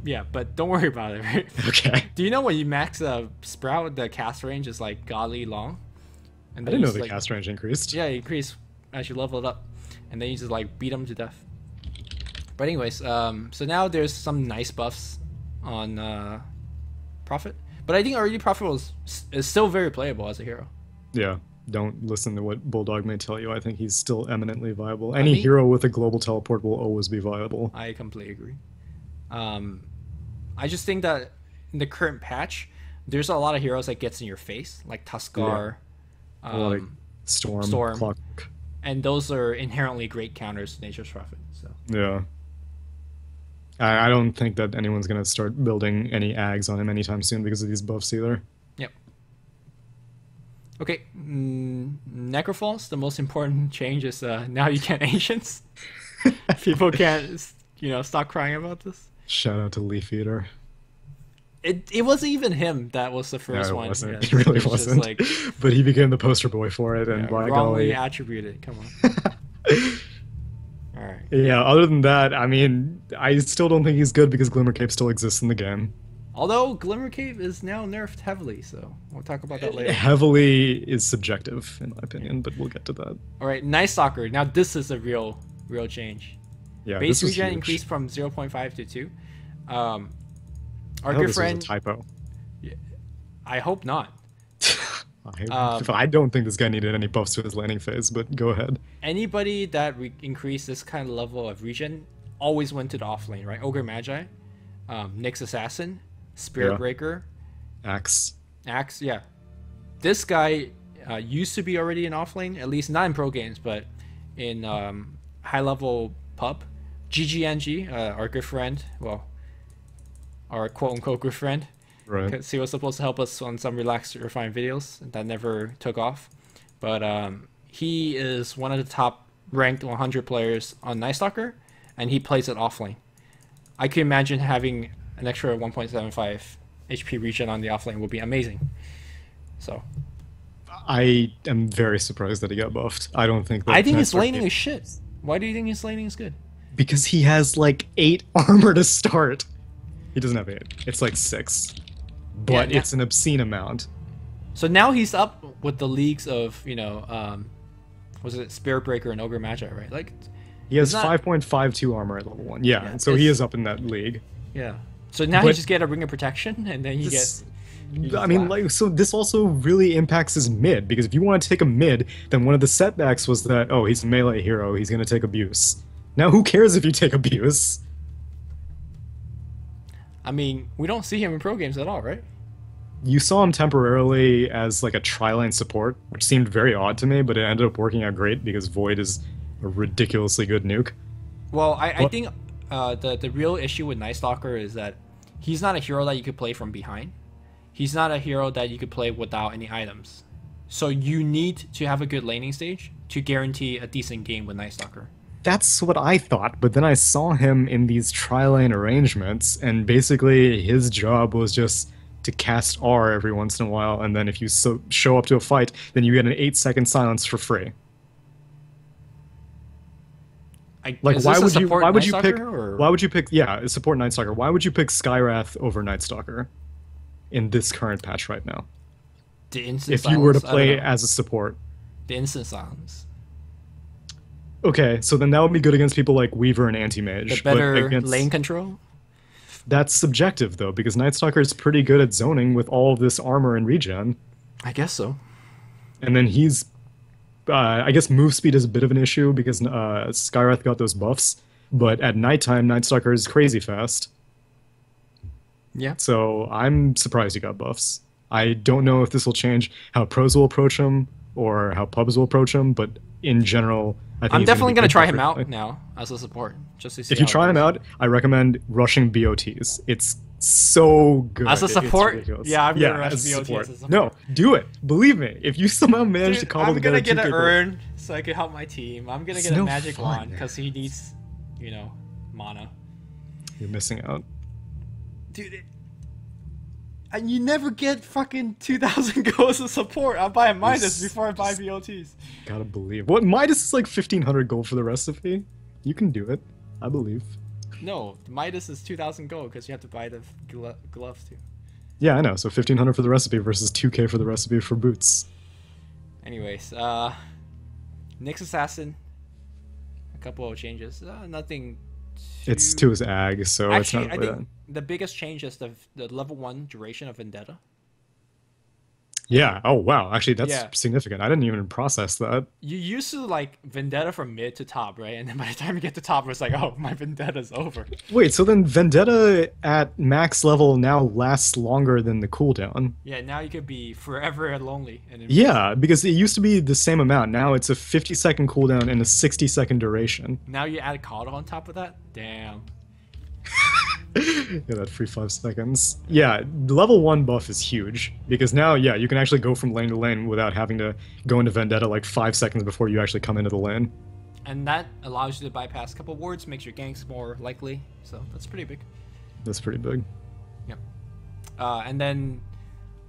Yeah, but don't worry about it, right? Okay. Do you know when you max Sprout, the cast range is like godly long? And I then didn't know you the just, cast range increased. Yeah, you increase as you level it up, and then you just like beat them to death. But anyways, so now there's some nice buffs on Prophet, but I think already Prophet is still very playable as a hero. Yeah. Don't listen to what Bulldog may tell you. I think he's still eminently viable. Any mean- hero with a global teleport will always be viable. I completely agree. I just think that in the current patch, there's a lot of heroes that gets in your face, like Tuskar, Like Storm, Storm. Clock. and those are inherently great counters to Nature's Prophet. So Yeah. I don't think that anyone's going to start building any ags on him anytime soon because of these buffs either. yep. Okay, Necrophall's the most important change is now you can't Ancients. People can't, stop crying about this. Shout out to Leaf Eater. It wasn't even him that was the first it one. wasn't. Yeah, It really was just wasn't. like, But he became the poster boy for it, and yeah, by wrongly golly. attributed. Come on. All right. Yeah, other than that, I mean, I still don't think he's good because Glimmer Cape still exists in the game. Although Glimmer Cave is now nerfed heavily, so we'll talk about that later. Heavily is subjective, in my opinion, but we'll get to that. All right, Nightstalker. Now this is a real change. Yeah, Base this was regen huge. increased from 0.5 to 2. Our I hope good this friend. was a typo. I hope not. I don't think this guy needed any buffs to his landing phase, but go ahead. Anybody that increased this kind of level of regen always went to the off lane, right? Ogre Magi, Nyx Assassin, Spirit Yeah. Breaker, Axe. Axe. Yeah, this guy used to be already in off lane, at least not in pro games, but in high level pub. GGNG, our good friend, well, our quote unquote good friend, Right. because he was supposed to help us on some relaxed, refined videos that never took off. But he is one of the top ranked 100 players on Nightstalker, and he plays it offlane. I could imagine having an extra 1.75 HP regen on the offlane would be amazing. So I am very surprised that he got buffed. I don't think that I think his Nightstalker laning is shit. Why do you think his laning is good? because he has like 8 armor to start. He doesn't have 8. It's like 6. But Yeah, it's an obscene amount. So now he's up with the leagues of, you know, was it Spirit Breaker and Ogre Magi, right? Like, He has it's not- 5.52 armor at level 1. Yeah, Yeah, so he it's- is up in that league. yeah. So now he But- just get a Ring of Protection, and then he This- gets. I mean, like, so this also really impacts his mid, because if you want to take a mid, then one of the setbacks was that, oh, he's a melee hero, he's going to take abuse. Now, who cares if you take abuse? I mean, we don't see him in pro games at all, right? You saw him temporarily as, like, a tri-lane support, which seemed very odd to me, but it ended up working out great, because Void is a ridiculously good nuke. Well, I What- think the real issue with Nightstalker is that he's not a hero that you could play from behind. He's not a hero that you could play without any items. So you need to have a good laning stage to guarantee a decent game with Nightstalker. That's what I thought, but then I saw him in these tri-lane arrangements, and basically his job was just to cast R every once in a while, and then if you show up to a fight, then you get an 8-second silence for free. Like, Is why this a would you support why would you pick Nightstalker, or- why would you pick support Nightstalker? Why would you pick Skywrath over Nightstalker in this current patch right now? the instant If you were to silence? I don't play know. as a support. the instant silence, Okay, so then that would be good against people like Weaver and Anti-Mage. the better but against, lane control. That's subjective though, because Nightstalker is pretty good at zoning with all of this armor and regen. I guess so. And then he's, I guess move speed is a bit of an issue because Skywrath got those buffs, but at nighttime, Nightstalker is crazy fast. Yeah. So I'm surprised he got buffs. I don't know if this will change how pros will approach him or how pubs will approach him, but in general, I think I'm he's definitely be gonna good try for him out everything. now as a support, just to see. If you how it try him goes. out, I recommend rushing BOTs. It's so good. As a It's support? ridiculous. Yeah, I'm gonna rush as a BOT as a support. No, do it. Believe me. If you somehow manage to Dude, cobble I'm together gonna get 2K an gold- urn so I can help my team. I'm gonna It's get a no magic fun, wand man. because he needs, you know, mana. You're missing out. Dude, and you never get fucking 2,000 goals of support. I'll buy a Midas Just- before I buy BOTs. Gotta believe. What, Midas is like 1,500 gold for the recipe? You can do it. I believe. No, Midas is 2,000 gold because you have to buy the gloves too. Yeah, I know. So 1,500 for the recipe versus 2K for the recipe for boots. Anyways, Nyx Assassin. A couple of changes. Nothing. It's to his ag, so Actually, it's I not really think the biggest change is the level 1 duration of Vendetta. Yeah. Oh, wow. Actually, that's Yeah. significant. I didn't even process that. You used to like Vendetta from mid to top, right? And then by the time you get to top, it's like, oh, my Vendetta's over. Wait, so then Vendetta at max level now lasts longer than the cooldown? Yeah, now you could be forever lonely. And Yeah, because it used to be the same amount. Now it's a 50-second cooldown and a 60-second duration. Now you add Kato on top of that? Damn. Yeah, that free 5 seconds. Yeah, the level 1 buff is huge, because now, yeah, you can actually go from lane to lane without having to go into Vendetta like 5 seconds before you actually come into the lane. And that allows you to bypass a couple wards, makes your ganks more likely. So that's pretty big. That's pretty big. Yep. And then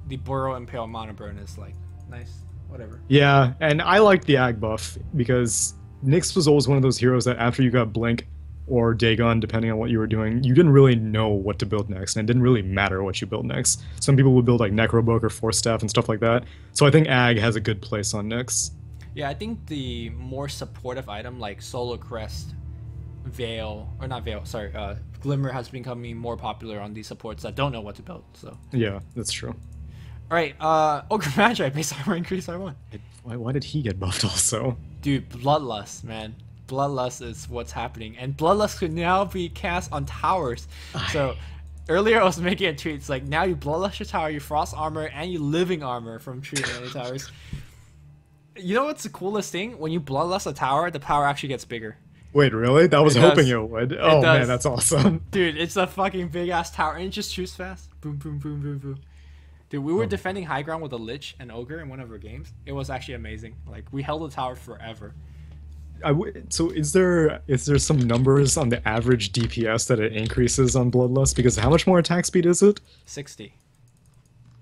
the Burrow Impale Mana Burn is like, nice, whatever. Yeah, and I liked the ag buff, because Nyx was always one of those heroes that after you got Blink or Dagon, depending on what you were doing, you didn't really know what to build next, and it didn't really matter what you build next. Some people would build like Necrobook or Force Staff and stuff like that, so I think ag has a good place on Nyx. Yeah, I think the more supportive item like Solar Crest, Veil, or not Veil, sorry, Glimmer has been becoming more popular on these supports that don't know what to build, so. Yeah, that's true. Alright, Ogre Magi, base armor increase R1. Why did he get buffed also? Dude, Bloodlust, man. Bloodlust is what's happening. And Bloodlust could now be cast on towers. So, earlier I was making a tweet, it's like, now you Bloodlust your tower, you Frost armor, and you Living armor from Tree and towers. You know what's the coolest thing? When you Bloodlust a tower, the power actually gets bigger. Wait, really? I was It hoping does. it would. Oh does. man, that's awesome. Dude, it's a fucking big ass tower, and it just shoots fast. Boom, boom, boom, boom, boom. Dude, we were defending high ground with a Lich and Ogre in one of our games. It was actually amazing. Like, we held the tower forever. So is there some numbers on the average DPS that it increases on Bloodlust? Because how much more attack speed is it? 60.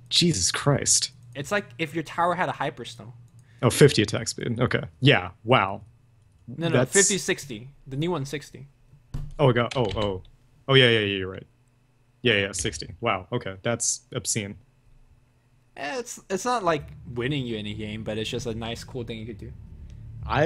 Jesus Christ. It's like if your tower had a hyperstone. Oh, 50 attack speed. Okay. Yeah. Wow. No, That's... 50, 60. The new one's 60. Oh, God. Oh, yeah, you're right. Yeah, 60. Wow. Okay. That's obscene. It's not like winning you any game, but it's just a nice, cool thing you could do.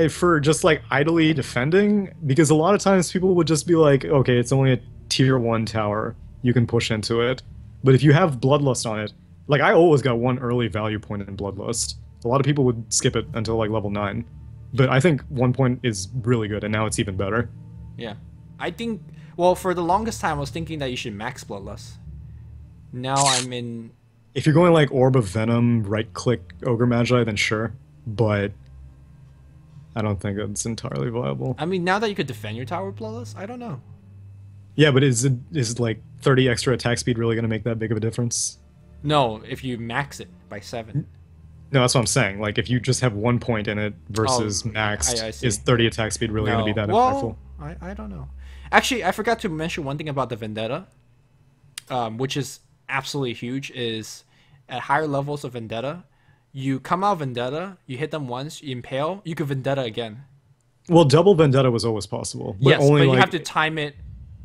For just like idly defending, because a lot of times people would just be like, okay, it's only a tier 1 tower. You can push into it. But if you have Bloodlust on it, like I always got one early value point in Bloodlust. A lot of people would skip it until like level 9. But I think 1 point is really good, and now it's even better. Yeah. I think, well, for the longest time, I was thinking that you should max Bloodlust. Now I'm in... If you're going like Orb of Venom, right-click Ogre Magi, then sure. But I don't think it's entirely viable. I mean, now that you could defend your tower with Bloodlust, I don't know. Yeah, but is like 30 extra attack speed really going to make that big of a difference? No, if you max it by 7. No, that's what I'm saying. Like, if you just have 1 point in it versus maxed, I see. is 30 attack speed really going to be that impactful? I don't know. Actually, I forgot to mention one thing about the Vendetta, which is absolutely huge, is at higher levels of Vendetta, you come out of Vendetta, you hit them once, you impale, you can Vendetta again. Well, double Vendetta was always possible. But yes, only but you like, have to time it.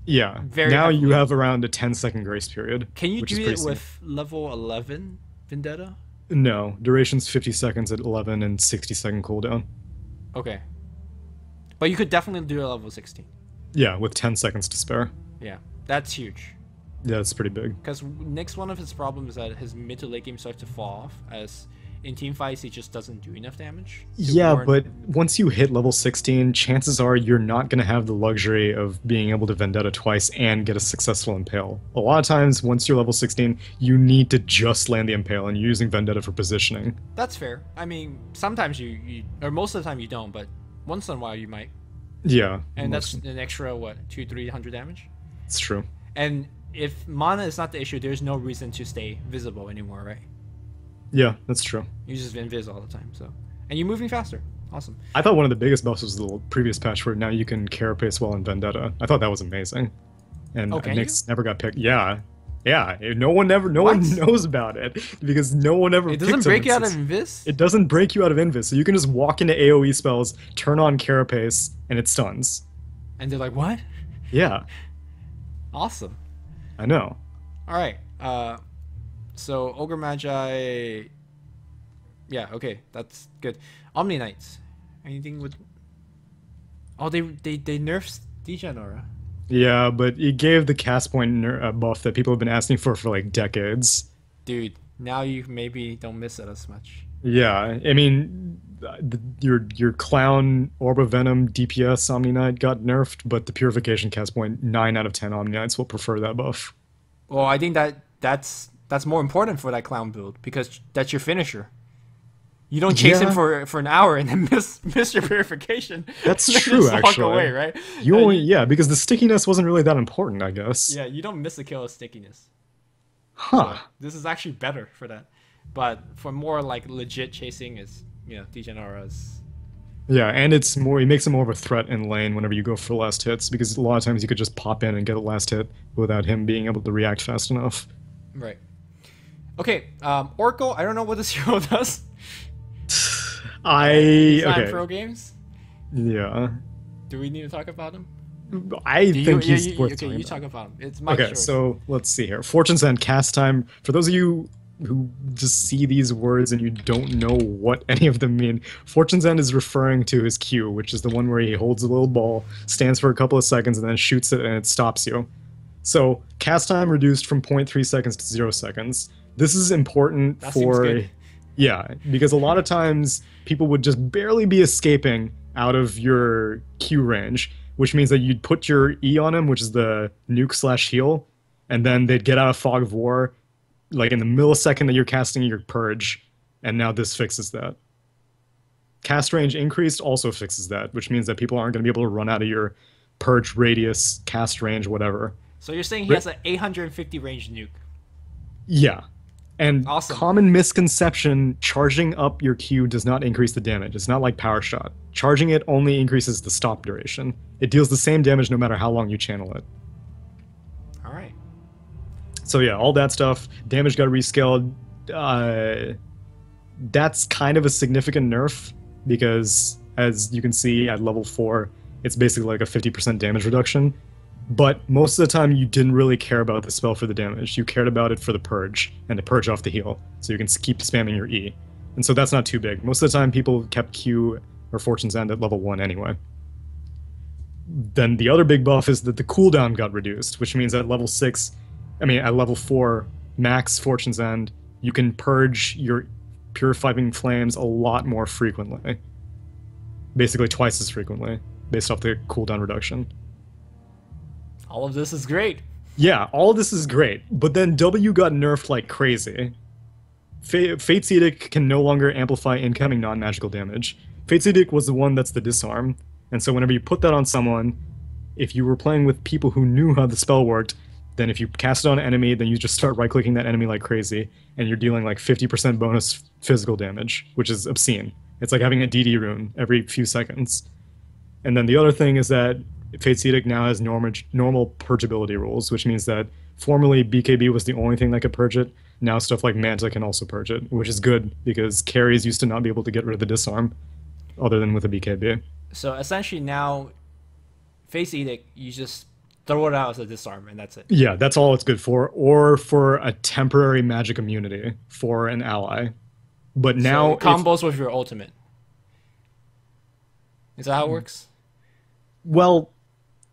Yeah, very now heavily. you have around a 10-second grace period. Can you which do is it pretty with level 11 Vendetta? No, duration's 50 seconds at 11 and 60-second cooldown. Okay. But you could definitely do it at level 16. Yeah, with 10 seconds to spare. Yeah, that's huge. Yeah, it's pretty big. Because Nyx, one of his problems is that his mid to late game starts to fall off, as in team fights he just doesn't do enough damage. Yeah, but once you hit level 16, chances are you're not going to have the luxury of being able to Vendetta twice and get a successful Impale. A lot of times, once you're level 16, you need to just land the Impale, and you're using Vendetta for positioning. That's fair. I mean, sometimes you or most of the time you don't, but once in a while you might. Yeah. And that's an extra, what, 200-300 damage? It's true. And if mana is not the issue, there's no reason to stay visible anymore, right? Yeah, that's true. You just invis all the time, so. And you're moving faster. Awesome. I thought one of the biggest buffs was the previous patch where now you can carapace well in Vendetta. I thought that was amazing. And Nyx never got picked. Yeah. Yeah. No one knows about it because no one ever It doesn't break you out of invis? It doesn't break you out of invis. So you can just walk into AoE spells, turn on carapace, and it stuns. And they're like, what? Yeah. Awesome. I know. Alright. So Ogre Magi, yeah, okay, that's good. Omniknights, anything with? Oh, they nerfed Degenera. Yeah, but it gave the cast point buff that people have been asking for like decades. Dude, now you maybe don't miss it as much. Yeah, I mean, your clown Orb of Venom DPS Omniknight got nerfed, but the Purification cast point 9 out of 10 Omniknights will prefer that buff. Well, I think that's more important for that clown build because that's your finisher. You don't chase him for an hour and then miss your purification. That's just true, walk actually. away, right? You only because the stickiness wasn't really that important, I guess. Yeah, you don't miss a kill of stickiness. Huh. So this is actually better for that. But for more like legit chasing is Degenera's. Yeah, and it makes it more of a threat in lane whenever you go for last hits because a lot of times you could just pop in and get a last hit without him being able to react fast enough. Right. Okay, Oracle, I don't know what this hero does. He's not in pro games? Yeah. Do we need to talk about him? I think he's worth talking you about. talk about him. It's my Okay, choice. so let's see here. Fortune's End cast time. For those of you who just see these words and you don't know what any of them mean, Fortune's End is referring to his Q, which is the one where he holds a little ball, stands for a couple of seconds, and then shoots it and it stops you. So cast time reduced from 0.3 seconds to 0 seconds. This is important That seems good. Yeah, because a lot of times people would just barely be escaping out of your Q range, which means that you'd put your E on him, which is the nuke/heal, and then they'd get out of Fog of War, like in the millisecond that you're casting your Purge, and now this fixes that. Cast range increased also fixes that, which means that people aren't going to be able to run out of your Purge radius, cast range, whatever. So you're saying he has an 850 range nuke? Yeah. And Awesome. common misconception, charging up your Q does not increase the damage. It's not like Power Shot. Charging it only increases the stop duration. It deals the same damage no matter how long you channel it. All right. So yeah, all that stuff. Damage got rescaled. That's kind of a significant nerf because, as you can see at level 4, it's basically like a 50% damage reduction. But most of the time, you didn't really care about the spell for the damage. You cared about it for the purge, and to purge off the heal, so you can keep spamming your E. And so that's not too big. Most of the time, people kept Q or Fortune's End at level 1 anyway. Then the other big buff is that the cooldown got reduced, which means at level 4, max Fortune's End, you can purge your Purifying Flames a lot more frequently. Basically twice as frequently, based off the cooldown reduction. All of this is great. Yeah, all of this is great, but then W got nerfed like crazy. Fate's Edict can no longer amplify incoming non-magical damage. Fate's Edict was the one that's the disarm, and so whenever you put that on someone, if you were playing with people who knew how the spell worked, then if you cast it on an enemy, then you just start right-clicking that enemy like crazy, and you're dealing like 50% bonus physical damage, which is obscene. It's like having a DD rune every few seconds. And then the other thing is that Fate's Edict now has normal purgeability rules, which means that formerly BKB was the only thing that could purge it. Now stuff like Manta can also purge it, which is good because carries used to not be able to get rid of the disarm other than with a BKB. So essentially now, Fate's Edict, you just throw it out as a disarm and that's it. Yeah, that's all it's good for, or for a temporary magic immunity for an ally. But now so it combos with your ultimate. Is that how it works? Well,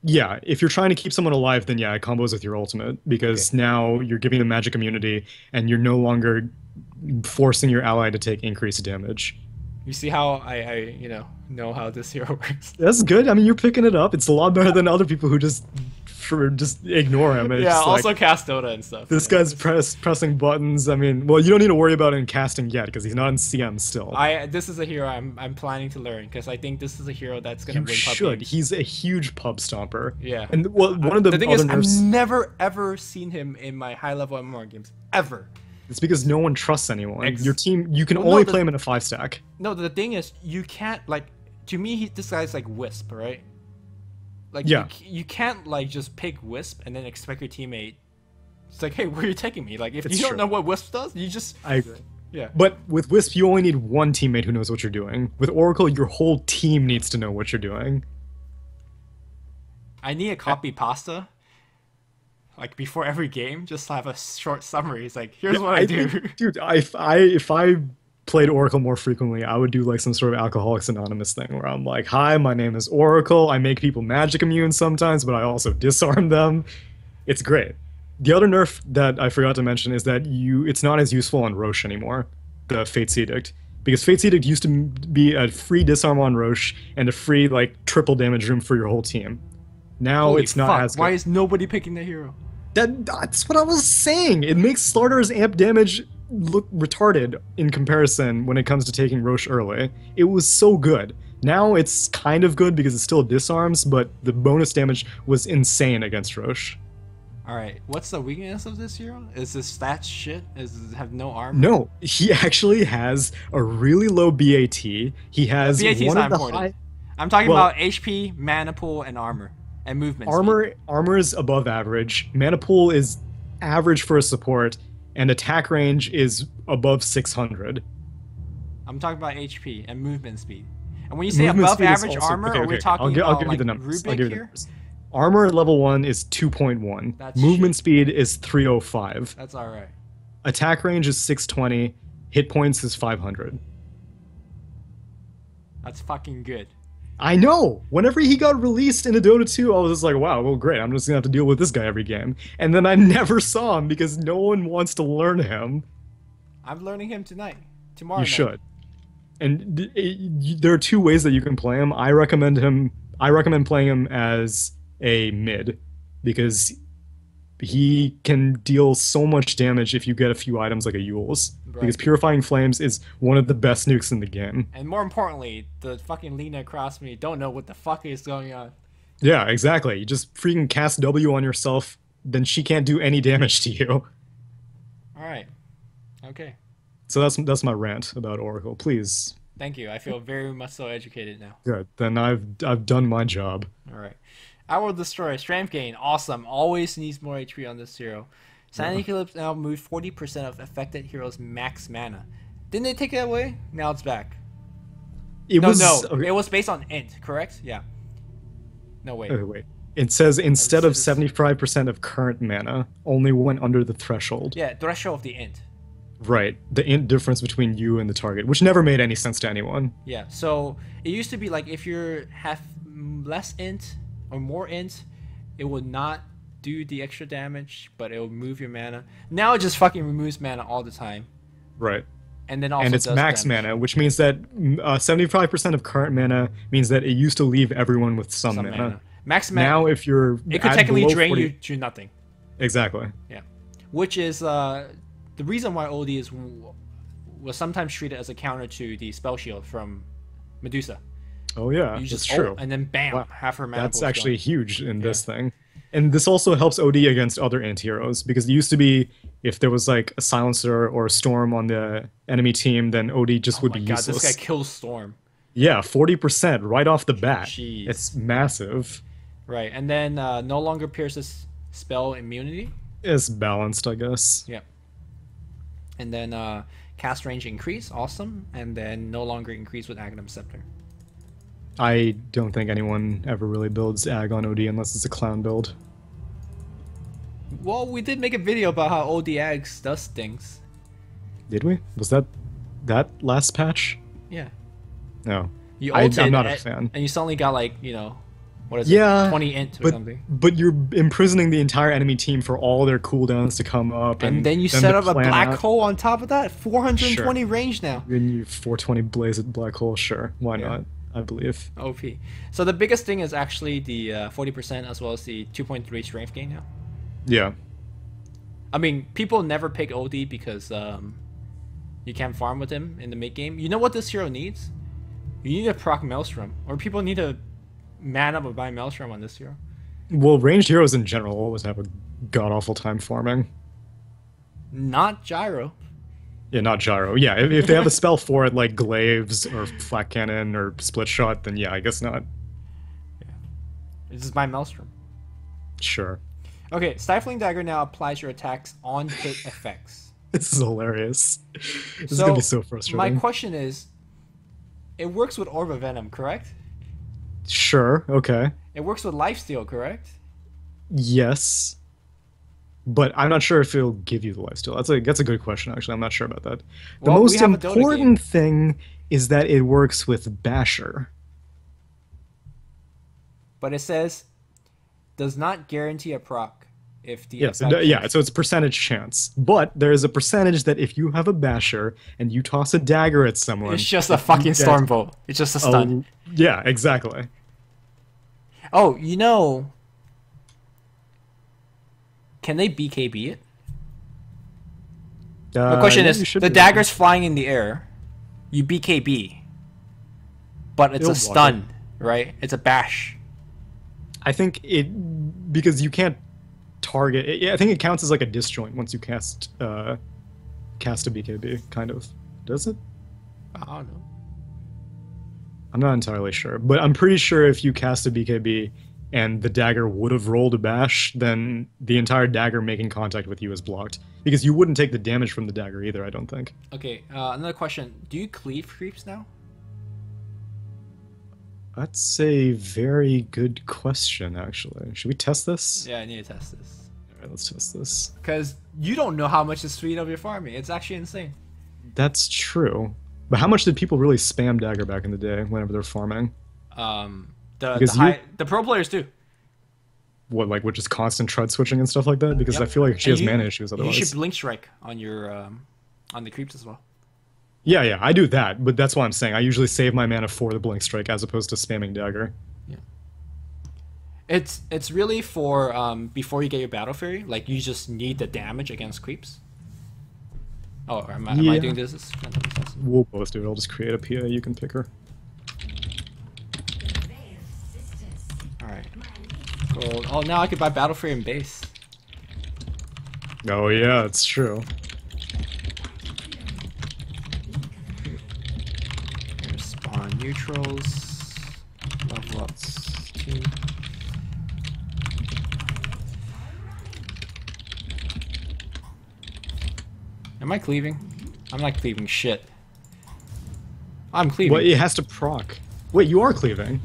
yeah, if you're trying to keep someone alive, then yeah, it combos with your ultimate, because now you're giving them magic immunity, and you're no longer forcing your ally to take increased damage. You see how I know how this hero works? That's good. I mean, you're picking it up. It's a lot better than other people who just ignore him. It's Yeah, just also like, cast Dota and stuff. this guy's pressing buttons. I mean, well, you don't need to worry about it in casting yet, because he's not in CM still. This is a hero I'm planning to learn, because I think this is a hero that's gonna You win should. pub games. He's a huge pub stomper. Yeah. And well, one of the thing other is, nerfs. I've never ever seen him in my high level MMR games ever. It's because no one trusts anyone. Ex- Your team, you can Well, no, only the- play him in a 5-stack. No, the thing is, you can't like. To me, this guy's like Wisp, right? Like, Yeah. you can't like just pick Wisp and then expect your teammate. It's like, hey, where are you taking me? Like, if It's you don't true. know what Wisp does, you just I agree. yeah. But with Wisp, you only need one teammate who knows what you're doing. With Oracle, your whole team needs to know what you're doing. I need a copy pasta. Like before every game, just to have a short summary. It's like, here's what I do. think, dude, if I played Oracle more frequently, I would do like some sort of Alcoholics Anonymous thing where I'm like, hi, my name is Oracle. I make people magic immune sometimes, but I also disarm them. It's great. The other nerf that I forgot to mention is that it's not as useful on Roche anymore, the Fate's Edict. Because Fate's Edict used to be a free disarm on Roche and a free like triple damage room for your whole team. Now Holy it's not fuck, as good. why is nobody picking the hero? That's what I was saying. It makes starters amp damage look retarded in comparison when it comes to taking Roche early. It was so good. Now it's kind of good because it still disarms, but the bonus damage was insane against Roche. Alright, what's the weakness of this hero? Is his stats shit? Does it have no armor? No, he actually has a really low BAT. He has BAT is one not of the important. high I'm talking Well- about HP, mana pool, and armor. And movement speed. armor is above average. Mana pool is average for a support, and attack range is above 600. I'm talking about HP and movement speed. And when you say Movement above speed is average also- armor, okay, are we okay, talking I'll about give like you the numbers. I'll Rubik give you the here? numbers. Armor at level 1 is 2.1. That's Movement shit. speed is 305. That's alright. Attack range is 620. Hit points is 500. That's fucking good. I know! Whenever he got released in a Dota 2, I was just like, wow, well great, I'm just gonna have to deal with this guy every game. And then I never saw him because no one wants to learn him. I'm learning him tonight. Tomorrow You night. should. And there are two ways that you can play him. I recommend playing him as a mid, because he can deal so much damage if you get a few items like a Yule's. Right. Because Purifying Flames is one of the best nukes in the game. And more importantly, the fucking Lina across me don't know what the fuck is going on. Yeah, exactly. You just freaking cast W on yourself, then she can't do any damage to you. Alright. Okay. So that's my rant about Oracle. Please. Thank you. I feel very much so educated now. Good. Then I've done my job. All right. I will destroy. Strength gain. Awesome. Always needs more HP on this hero. Sanity Eclipse now moves 40% of affected heroes' max mana. Didn't they take it away? Now it's back. It No, was it was based on int, correct? Yeah. No, wait. wait. It says instead of 75% of current mana, only when under the threshold. Yeah, threshold of the int. Right. The int difference between you and the target, which never made any sense to anyone. Yeah, so it used to be like if you have less int or more int, it would not do the extra damage, but it will move your mana. Now it just fucking removes mana all the time. Right. And then also and it's does max damage. mana, which means that 75% of current mana means that it used to leave everyone with some mana. Max mana. Now, if you're it could at technically below drain 40 you to nothing. Exactly. Yeah, which is the reason why OD was sometimes treated as a counter to the spell shield from Medusa. Oh yeah, You just that's true. ult, and then bam, Wow. half her mana. That's pool's actually gone. huge in this thing. And this also helps OD against other anti-heroes, because it used to be if there was like a silencer or a storm on the enemy team, then OD just would Oh my be god, useless. this guy kills Storm. Yeah, 40% right off the bat. Jeez. It's massive. Right, and then no longer pierces spell immunity. It's balanced, I guess. Yep. And then cast range increase, awesome. And then no longer increase with Aghanim Scepter. I don't think anyone ever really builds Ag on OD unless it's a clown build. Well, we did make a video about how OD Ags does things. Did we? Was that last patch? Yeah. No. You I'm ulted not a fan. And you suddenly got like, you know, what is Yeah, it? 20 int or but, something. But you're imprisoning the entire enemy team for all their cooldowns to come up. And then you set to up a plan black out. hole on top of that. 420 range now. And you 420 blaze at black hole, sure. Why Yeah. not? I believe. OP. So the biggest thing is actually the 40% as well as the 2.3 strength gain now. Yeah. I mean, people never pick OD because you can't farm with him in the mid game. You know what this hero needs? You need a proc Maelstrom. Or people need to man up and buy Maelstrom on this hero. Well, ranged heroes in general always have a god-awful time farming. Not Gyro. Yeah, not Gyro. Yeah, if they have a spell for it, like Glaives or Flak Cannon or Split Shot, then yeah, I guess not. This is my Maelstrom. Sure. Okay, Stifling Dagger now applies your attacks on hit effects. This is hilarious. This is So, gonna be so frustrating. My question is, it works with Orb of Venom, correct? Sure, okay. It works with Lifesteal, correct? Yes. But I'm not sure if it'll give you the lifesteal. That's a good question, actually. I'm not sure about that. The Well, we most have a Dota game. important thing is that it works with Basher. But it says, does not guarantee a proc if the Yes, effect yeah, hits. so it's a percentage chance. But there is a percentage that if you have a Basher and you toss a dagger at someone... It's just a fucking get Stormbolt. It's just a stun. Yeah, exactly. Oh, you know... Can they BKB it? The question yeah, is, you should the be able to. dagger's flying in the air. You BKB. But it's It'll a block stun, right? It's a bash. I think it... Because you can't target... I think it counts as like a disjoint once you cast a BKB, kind of. Does it? I don't know. I'm not entirely sure, but I'm pretty sure if you cast a BKB and the dagger would have rolled a bash, then the entire dagger making contact with you is blocked. Because you wouldn't take the damage from the dagger either, I don't think. Okay, another question. Do you cleave creeps now? That's a very good question, actually. Should we test this? Yeah, I need to test this. Alright, let's test this. Because you don't know how much the speed of your farming. It's actually insane. That's true. But how much did people really spam dagger back in the day whenever they're farming? The pro players do. What, like with just constant trud switching and stuff like that? Because Yep. I feel like she has And mana issues otherwise. You should blink strike on your on the creeps as well. Yeah, I do that, but that's why I'm saying I usually save my mana for the blink strike as opposed to spamming dagger. Yeah. It's really for before you get your battle fairy, like you just need the damage against creeps. Oh, am I Yeah. doing this? We'll both do it. I'll just create a PA. You can pick her. All right. Cool. Oh, now I could buy battle fairy and base. Oh yeah, it's true. on neutrals. Level up team. Am I cleaving? I'm not cleaving shit. I'm cleaving. Well, it has to proc. Wait, you are cleaving.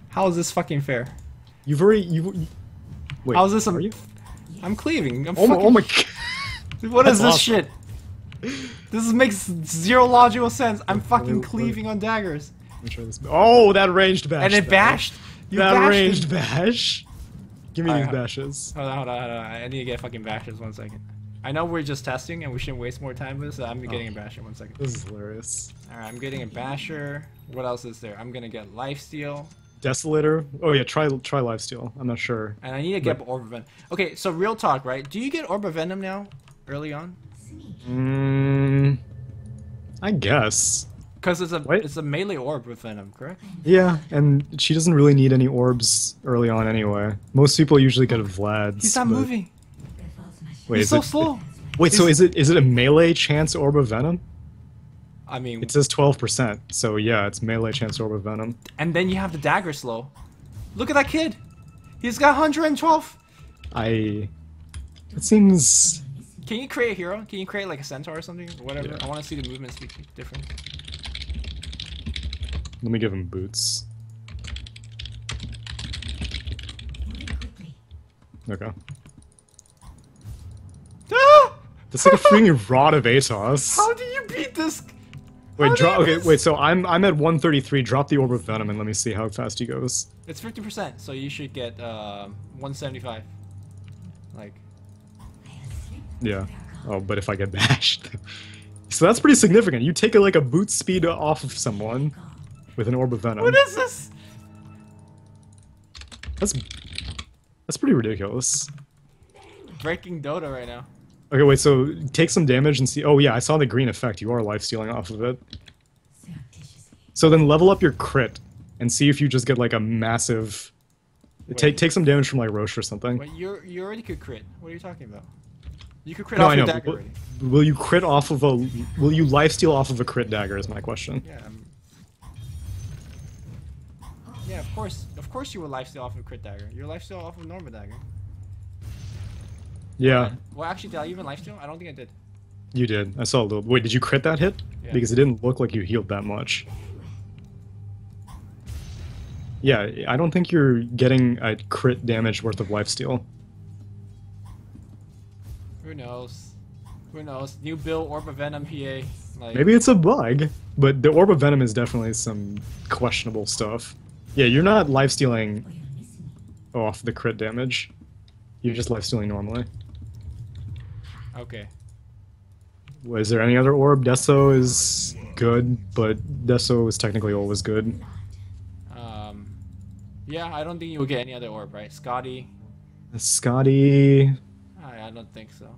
How is this fucking fair? You've already Wait. How is this? Are you? I'm cleaving. I'm Oh my! fucking... Oh my God. What is That's this awesome. shit? This makes zero logical sense. I'm fucking Wait. cleaving on daggers. Let me try this. Oh, that ranged bash. And it though. bashed. You That bashed ranged it. bash. Give me Alright, these bashes. Hold on. I need to get fucking bashes. 1 second. I know we're just testing and we shouldn't waste more time with this, so I'm getting a basher. 1 second. This is hilarious. Alright, I'm getting a basher. What else is there? I'm gonna get lifesteal. Desolator. Oh yeah, try lifesteal. I'm not sure. And I need to get Orb of Venom. Okay, so real talk, right? Do you get Orb of Venom now? Early on? I guess. Because it's What? a melee orb with Venom, correct? Yeah, and she doesn't really need any orbs early on anyway. Most people usually get a Vlad's. He's not but- moving. Wait, He's is so it, slow. Wait, so is it a melee chance orb of venom? I mean, It says 12%, so yeah, it's melee chance orb of venom. and then you have the dagger slow. Look at that kid. He's got 112. It seems. Can you create a hero? Can you create like a centaur or something? Or whatever. Yeah. I want to see the movements be different. Let me give him boots. Okay. Ah! That's like a freaking rod of Atos. How do you beat this? Wait, How do drop. you Okay, miss? wait. So I'm at 133. Drop the orb of venom and let me see how fast he goes. It's 50%, so you should get 175. Like, Yeah. Oh, but if I get bashed, so that's pretty significant. You take like a boot speed off of someone with an orb of venom. what is this? That's pretty ridiculous. Breaking Dota right now. Okay, wait. So take some damage and see. Oh yeah, I saw the green effect. You are life stealing off of it. So then level up your crit and see if you just get like a massive. Take some damage from like Roche or something. Wait, you already could crit. What are you talking about? You could crit No, off I your know. dagger But already. will you crit off of a? Will you lifesteal off of a crit dagger? Is my question. Yeah. Yeah, of course. Of course you would lifesteal off of crit dagger. You're lifesteal off of normal dagger. Yeah, Well, actually, did I even lifesteal? I don't think I did. you did. I saw a little. Wait, did you crit that hit? Yeah. Because it didn't look like you healed that much. Yeah, I don't think you're getting a crit damage worth of lifesteal. Who knows? Who knows? New build Orb of Venom PA. Like, Maybe it's a bug, but the Orb of Venom is definitely some questionable stuff. Yeah, you're not lifestealing off the crit damage. You're just lifestealing normally. Okay. Was there any other orb? Deso is good, but Deso is technically always good. Yeah, I don't think you'll get any other orb, right? Scotty. Scotty. I don't think so.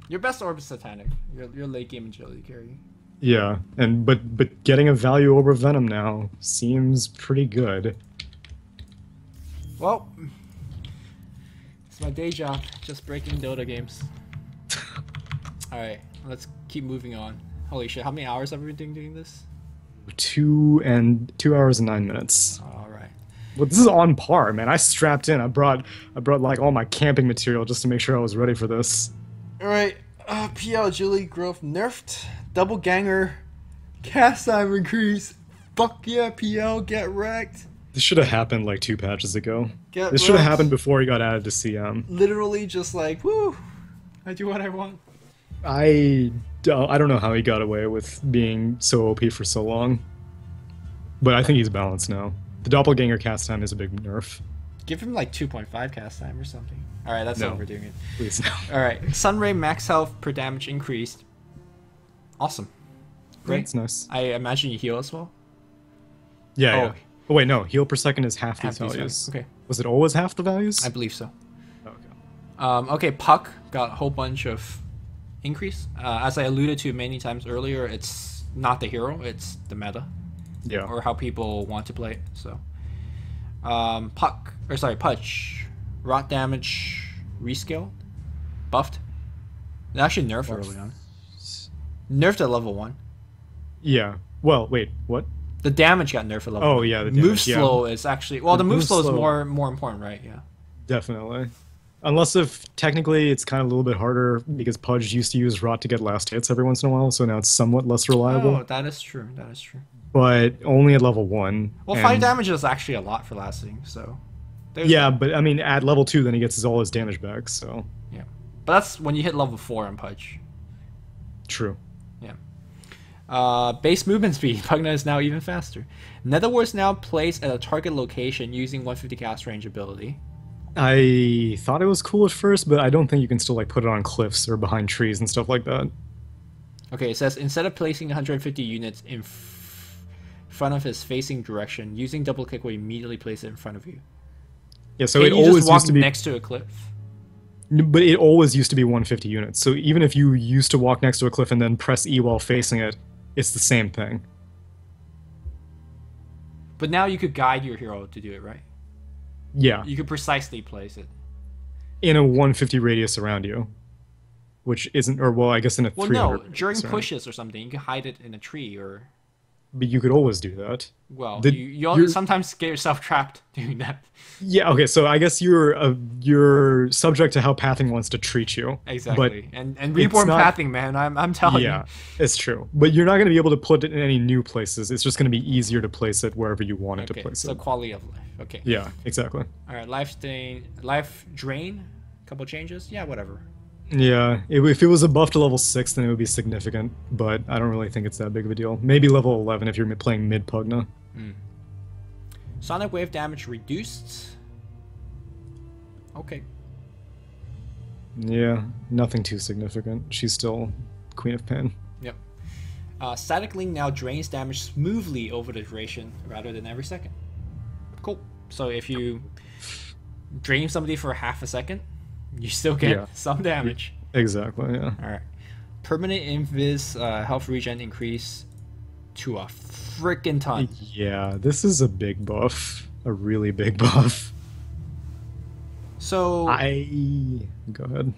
Your best orb is Satanic. Your late game agility carry. Yeah, and but getting a value Orb of Venom now seems pretty good. Well, it's my day job, just breaking Dota games. Alright, let's keep moving on. Holy shit, how many hours have we been doing this? 2 hours and 9 minutes. Alright. Well, this is on par, man. I strapped in. I brought like all my camping material just to make sure I was ready for this. Alright, PL agility growth nerfed. Double ganger. Cast time increase. Fuck yeah, PL, get wrecked. This should have happened like 2 patches ago. Get This should have wrecked. happened before he got added to CM. Literally just like, woo, I do what I want. I don't know how he got away with being so OP for so long. But I think he's balanced now. The Doppelganger cast time is a big nerf. Give him like 2.5 cast time or something. Alright, that's No. overdoing it. Please no. Alright, Sunray max health per damage increased. Awesome. Great. That's nice. I imagine you heal as well? Yeah, Oh. yeah. Oh wait, no. Heal per second is half Half these these values. values. Okay. Was it always half the values? I believe so. Okay. Okay, Puck got a whole bunch of increase. As I alluded to many times earlier, it's not the hero, it's the meta. Yeah. Or how people want to play it. So, Pudge, rot damage rescale, buffed. They actually nerfed early on. Nerfed at level 1. Yeah. Well, wait, what? The damage got nerfed a level. Oh, yeah, the move damage, yeah. slow is actually well. The move move slow is slow- more important, right? Yeah. Definitely. Unless if technically it's kind of a little bit harder because Pudge used to use Rot to get last hits every once in a while, so now it's somewhat less reliable. Oh, that is true. That is true. But only at level 1. Well, 5 damage is actually a lot for lasting, so. Yeah, but I mean, at level 2, then he gets all his damage back, so. Yeah. But that's when you hit level 4 on Pudge. True. Yeah. Base movement speed. Pugna is now even faster. Netherwarts now placed at a target location using 150 cast range ability. I thought it was cool at first, but I don't think you can still like put it on cliffs or behind trees and stuff like that. Okay, it says instead of placing 150 units in front of his facing direction, using double click will immediately place it in front of you. Yeah, so Can it you always just walk used to be next to a cliff? But it always used to be 150 units. So even if you used to walk next to a cliff and then press E while facing it, it's the same thing. But now you could guide your hero to do it, right? Yeah. You could precisely place it. In a 150 radius around you. Which isn't, or well, I guess in a 300 Well, no, radius during around. pushes or something, you can hide it in a tree or... But you could always do that. Well, The- you you're- sometimes get yourself trapped doing that. Yeah, okay, so I guess you're subject to how pathing wants to treat you. Exactly. And it's reborn not- pathing, man, I'm telling Yeah, you. it's true. But you're not going to be able to put it in any new places. It's just going to be easier to place it wherever you want it Okay, to place so it. quality of life. Okay. Yeah, exactly. Alright, life drain, couple changes? Yeah, whatever. Yeah, if it was a buff to level 6, then it would be significant, but I don't really think it's that big of a deal. Maybe level 11 if you're playing mid-Pugna. Sonic wave damage reduced. Okay. Yeah, nothing too significant. She's still Queen of Pain. Yep. Static Link now drains damage smoothly over the duration rather than every second. Cool. So if you drain somebody for half a second, you still get Yeah. some damage. Exactly, yeah. Alright. Permanent invis health regen increase to a freaking ton. Yeah, this is a big buff. A really big buff. So Go ahead.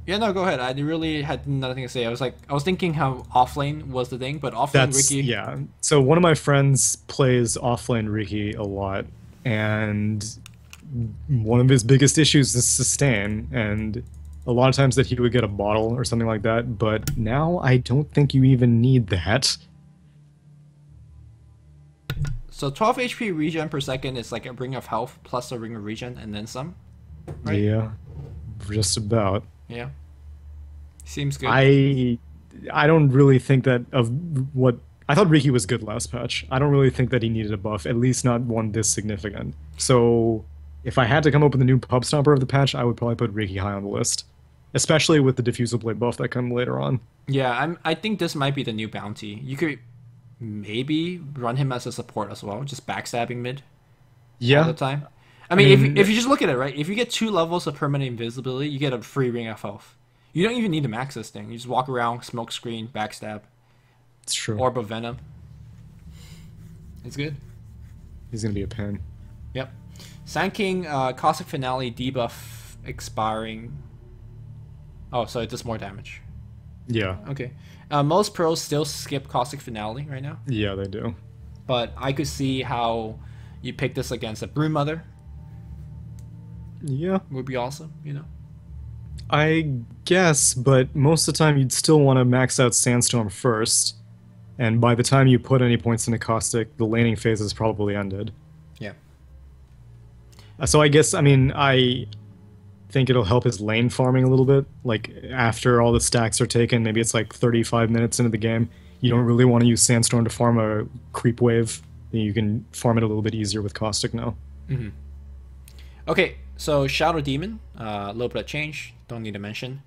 yeah, no, go ahead. I really had nothing to say. I was thinking how offlane was the thing, but offlane Riki. Yeah. So one of my friends plays offlane Riki a lot, and one of his biggest issues is sustain, and a lot of times that he would get a bottle or something like that, but now I don't think you even need that. So 12 HP regen per second is like a ring of health plus a ring of regen and then some. Right? Yeah, just about. Yeah. Seems good. I don't really think that of what I thought Riki was good last patch. I don't really think that he needed a buff, at least not one this significant. So if I had to come up with a new pub stomper of the patch, I would probably put Riki high on the list, especially with the diffusal blade buff that comes later on. Yeah, I think this might be the new bounty. You could maybe run him as a support as well, just backstabbing mid all the time. I mean, if you just look at it, right? If you get 2 levels of permanent invisibility, you get a free ring of health. You don't even need to max this thing. You just walk around, smoke screen, backstab, It's true. orb of venom. It's good. He's gonna be a pain. Yep. Sand King Caustic Finale debuff expiring. Oh, so it does more damage. Yeah. Okay. Most pros still skip Caustic Finale right now, Yeah, they do. but I could see how you pick this against a Brood Mother Yeah, would be awesome, you know? I guess, but most of the time you'd still want to max out Sandstorm first, and by the time you put any points into Caustic, the laning phase is probably ended. Yeah. So I guess, I mean, I think it'll help his lane farming a little bit. Like, after all the stacks are taken, maybe it's like 35 minutes into the game, you don't really want to use Sandstorm to farm a creep wave. You can farm it a little bit easier with Caustic now. Okay, so Shadow Demon, a little bit of change, don't need to mention.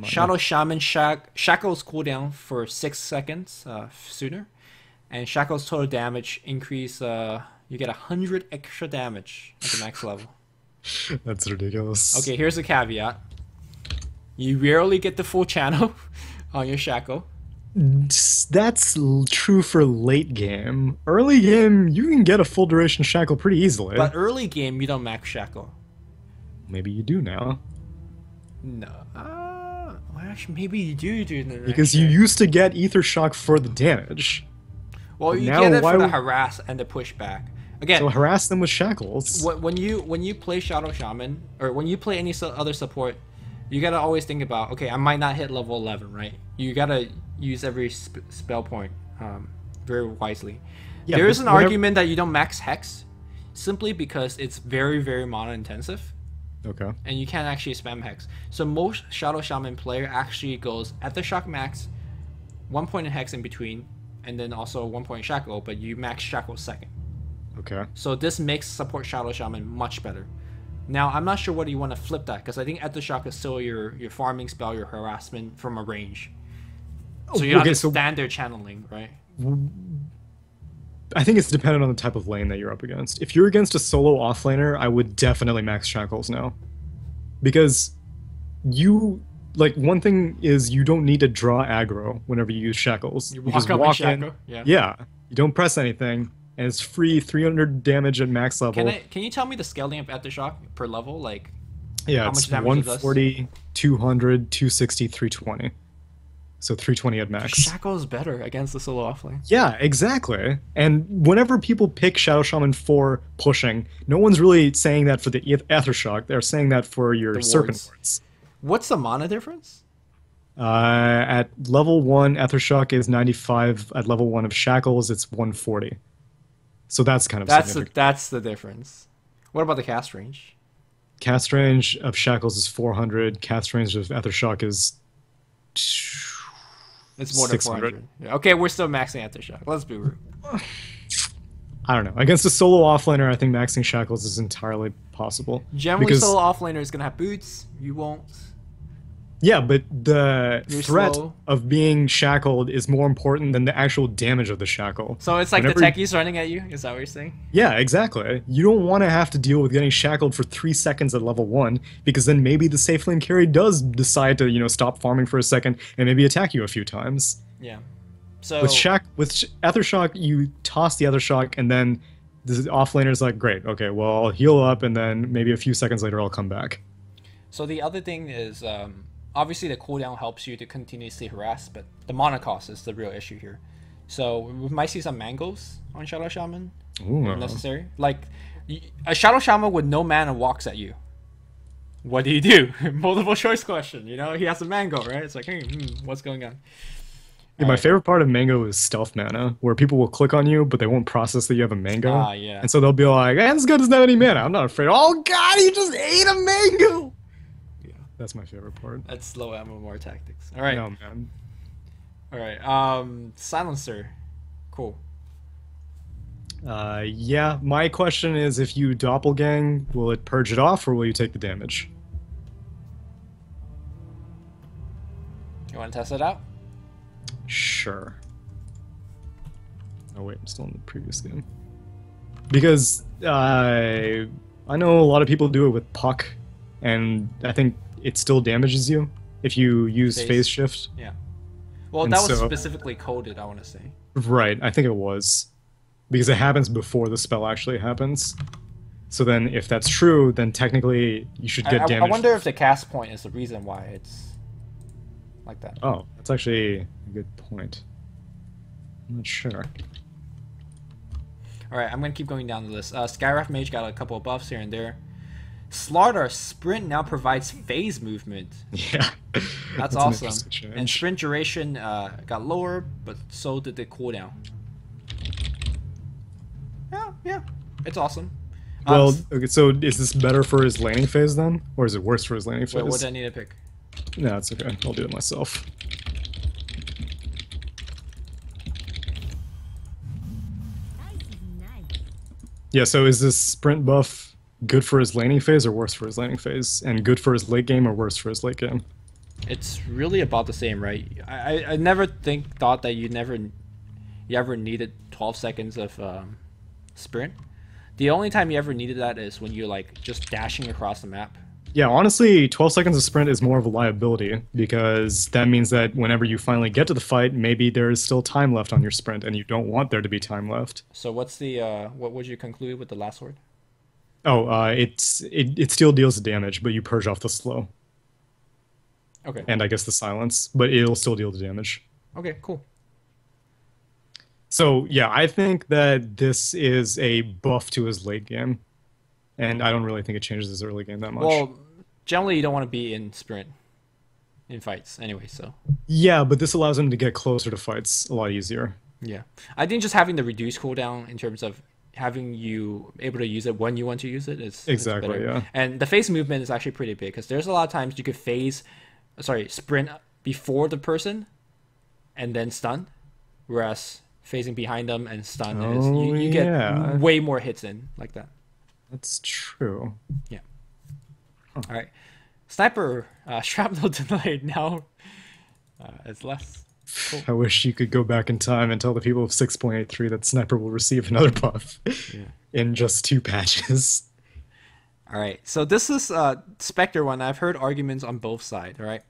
Shadow Shaman Shackles cooldown for 6 seconds sooner, and Shackles total damage increase, you get 100 extra damage at the max level. That's ridiculous. Okay, here's a caveat. You rarely get the full channel on your Shackle. That's true for late game. Early game, you can get a full duration shackle pretty easily. But early game, you don't max Shackle. Maybe you do now. No. Well, actually, maybe you do the Because you used to get Ether Shock for the damage. Well, But you now, get it why for the would- harass and the pushback. Again, So harass them with shackles. when you play Shadow Shaman or when you play any other support, you gotta always think about, okay, I might not hit level 11, right? You gotta use every spell point very wisely. Yeah, there is but an whenever- argument that you don't max hex simply because it's very, very mana intensive Okay. and you can't actually spam hex. So most Shadow Shaman player actually goes at the shock max, 1 point in hex in between, and then also 1 point in shackle, but you max shackle second. Okay. So this makes support Shadow Shaman much better. Now, I'm not sure whether you want to flip that, because I think Aftershock is still your farming spell, your harassment from a range. So you have to standard channeling, right? I think it's dependent on the type of lane that you're up against. If you're against a solo offlaner, I would definitely max shackles now. Because one thing is you don't need to draw aggro whenever you use shackles. You just walk up and walk shackle, in. yeah. You don't press anything, and it's free 300 damage at max level. Can you tell me the scaling of Aftershock per level? Like, Yeah, how it's much damage it does? 140, 200, 260, 320. So 320 at max. Shackle is better against the solo offlane. Yeah, exactly. And whenever people pick Shadow Shaman for pushing, no one's really saying that for the Aftershock. They're saying that for your Serpent Wards. What's the mana difference? At level 1, Aftershock is 95. At level 1 of Shackles, it's 140. So that's kind of significant. That's the difference. What about the cast range? Cast range of Shackles is 400. Cast range of Aftershock is... It's more than 400. Yeah, okay, we're still maxing Aftershock. Let's be rude. I don't know. Against a solo offlaner, I think maxing Shackles is entirely possible. Generally, solo offlaner is going to have boots. You won't. Yeah, but the threat slow. of being shackled is more important than the actual damage of the shackle. So it's like the techies running at you? Is that what you're saying? Yeah, exactly. You don't want to have to deal with getting shackled for 3 seconds at level 1, because then maybe the safe lane carry does decide to, stop farming for a second and maybe attack you a few times. Yeah. So with Aftershock, you toss the Aftershock, and then the offlaner's like, great, okay, well, I'll heal up, and then maybe a few seconds later I'll come back. So the other thing is... obviously, the cooldown helps you to continuously harass, but the mana cost is the real issue here. So we might see some mangoes on Shadow Shaman, if necessary. Like, a Shadow Shaman with no mana walks at you. What do you do? Multiple choice question. He has a mango, right? It's like, hey, what's going on? Yeah, my favorite part of mango is stealth mana, where people will click on you, but they won't process that you have a mango. Ah, yeah. And so they'll be like, this guy doesn't have any mana. I'm not afraid. Oh, God, he just ate a mango! That's my favorite part. That's slow ammo more tactics. All right. No, man. All right. Silencer. Cool. Yeah, my question is, if you doppelgang, will it purge it off, or will you take the damage? You want to test it out? Sure. Oh wait, I'm still in the previous game. Because I know a lot of people do it with Puck, and I think it still damages you if you use phase shift. Yeah. Well, And that was so- specifically coded, I want to say. Right, I think it was. Because it happens before the spell actually happens. So then, if that's true, then technically you should get damage. I wonder if the cast point is the reason why it's like that. Oh, that's actually a good point. I'm not sure. All right, I'm going to keep going down the list. Skywrath Mage got a couple of buffs here and there. Slaughter Sprint now provides phase movement. Yeah. That's an awesome. interesting change. And sprint duration got lower, but so did the cooldown. Yeah, it's awesome. Well, okay, so is this better for his laning phase then? Or is it worse for his laning phase? What do I need to pick? No, it's okay. I'll do it myself. Yeah, so is this sprint buff good for his laning phase or worse for his laning phase? And good for his late game or worse for his late game? It's really about the same, right? I never thought that you ever needed 12 seconds of sprint. The only time you ever needed that is when you're like just dashing across the map. Yeah, honestly, 12 seconds of sprint is more of a liability, because that means that whenever you finally get to the fight, maybe there is still time left on your sprint, and you don't want there to be time left. So what's the what would you conclude with the last word? Oh, it still deals the damage, but you purge off the slow. Okay. And I guess the silence, but it'll still deal the damage. Okay, cool. So yeah, I think that this is a buff to his late game, and I don't really think it changes his early game that much. Well, generally you don't want to be in sprint in fights anyway, so Yeah, but this allows him to get closer to fights a lot easier. yeah. I think just having the reduced cooldown in terms of having you able to use it when you want to use it is Exactly, better. yeah. And the phase movement is actually pretty big because there's a lot of times you could sprint before the person and then stun, whereas phasing behind them and stun is Oh, you get yeah. way more hits in like that. That's true. Yeah. All right. Sniper shrapnel delayed now. It's less. Cool. I wish you could go back in time and tell the people of 6.83 that Sniper will receive another buff Yeah. in just 2 patches. All right. So this is Spectre one. I've heard arguments on both sides. All right.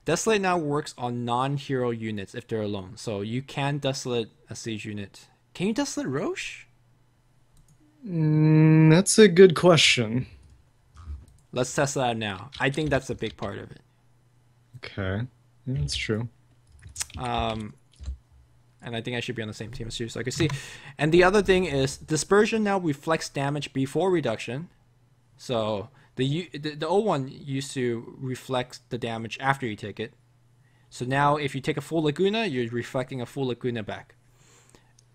Desolate now works on non-hero units if they're alone. So you can desolate a siege unit. Can you desolate Roche? That's a good question. Let's test that out now. I think that's a big part of it. Okay, yeah, that's true. And I think I should be on the same team as you, so I can see. And the other thing is dispersion now reflects damage before reduction. So the old one used to reflect the damage after you take it. So now if you take a full Laguna, you're reflecting a full Laguna back.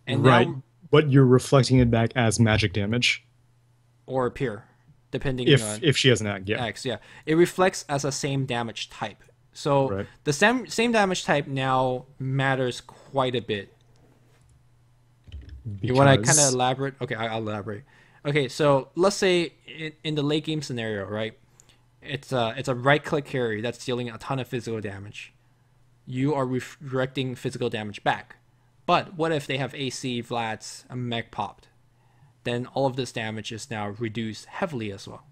And Right, now, but you're reflecting it back as magic damage or appear, depending on if she has an ag. Yeah, X. Yeah, it reflects as a same damage type. So Right. the same damage type now matters quite a bit. You want to kind of elaborate? Okay, I'll elaborate. Okay, so let's say in the late game scenario, right? It's a right click carry that's dealing a ton of physical damage. You are redirecting physical damage back. But what if they have AC, Vlads, and mech popped? Then all of this damage is now reduced heavily as well.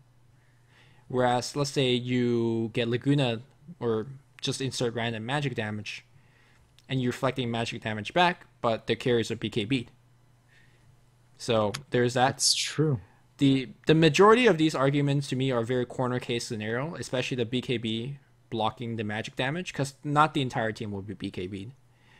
Whereas let's say you get Laguna or just insert random magic damage, and you're reflecting magic damage back, but the carries are BKB'd. So there's that. that's true. The majority of these arguments to me are very corner case scenario, especially the BKB blocking the magic damage, because not the entire team will be BKB'd.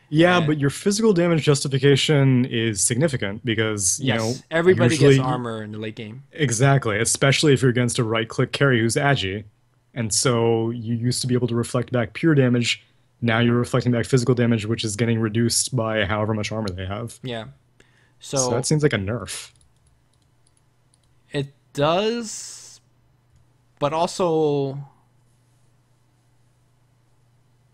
Yeah, And- but your physical damage justification is significant because you know everybody usually, gets armor in the late game. Exactly, especially if you're against a right-click carry who's agi, and so you used to be able to reflect back pure damage. Now you're reflecting back physical damage, which is getting reduced by however much armor they have. Yeah. So So that seems like a nerf. it does, but also,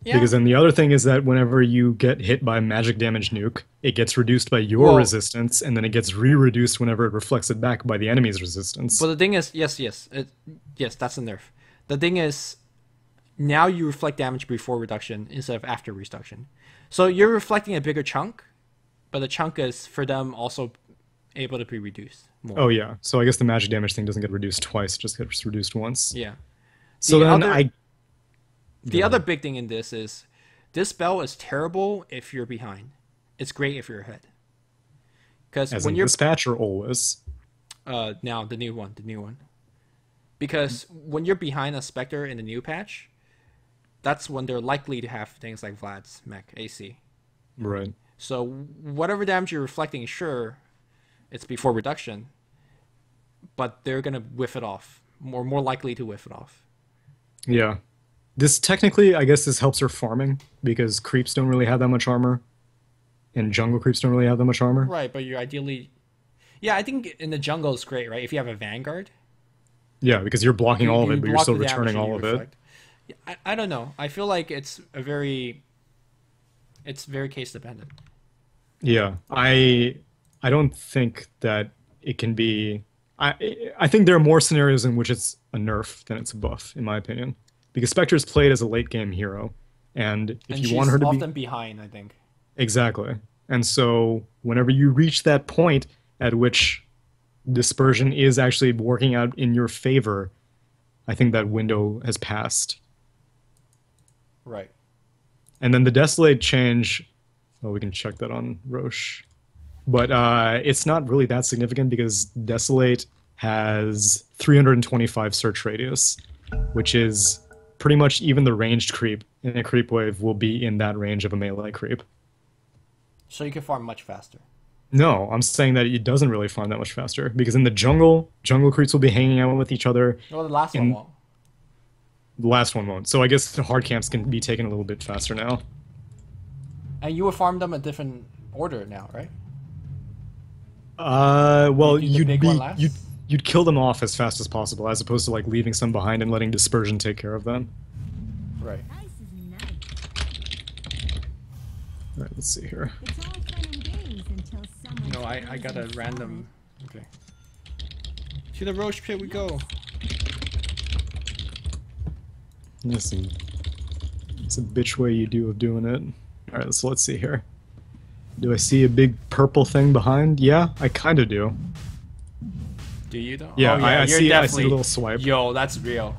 yeah. Because then the other thing is that whenever you get hit by magic damage nuke, it gets reduced by your Well- resistance, and then it gets re-reduced whenever it reflects it back by the enemy's resistance. But the thing is, yes, that's a nerf. The thing is, now you reflect damage before reduction instead of after reduction. So you're reflecting a bigger chunk, but the chunk is for them also able to be reduced more. Oh yeah, so I guess the magic damage thing doesn't get reduced twice; it just gets reduced once. Yeah. So The then other- The Go other ahead. big thing in this is this spell is terrible if you're behind. It's great if you're ahead. Because as when in you're this patch or always. now the new one. Because when you're behind a Spectre in the new patch, that's when they're likely to have things like Vlad's mech AC. Right. So whatever damage you're reflecting, sure, it's before reduction, but they're gonna whiff it off. More likely to whiff it off. Yeah. This technically, I guess this helps her farming because creeps don't really have that much armor, and jungle creeps don't really have that much armor. Right, but you're ideally, yeah, I think in the jungle is great, right? If you have a Vanguard, Yeah, because you're blocking all of you it, but you're block still the damage returning and all you of it. reflect. Yeah, I don't know. I feel like it's very case dependent. Yeah, I don't think that it can be. I think there are more scenarios in which it's a nerf than it's a buff, in my opinion, because Spectre's played as a late game hero, and if And you she's want her to be often behind, I think. exactly, and so whenever you reach that point at which dispersion is actually working out in your favor, I think that window has passed. Right. And then the Desolate change, well, we can check that on Roche. But it's not really that significant because Desolate has 325 search radius, which is pretty much even the ranged creep in a creep wave will be in that range of a melee creep. So you can farm much faster. No, I'm saying that it doesn't really farm that much faster because in the jungle creeps will be hanging out with each other. Well, the last one And won't. the last one won't. So I guess the hard camps can be taken a little bit faster now. And you would farm them a different order now, right? Well, You do the big one last? you'd kill them off as fast as possible, as opposed to like leaving some behind and letting dispersion take care of them. Right. Nice is nice. All right, let's see here. It's all fun and games until someone. No, I got a random. Okay. To the roach pit we go. Listen, it's a bitch way you do of doing it. All right, so let's see here. Do I see a big purple thing behind? Yeah, I kind of do. Do you though? Yeah, Oh, I you're see. I see definitely- a little swipe. Yo, that's real.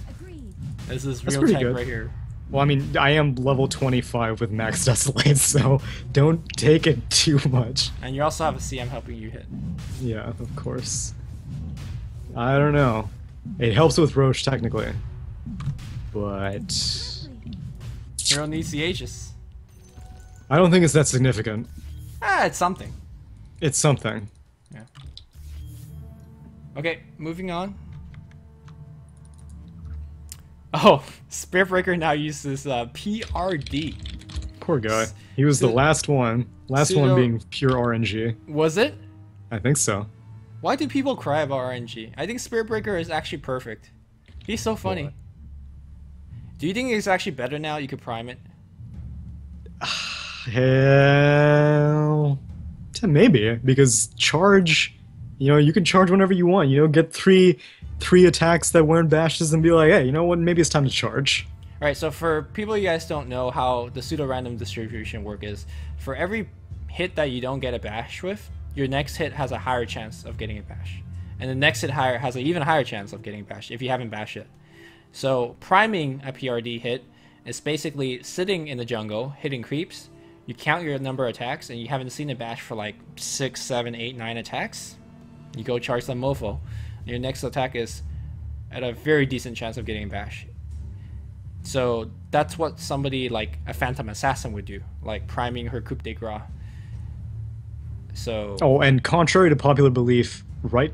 Agreed. This is That's real pretty tech good. right here. Well, I mean, I am level 25 with max Desolate, so don't take it too much. And you also have a CM helping you hit. Yeah, of course. I don't know. It helps with Roche technically, but Hero needs the Aegis. I don't think it's that significant. Ah, it's something. It's something. Yeah. Okay, moving on. Oh, Spiritbreaker now uses PRD. Poor guy. He was the So- last one. Last Pseudo- one being pure RNG. Was it? I think so. Why do people cry about RNG? I think Spiritbreaker is actually perfect. He's so funny. What? Do you think it's actually better now? You could prime it. Hell, maybe because charge. You know, you can charge whenever you want. You know, get three attacks that weren't bashes and be like, hey, you know what? Maybe it's time to charge. All right, so for people you guys don't know how the pseudo-random distribution work is, for every hit that you don't get a bash with, your next hit has a higher chance of getting a bash. And the next hit higher has an even higher chance of getting bashed if you haven't bashed yet. So priming a PRD hit is basically sitting in the jungle, hitting creeps, you count your number of attacks, and you haven't seen a bash for like 6, 7, 8, 9 attacks, you go charge some mofo. Your next attack is at a very decent chance of getting a bash. So that's what somebody like a Phantom Assassin would do, like priming her coup de grace. So Oh, and contrary to popular belief,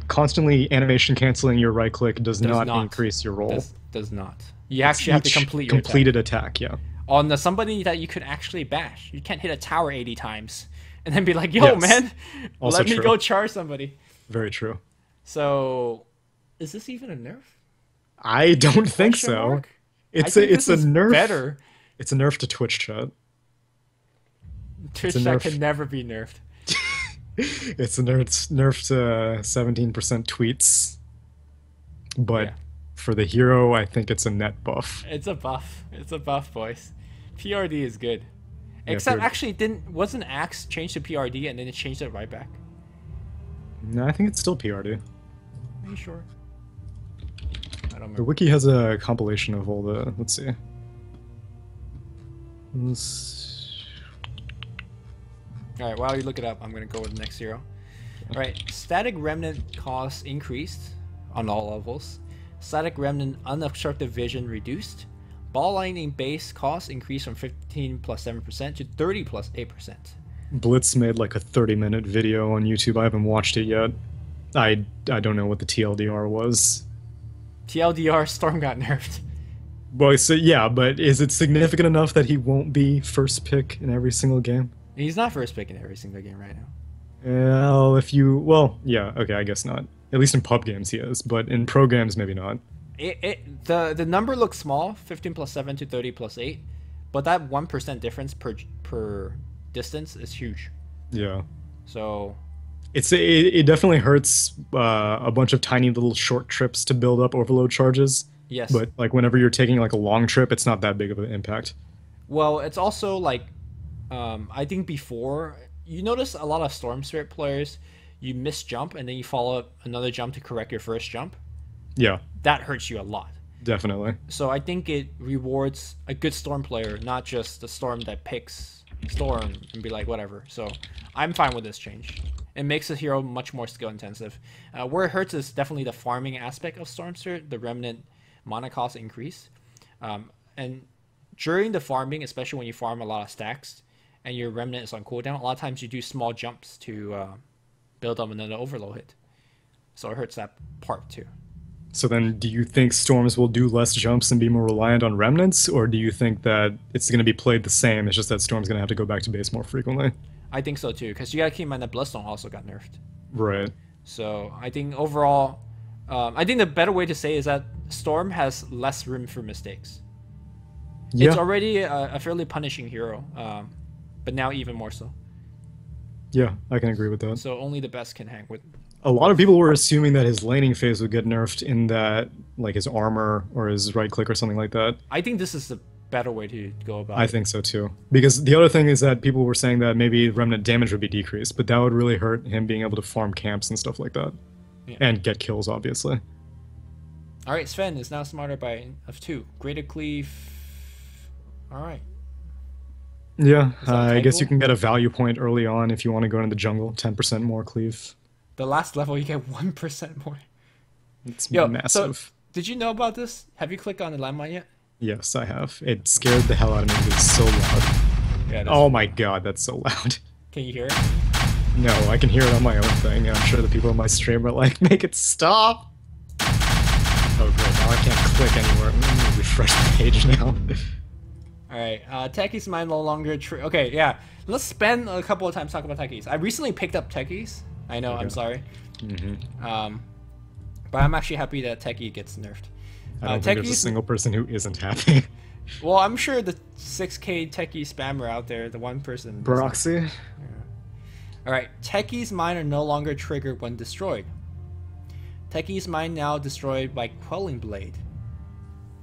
constantly animation canceling your right click does not increase your roll. does not. You actually have to Each complete your completed attack. Yeah. on somebody that you could actually bash. You can't hit a tower 80 times and then be like, yo, Yes. man, Also let me true. go charge somebody. Very true. So, is this even a nerf? I don't think Question so. mark? It's I a think it's a this is nerf. better. It's a nerf to Twitch chat. Twitch a that nerf. can never be nerfed. It's a nerf to 17% tweets. But Yeah. for the hero, I think it's a net buff. It's a buff. It's a buff, boys. PRD is good. Yeah, Except PRD. actually wasn't Axe changed to PRD and then it changed it right back? No, I think it's still PRD. Are you sure? I don't The remember. wiki has a compilation of all the. Let's see. Alright, while you look it up, I'm gonna go with the next hero. Alright, Static Remnant cost increased on all levels. Static Remnant unobstructed vision reduced. Ball lightning base cost increased from 15 plus 7% to 30 plus 8%. Blitz made like a 30-minute video on YouTube. I haven't watched it yet. I don't know what the TLDR was. TLDR Storm got nerfed. Well, so yeah, but is it significant enough that he won't be first pick in every single game? He's not first pick in every single game right now. Well, yeah, okay, I guess not. At least in pub games he is, but in pro games maybe not. The number looks small, 15 plus 7 to 30 plus 8, but that 1% difference per distance is huge. Yeah. So It definitely hurts a bunch of tiny little short trips to build up overload charges. yes, But like whenever you're taking like a long trip, it's not that big of an impact. well, it's also like I think before you notice a lot of Storm Spirit players, you miss jump and then you follow up another jump to correct your first jump. Yeah, That hurts you a lot. definitely. So I think it rewards a good Storm player, not just the Storm that picks Storm and be like whatever. So I'm fine with this change. It makes the hero much more skill intensive. Where it hurts is definitely the farming aspect of Storm Spirit, the Remnant mana cost increase. And during the farming, especially when you farm a lot of stacks and your Remnant is on cooldown, a lot of times you do small jumps to build up another overload hit. So it hurts that part too. So then, do you think Storms will do less jumps and be more reliant on Remnants, or do you think that it's going to be played the same? It's just that Storm's going to have to go back to base more frequently. I think so too, because you gotta keep in mind that Bloodstone also got nerfed. Right. So I think overall, I think the better way to say is that Storm has less room for mistakes. Yeah. It's already a fairly punishing hero, but now even more so. Yeah, I can agree with that. So only the best can hang with. A lot of people were assuming that his laning phase would get nerfed in that, like his armor or his right click or something like that. I think this is the better way to go about it. I think so too. Because the other thing is that people were saying that maybe Remnant damage would be decreased, but that would really hurt him being able to farm camps and stuff like that. Yeah. And get kills, obviously. Alright, Sven is now smarter by of 2. Greater Cleave. Alright. Yeah, that a I guess typo? you can get a value point early on if you want to go into the jungle. 10% more cleave. The last level you get 1% more. It's Yo, massive. So, did you know about this? Have you clicked on the landmine yet? Yes, I have. It scared the hell out of me because it's so loud. Yeah. Oh my god, that's so loud. Can you hear it? No, I can hear it on my own thing, and I'm sure the people in my stream are like, make it stop! Oh great, now I can't click anywhere. Let me refresh the page now. Alright, Techies mine no longer okay, yeah. Let's spend a couple of times talking about Techies. I recently picked up Techies. I know, I'm sorry. But I'm actually happy that Techie gets nerfed. I don't think there's a single person who isn't happy. Well, I'm sure the 6k Techie spammer out there, the one person... Broxy? Alright, Techie's mine are no longer triggered when destroyed. Techie's mine now destroyed by Quelling Blade.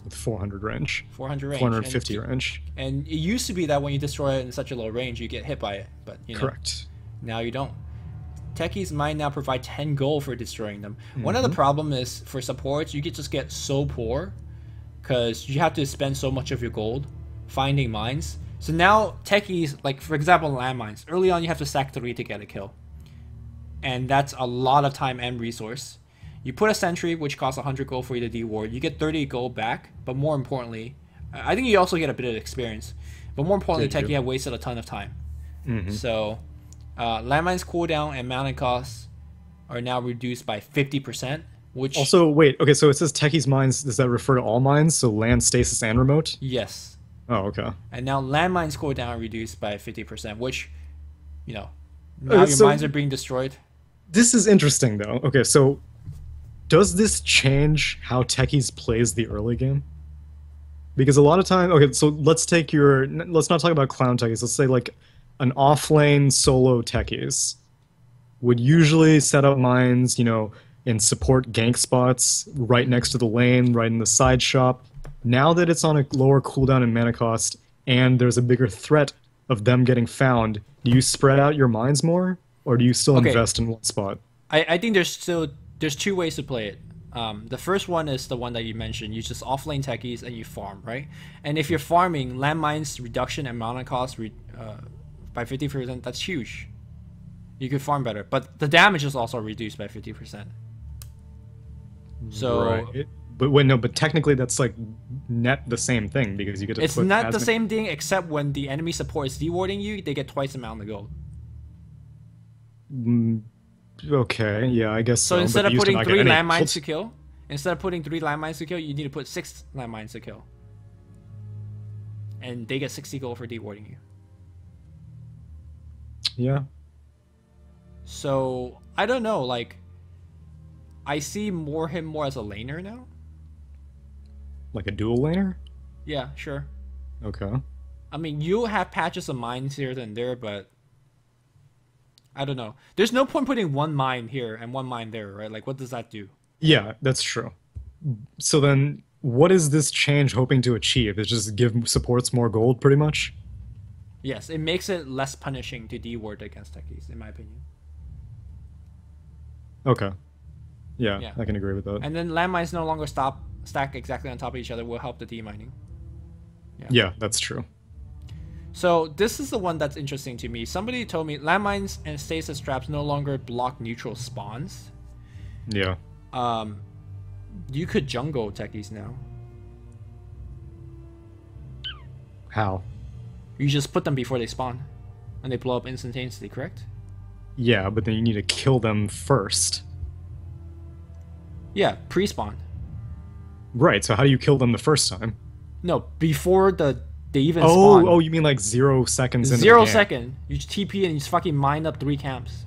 With 400 range. 400 range. 450 range. And it used to be that when you destroy it in such a low range, you get hit by it. But you know, Correct. now you don't. Techie's mine now provide 10 gold for destroying them. One of the problem is for supports, you could just get so poor because you have to spend so much of your gold finding mines. So now Techies, like for example landmines, early on you have to stack 3 to get a kill. And that's a lot of time and resource. You put a sentry, which costs 100 gold for you to de-ward. You get 30 gold back, but more importantly, I think you also get a bit of experience. But more importantly, Techie had wasted a ton of time. So, landmines cooldown and mounting costs are now reduced by 50%. Which also, wait, okay, so it says Techie's mines, does that refer to all mines? So land, stasis, and remote? Yes. Oh, okay. And now landmines cooldown are reduced by 50%, which, you know, now your mines are being destroyed. This is interesting, though. Okay, so does this change how Techies plays the early game? Because a lot of time, okay, so let's not talk about clown Techies. Let's say like an offlane solo Techies would usually set up mines, you know, in support gank spots right next to the lane, right in the side shop. Now that it's on a lower cooldown and mana cost, and there's a bigger threat of them getting found, do you spread out your mines more, or do you still invest in one spot? I think there's 2 ways to play it. The first one is the one that you mentioned. You just offlane Techies and you farm, right? And if you're farming, landmines reduction and mana cost by 50%, that's huge. You could farm better, but the damage is also reduced by 50%. So, right. But wait, no, but technically that's like net the same thing because you get to. It's not the same thing, except when the enemy support is dewarding you, they get twice the amount of gold. Okay, yeah, I guess so. So instead of putting 3 landmines to kill, you need to put 6 landmines to kill. And they get 60 gold for dewarding you. Yeah. So, I don't know, like, I see him more as a laner now. Like a dual laner? Yeah, sure. Okay. I mean, you have patches of mines here and there, but I don't know. There's no point putting one mine here and one mine there, right? Like, what does that do? Yeah, that's true. So then, what is this change hoping to achieve? Is just give supports more gold, pretty much? Yes, it makes it less punishing to deward against Techies, in my opinion. Okay. Yeah, I can agree with that. And then landmines no longer stack exactly on top of each other, will help the demining. Yeah, that's true. So this is the one that's interesting to me. Somebody told me landmines and stasis traps no longer block neutral spawns. Yeah. You could jungle Techies now. How? You just put them before they spawn. And they blow up instantaneously, correct? Yeah, but then you need to kill them first. Yeah, pre-spawn. Right, so how do you kill them the first time? No, before they even spawn. Oh, you mean like 0 seconds into the 0 game. second. You just TP and you just fucking mine up 3 camps.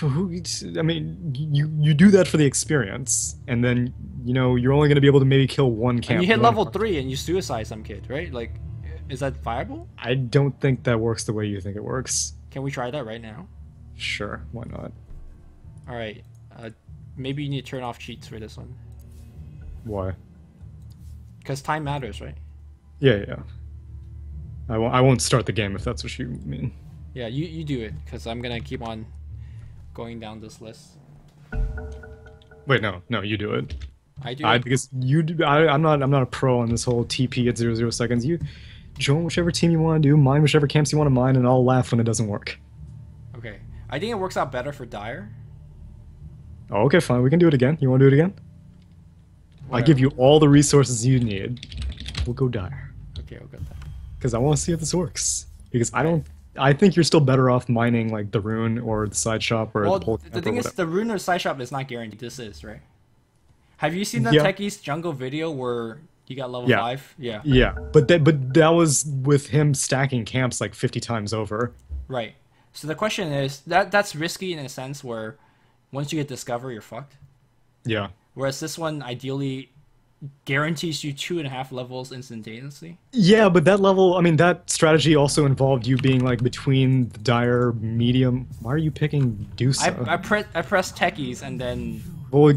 I mean, you do that for the experience, and then, you know, you're only going to be able to maybe kill one camp. And you hit level 3 and you suicide some kid, right? Like, is that viable? I don't think that works the way you think it works. Can we try that right now? Sure, why not? Alright, maybe you need to turn off cheats for this one. Why? Because time matters, right? Yeah. I won't start the game if that's what you mean. Yeah, you do it, because I'm going to keep on going down this list. Wait, no, you do it. I do it. Because you do, I'm not a pro on this whole TP at 0 seconds. You join whichever team you want to do, mine whichever camps you want to mine, and I'll laugh when it doesn't work. Okay. I think it works out better for Dire. Oh, okay, fine. We can do it again. You want to do it again? I give you all the resources you need. We'll go Dire. Okay, I'll get that. Because I want to see if this works. Because I think you're still better off mining like the rune or the side shop or the pole camp the thing or is, whatever. the rune or side shop is not guaranteed. This is, right? Have you seen the Yeah. Techies jungle video where you got level Yeah. 5? Yeah. Yeah, but that was with him stacking camps like 50 times over. Right. So the question is, that's risky in a sense where once you get discovered, you're fucked. Yeah. Whereas this one ideally guarantees you 2.5 levels instantaneously. Yeah, but that level, I mean, that strategy also involved you being like between the dire medium. Why are you picking Medusa? I pressed Techies and then Well,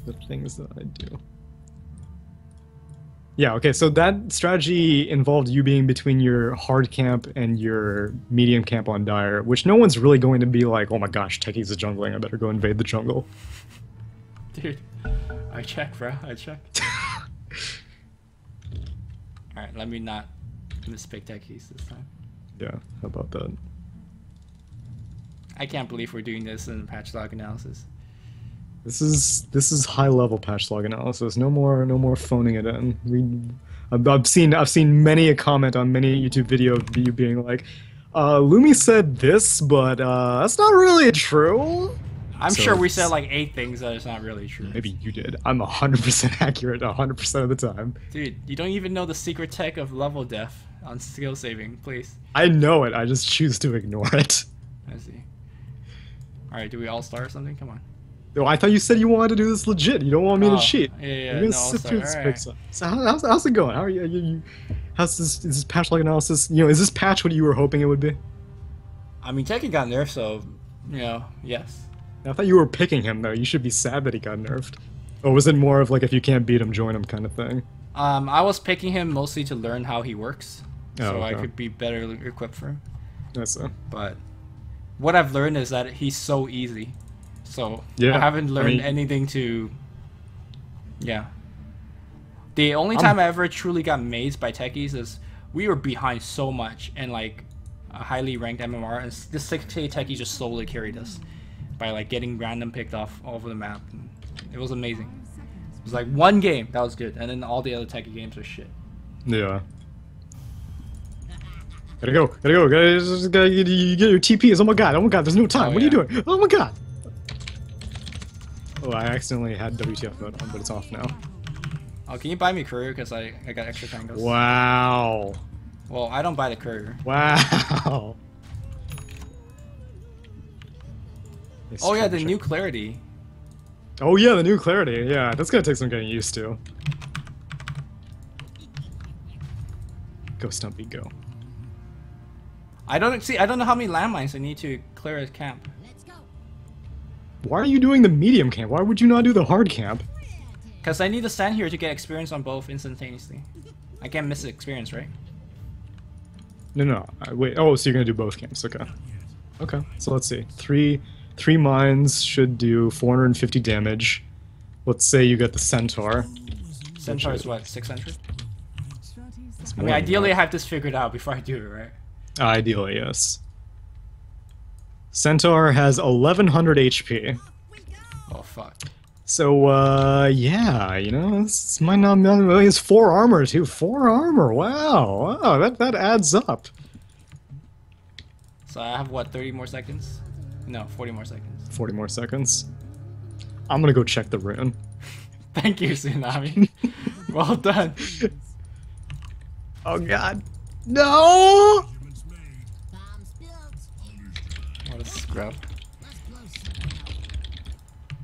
the things that I do. Yeah, okay, so that strategy involved you being between your hard camp and your medium camp on Dire, which no one's really going to be like, oh my gosh, Techies is jungling, I better go invade the jungle. dude, I checked, bro. I checked. Alright, let me not mispick Techies this time. Yeah, how about that? I can't believe we're doing this in patch log analysis. This is high level patch log analysis. No more phoning it in. I've seen many a comment on many YouTube video of you being like, Lumi said this, but that's not really true. I'm So sure we it's- said like 8 things that is not really true. Maybe you did. I'm 100% accurate 100% of the time. Dude, you don't even know the secret tech of level def on skill saving, please. I know it. I just choose to ignore it. I see. Alright, do we all start or something? Come on. No, I thought you said you wanted to do this legit. You don't want me to Oh, cheat. yeah, You're no, gonna I'll sit through start. this fix. So how's it going? How are you? How's this? Is this patch log analysis? You know, is this patch what you were hoping it would be? I mean, Tekken got nerfed, so, you know, yes. I thought you were picking him though. You should be sad that he got nerfed. Or was it more of like if you can't beat him, join him kind of thing? I was picking him mostly to learn how he works, so Oh, I okay. could be better equipped for him. That's But what I've learned is that he's so easy. So Yeah, I haven't I learned mean- anything to... Yeah. The only time I ever truly got mazed by Techies is we were behind so much and like a highly ranked MMR, and this 6K Techie just slowly carried us by like getting random picked off all over the map. And it was amazing. It was like one game that was good, and then all the other Techie games are shit. Yeah. Gotta go. Gotta get your TPs. Oh my god, there's no time. Oh, What are you yeah. doing? Oh my god. Oh, I accidentally had WTF mode on, but it's off now. Oh, can you buy me courier? Because I got extra tangos. Wow. Well, I don't buy the courier. Wow. Oh yeah, the new clarity. Oh yeah, the new clarity. Yeah, that's gonna take some getting used to. Go Stumpy, go. I don't know how many landmines I need to clear a camp. Why are you doing the medium camp? Why would you not do the hard camp? Because I need to stand here to get experience on both instantaneously. I can't miss the experience, right? No. Wait. Oh, so you're gonna do both camps? Okay. Okay. So let's see. Three mines should do 450 damage. Let's say you get the centaur. Centaur is what, 600? It's I more mean, than ideally I that. have this figured out before I do it, right? Ideally, yes. Centaur has 1100 HP. Oh fuck. So, yeah, you know, this might not be... He has 4 armor, too. 4 armor, wow. Wow, that adds up. So I have what, 30 more seconds? No, 40 more seconds. 40 more seconds. I'm gonna go check the rune. Thank you, Tsunami. Well done. Oh god. No! What a scrub.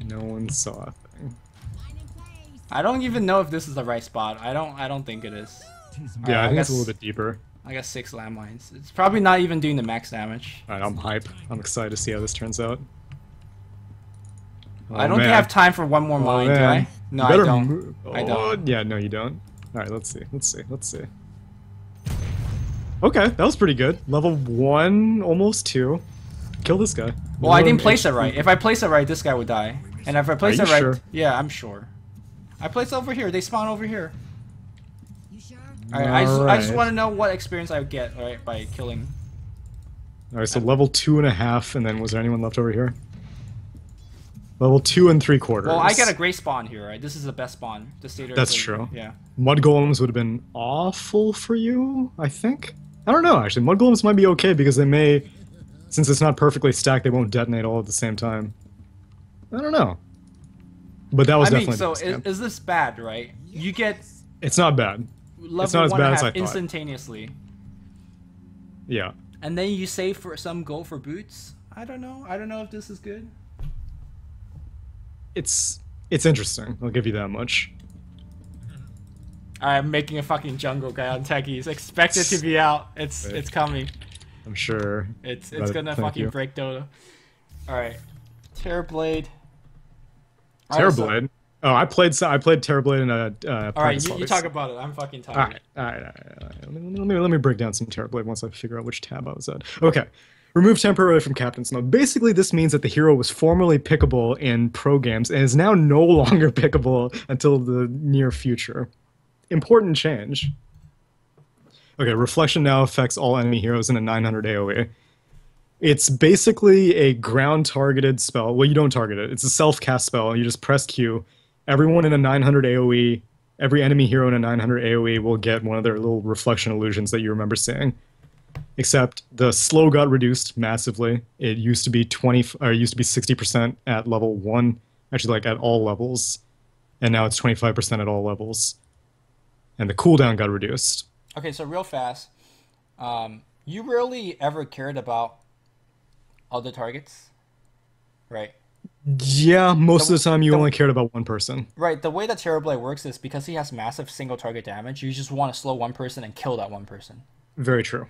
No one saw a thing. I don't even know if this is the right spot. I don't think it is. Yeah, I think guess, it's a little bit deeper. I got 6 landmines. It's probably not even doing the max damage. Alright, I'm hype. I'm excited to see how this turns out. Oh, I don't think I have time for one more mine, do I? No, I don't. I don't. Yeah, no, you don't. Alright, let's see. Let's see. Okay, that was pretty good. Level 1, almost 2. Kill this guy. Well, I didn't place it right. If I place it right, this guy would die. And if I place it right... Sure? Yeah, I'm sure. I placed it over here. They spawn over here. You sure? Alright, I just want to know what experience I would get, right, by killing. Alright, so level 2.5, and then was there anyone left over here? Level 2 3/4. Well, I get a great spawn here, right? This is the best spawn. The Stater. That's true. Yeah. Mud golems would have been awful for you, I think. I don't know, actually. Mud golems might be okay because they may, since it's not perfectly stacked, they won't detonate all at the same time. I don't know. But that was definitely so the best is this bad, right? You get It's not bad. level It's not as 1.5 bad as I thought. instantaneously. Yeah. And then you save for some gold for boots? I don't know. I don't know if this is good. It's interesting. I'll give you that much. I'm making a fucking jungle guy on Techies. Expect it to be out. It's coming. I'm sure. It's But gonna thank fucking you. break Dota. Alright. Terrorblade. Terrorblade. Oh, I played Terrorblade in a. Alright, you talk about it. I'm fucking tired. All right. Let me break down some Terrorblade once I figure out which tab I was at. Okay. Removed temporarily from Captain's Mode. Basically, this means that the hero was formerly pickable in pro games and is now no longer pickable until the near future. Important change. Okay, Reflection now affects all enemy heroes in a 900 AoE. It's basically a ground-targeted spell. Well, you don't target it. It's a self-cast spell. You just press Q. Everyone in a 900 AoE, every enemy hero in a 900 AoE will get one of their little reflection illusions that you remember seeing. Except the slow got reduced massively. It used to be 60% at level 1, actually like at all levels, and now it's 25% at all levels. And the cooldown got reduced. Okay, so real fast. You rarely ever cared about other targets, right? Yeah, most of the time you only cared about one person. Right, the way that Terrorblade works is because he has massive single target damage, you just want to slow one person and kill that one person. Very true.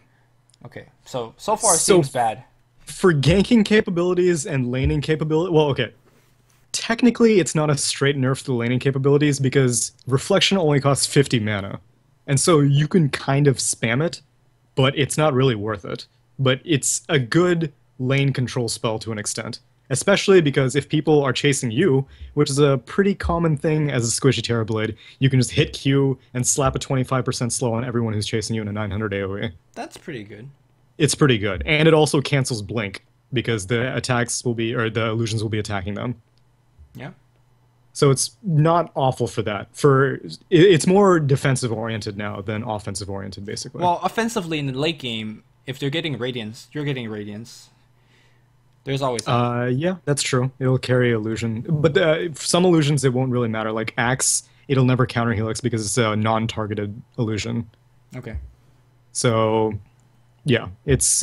Okay, so far it seems bad. For ganking capabilities and laning capability, well, okay. Technically, it's not a straight nerf to the laning capabilities because Reflection only costs 50 mana. And so you can kind of spam it, but it's not really worth it. But it's a good lane control spell to an extent. Especially because if people are chasing you, which is a pretty common thing as a squishy Terrorblade, you can just hit Q and slap a 25% slow on everyone who's chasing you in a 900 AoE. That's pretty good. It's pretty good. And it also cancels Blink, because the attacks will be, or the illusions will be attacking them. Yeah. So it's not awful for that. It's more defensive oriented now than offensive oriented, basically. Well, offensively in the late game, if they're getting Radiance, you're getting Radiance. There's always that. Yeah, that's true. It'll carry illusion, but for some illusions it won't really matter. Like Axe, it'll never counter Helix because it's a non-targeted illusion. Okay. So, yeah, it's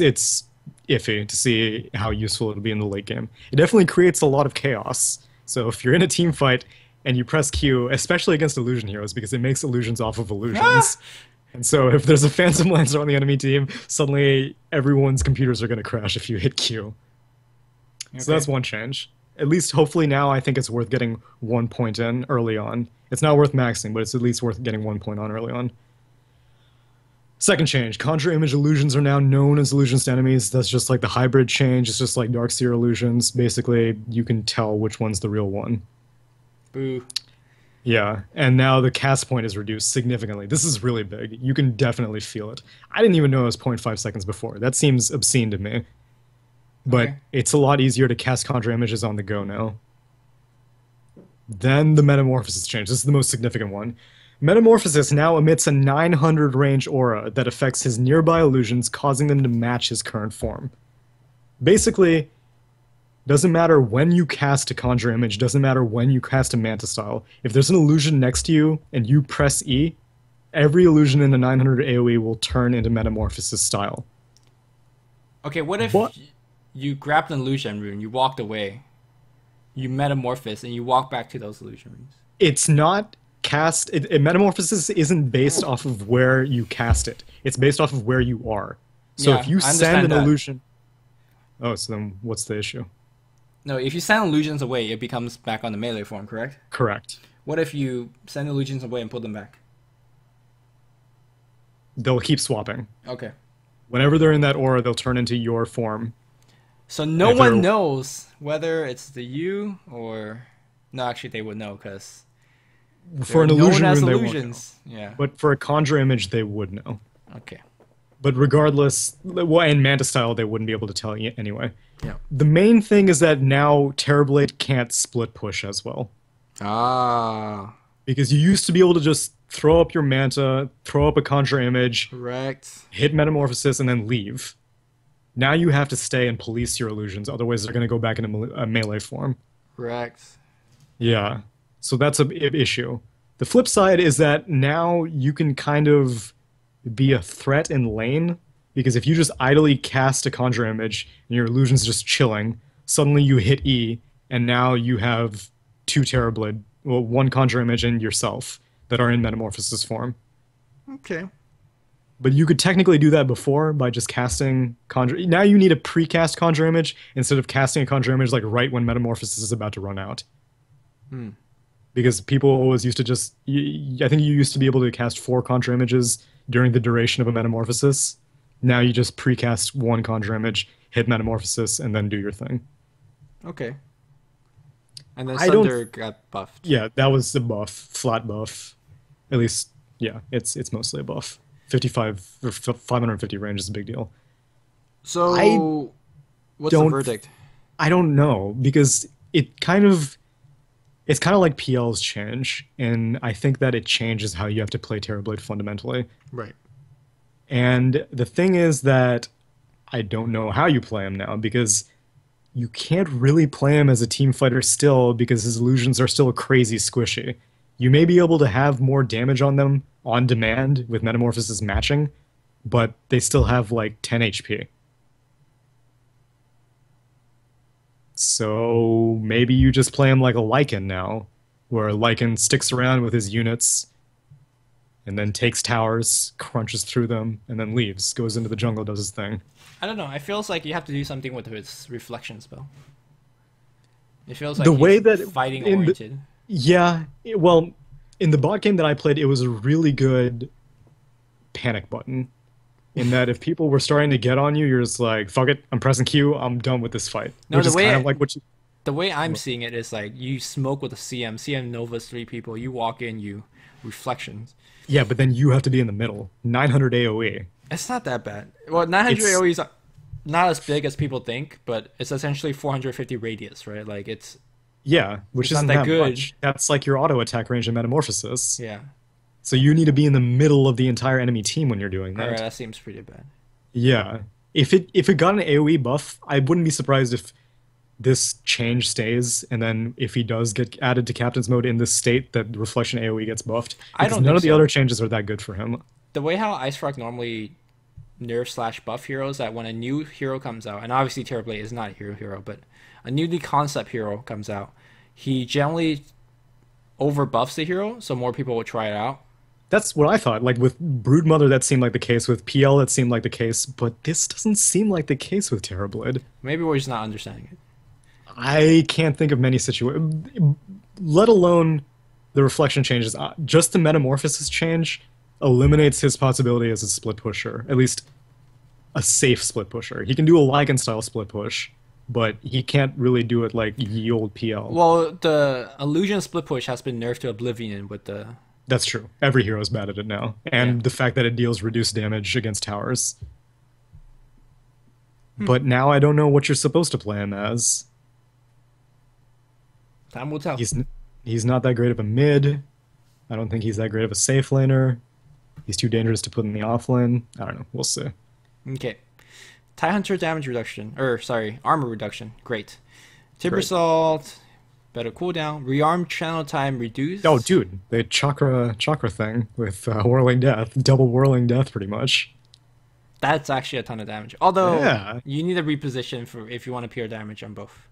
iffy to see how useful it'll be in the late game. It definitely creates a lot of chaos. So if you're in a team fight and you press Q, especially against illusion heroes, because it makes illusions off of illusions. And so if there's a Phantom Lancer on the enemy team, suddenly everyone's computers are going to crash if you hit Q. Okay. So that's one change. At least, hopefully now, I think it's worth getting 1 point in early on. It's not worth maxing, but it's at least worth getting 1 point on early on. Second change. Conjure Image illusions are now known as illusions to enemies. That's just like the hybrid change. It's just like Darkseer illusions. Basically, you can tell which one's the real one. Boo. Yeah, and now the cast point is reduced significantly. This is really big. You can definitely feel it. I didn't even know it was 0.5 seconds before. That seems obscene to me. But it's a lot easier to cast Conjure Images on the go now. Then the Metamorphosis change. This is the most significant one. Metamorphosis now emits a 900 range aura that affects his nearby illusions, causing them to match his current form. Basically, doesn't matter when you cast a Conjure Image, doesn't matter when you cast a Manta Style. If there's an illusion next to you and you press E, every illusion in the 900 AoE will turn into Metamorphosis style. Okay, what if What? you grabbed an illusion rune, you walked away, you metamorphosis, and you walk back to those illusion runes? It's not cast. Metamorphosis isn't based off of where you cast it. It's based off of where you are. So Yeah, if you I send understand an that. illusion. Oh, so then what's the issue? No, if you send illusions away, it becomes back on the melee form, correct? Correct. What if you send illusions away and put them back? They'll keep swapping. Okay. Whenever they're in that aura, they'll turn into your form. So no If one they're- knows whether it's the you or... No, actually they would know, because For an known illusion as rune, they won't know. illusions. Yeah. But for a Conjure Image, they would know. Okay. But regardless, well, in Manta Style, they wouldn't be able to tell you anyway. Yeah. The main thing is that now Terrorblade can't split push as well. Ah. Because you used to be able to just throw up your Manta, throw up a Conjure Image, Correct. hit Metamorphosis, and then leave. Now you have to stay and police your illusions, otherwise they're going to go back into a melee form. Correct. Yeah. So that's a issue. The flip side is that now you can kind of be a threat in lane, because if you just idly cast a Conjure Image and your illusion's just chilling, suddenly you hit E, and now you have two Terrorblade, well, one Conjure Image and yourself that are in Metamorphosis form. Okay. But you could technically do that before by just casting Conjure. Now you need a precast Conjure Image instead of casting a Conjure Image like right when Metamorphosis is about to run out. Because people always used to just... I think you used to be able to cast 4 Conjure Images during the duration of a Metamorphosis. Now you just precast 1 Conjure Image, hit Metamorphosis, and then do your thing. Okay. And then I don't- Sunder got buffed. Yeah, that was a buff. Flat buff. At least, yeah, it's mostly a buff. 55 or 550 range is a big deal. So, what's the don't- verdict? I don't know, because it's kind of like PL's change, and I think that it changes how you have to play Terrorblade fundamentally. Right. And the thing is that I don't know how you play him now, because you can't really play him as a team fighter still, because his illusions are still crazy squishy. You may be able to have more damage on them on demand with Metamorphosis matching, but they still have like 10 HP. So maybe you just play him like a Lycan now, where Lycan sticks around with his units and then takes towers, crunches through them, and then leaves, goes into the jungle, does his thing. I don't know. It feels like you have to do something with his reflection spell. It feels like The he's way that fighting in the- oriented. Yeah, well, in the bot game that I played, it was a really good panic button. In that if people were starting to get on you, you're just like, fuck it, I'm pressing Q, I'm done with this fight. No, Which the is way kind I- of like what you... The way I'm seeing it is like you smoke with a CM Nova's 3 people. You walk in, you reflections. Yeah, but then you have to be in the middle. 900 AoE. It's not that bad. Well, 900 It's- AoE is not as big as people think, but it's essentially 450 radius, right? Like it's Yeah, which It's not isn't that that good. much. That's like your auto attack range in Metamorphosis. yeah. So you need to be in the middle of the entire enemy team when you're doing that. All right, that seems pretty bad. Yeah. If it got an AoE buff, I wouldn't be surprised if this change stays, and then if he does get added to Captain's Mode in this state, that Reflection AoE gets buffed. I Because don't none think of the so. other changes are that good for him. The way how Ice Rock normally nerf/buff heroes, that when a new hero comes out, and obviously Terrorblade is not a hero, but a newly concept hero comes out, he generally over buffs the hero, so more people will try it out. That's what I thought. Like with Broodmother, that seemed like the case. With PL, that seemed like the case. But this doesn't seem like the case with Terrorblade. Maybe we're just not understanding it. I can't think of many situations, let alone the reflection changes. Just the Metamorphosis change eliminates his possibility as a split pusher, at least a safe split pusher. He can do a Lycan style split push, but he can't really do it like ye old PL. Well, the illusion split push has been nerfed to oblivion with the... That's true. Every hero's bad at it now. And Yeah. the fact that it deals reduced damage against towers. But now I don't know what you're supposed to play him as. Time will tell. He's not that great of a mid. I don't think he's that great of a safe laner. He's too dangerous to put in the offlane. I don't know. We'll see. Okay. Tie Hunter damage reduction, or sorry, armor reduction. Great. Timber Great. Salt, better cooldown. Rearm channel time reduced. Oh, dude, the chakra thing with whirling death, double whirling death, pretty much. That's actually a ton of damage. Although Yeah. you need a reposition for if you want to PR damage on both.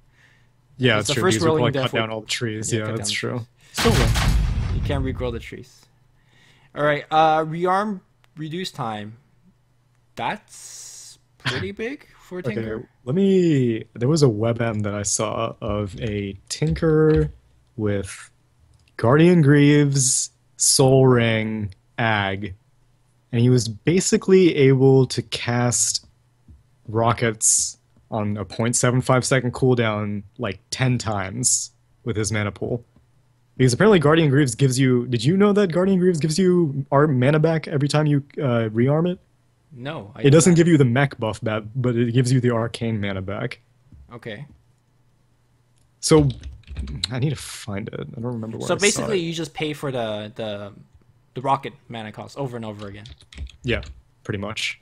Yeah, It's that's the true. first These will whirling probably death cut down will- all the trees. Yeah, Yeah, cut that's down true. the Still will. You can't regrow the trees. All right. Rearm reduce time. That's pretty big for a Tinker. Okay, there was a WebM that I saw of a Tinker with Guardian Greaves, Soul Ring, Ag, and he was basically able to cast rockets on a 0.75 second cooldown like 10 times with his mana pool. Because apparently Guardian Greaves gives you... Did you know that Guardian Greaves gives you mana back every time you rearm it? No, I It did doesn't not. give you the mech buff back, but it gives you the arcane mana back. Okay. So I need to find it. I don't remember where So I saw basically, it. you just pay for the rocket mana cost over and over again. Yeah, pretty much.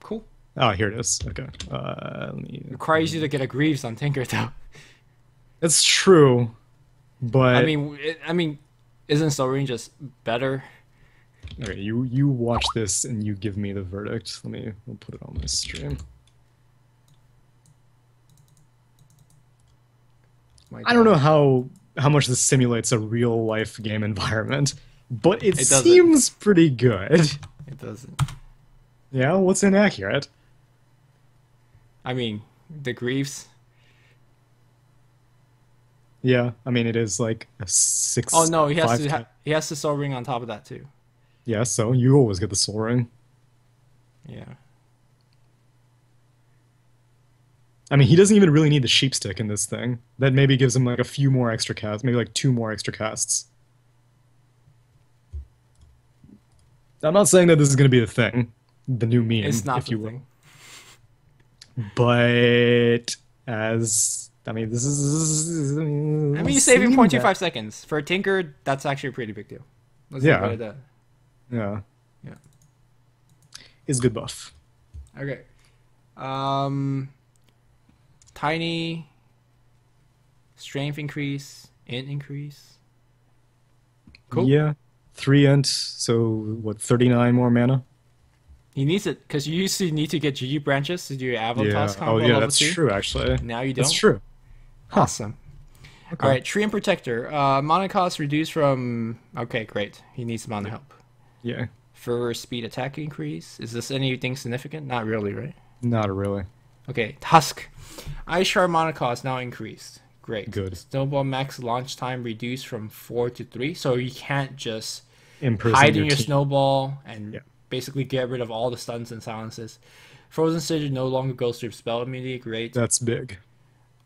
Cool. Oh, here it is. Okay. Let me... Requires you to get a Greaves on Tinker though. It's true, but I mean, isn't Soul Ring just better? okay, you watch this and you give me the verdict. We'll put it on my stream. I don't know how much this simulates a real life game environment, but it doesn't. seems pretty good. It doesn't. Yeah, what's inaccurate? I mean, the Greaves. Yeah, I mean it is like a 6. Oh no, he has 5, to 10. he has to Soul Ring on top of that too. Yeah, so you always get the Soul Ring. Yeah. I mean, he doesn't even really need the sheepstick in this thing. That maybe gives him like a few more extra casts, maybe like 2 more extra casts. I'm not saying that this is going to be the thing, the new meme, It's not if the you will. thing. But I mean, this is. I mean, you're saving 0.25 seconds for a Tinker. That's actually a pretty big deal. Let's Yeah. leave it at that. Yeah, Yeah. is good buff. Okay. Tiny strength increase, int increase. Cool. Yeah, 3 int, so what? 39 more mana. He needs it because you used to need to get GG branches to do your Avalanche Yeah. combo Oh yeah, level that's 2. true. Actually, Now you don't. that's true. Awesome. Okay. All right, Tree and Protector. Mana cost reduced from. Okay, great. He needs mana help. Yeah, For speed attack increase. Is this anything significant? Not really, right? not really. Okay, Tusk. Ice Shard mana cost now increased. Great. Good. Snowball max launch time reduced from 4 to 3, so you can't just Imprison hide in your team. snowball and Yeah. basically get rid of all the stuns and silences. Frozen Sigil no longer goes through spell immunity. Great. That's big.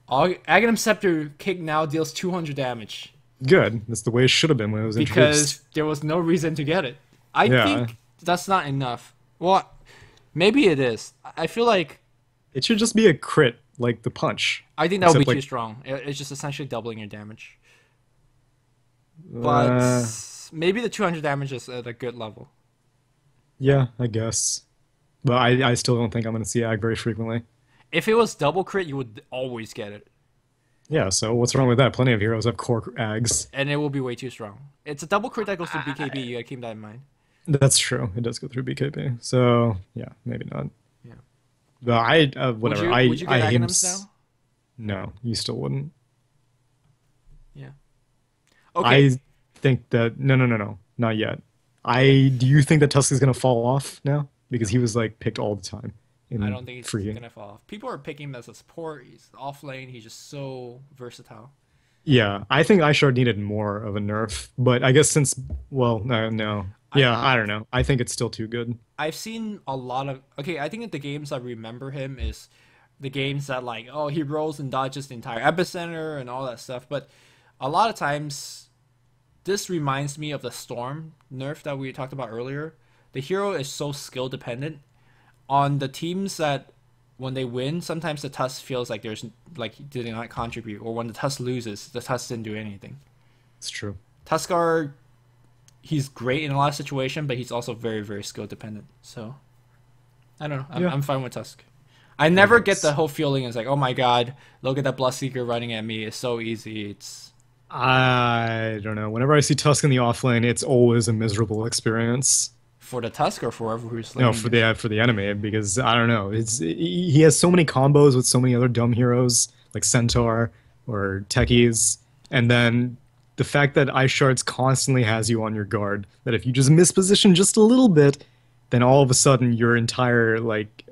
Aghanim Scepter kick now deals 200 damage Good. That's the way it should have been when it was because introduced. there was no reason to get it. I Yeah. think that's not enough. Well, maybe it is. I feel like It should just be a crit, like the punch. I think that would be Except, too like, strong. It's just essentially doubling your damage. But Uh, maybe the 200 damage is at a good level. yeah, I guess. But I still don't think I'm going to see Ag very frequently. If it was double crit, you would always get it. Yeah, so what's wrong with that? Plenty of heroes have core Ags. And it will be way too strong. It's a double crit that goes to BKB. You gotta keep that in mind. That's true. It does go through BKB. So, yeah, maybe not. Yeah. But whatever. Would you get I Aghanims now? No, you still wouldn't. Yeah. Okay. I think that no, not yet. Do you think that Tusk is gonna fall off now because he was like picked all the time? I don't think he's free. gonna fall off. People are picking him as a support. He's off lane. He's just so versatile. Yeah, I think Ishard needed more of a nerf, but I guess no. Yeah, I don't know. I think it's still too good. I've seen a lot of. Okay, I think that the games I remember him is the games that like, oh, he rolls and dodges the entire epicenter and all that stuff. But a lot of times, this reminds me of the Storm nerf that we talked about earlier. The hero is so skill dependent. On the teams that when they win, sometimes the Tusk feels like did not contribute, or when the Tusk loses, the Tusk didn't do anything. It's true. Tuskar, he's great in a lot of situations, but he's also very, very skill dependent. So I don't know. Yeah. I'm fine with Tusk. I never get Nice. the whole feeling. It's like, oh my god, look at that Bloodseeker running at me. It's so easy. It's I don't know. Whenever I see Tusk in the offlane, it's always a miserable experience. for the Tusk or for whoever who's No, laning for the enemy, because I don't know. He has so many combos with so many other dumb heroes like Centaur or Techies, and then the fact that Ice Shards constantly has you on your guard. That if you just misposition just a little bit, then all of a sudden your entire like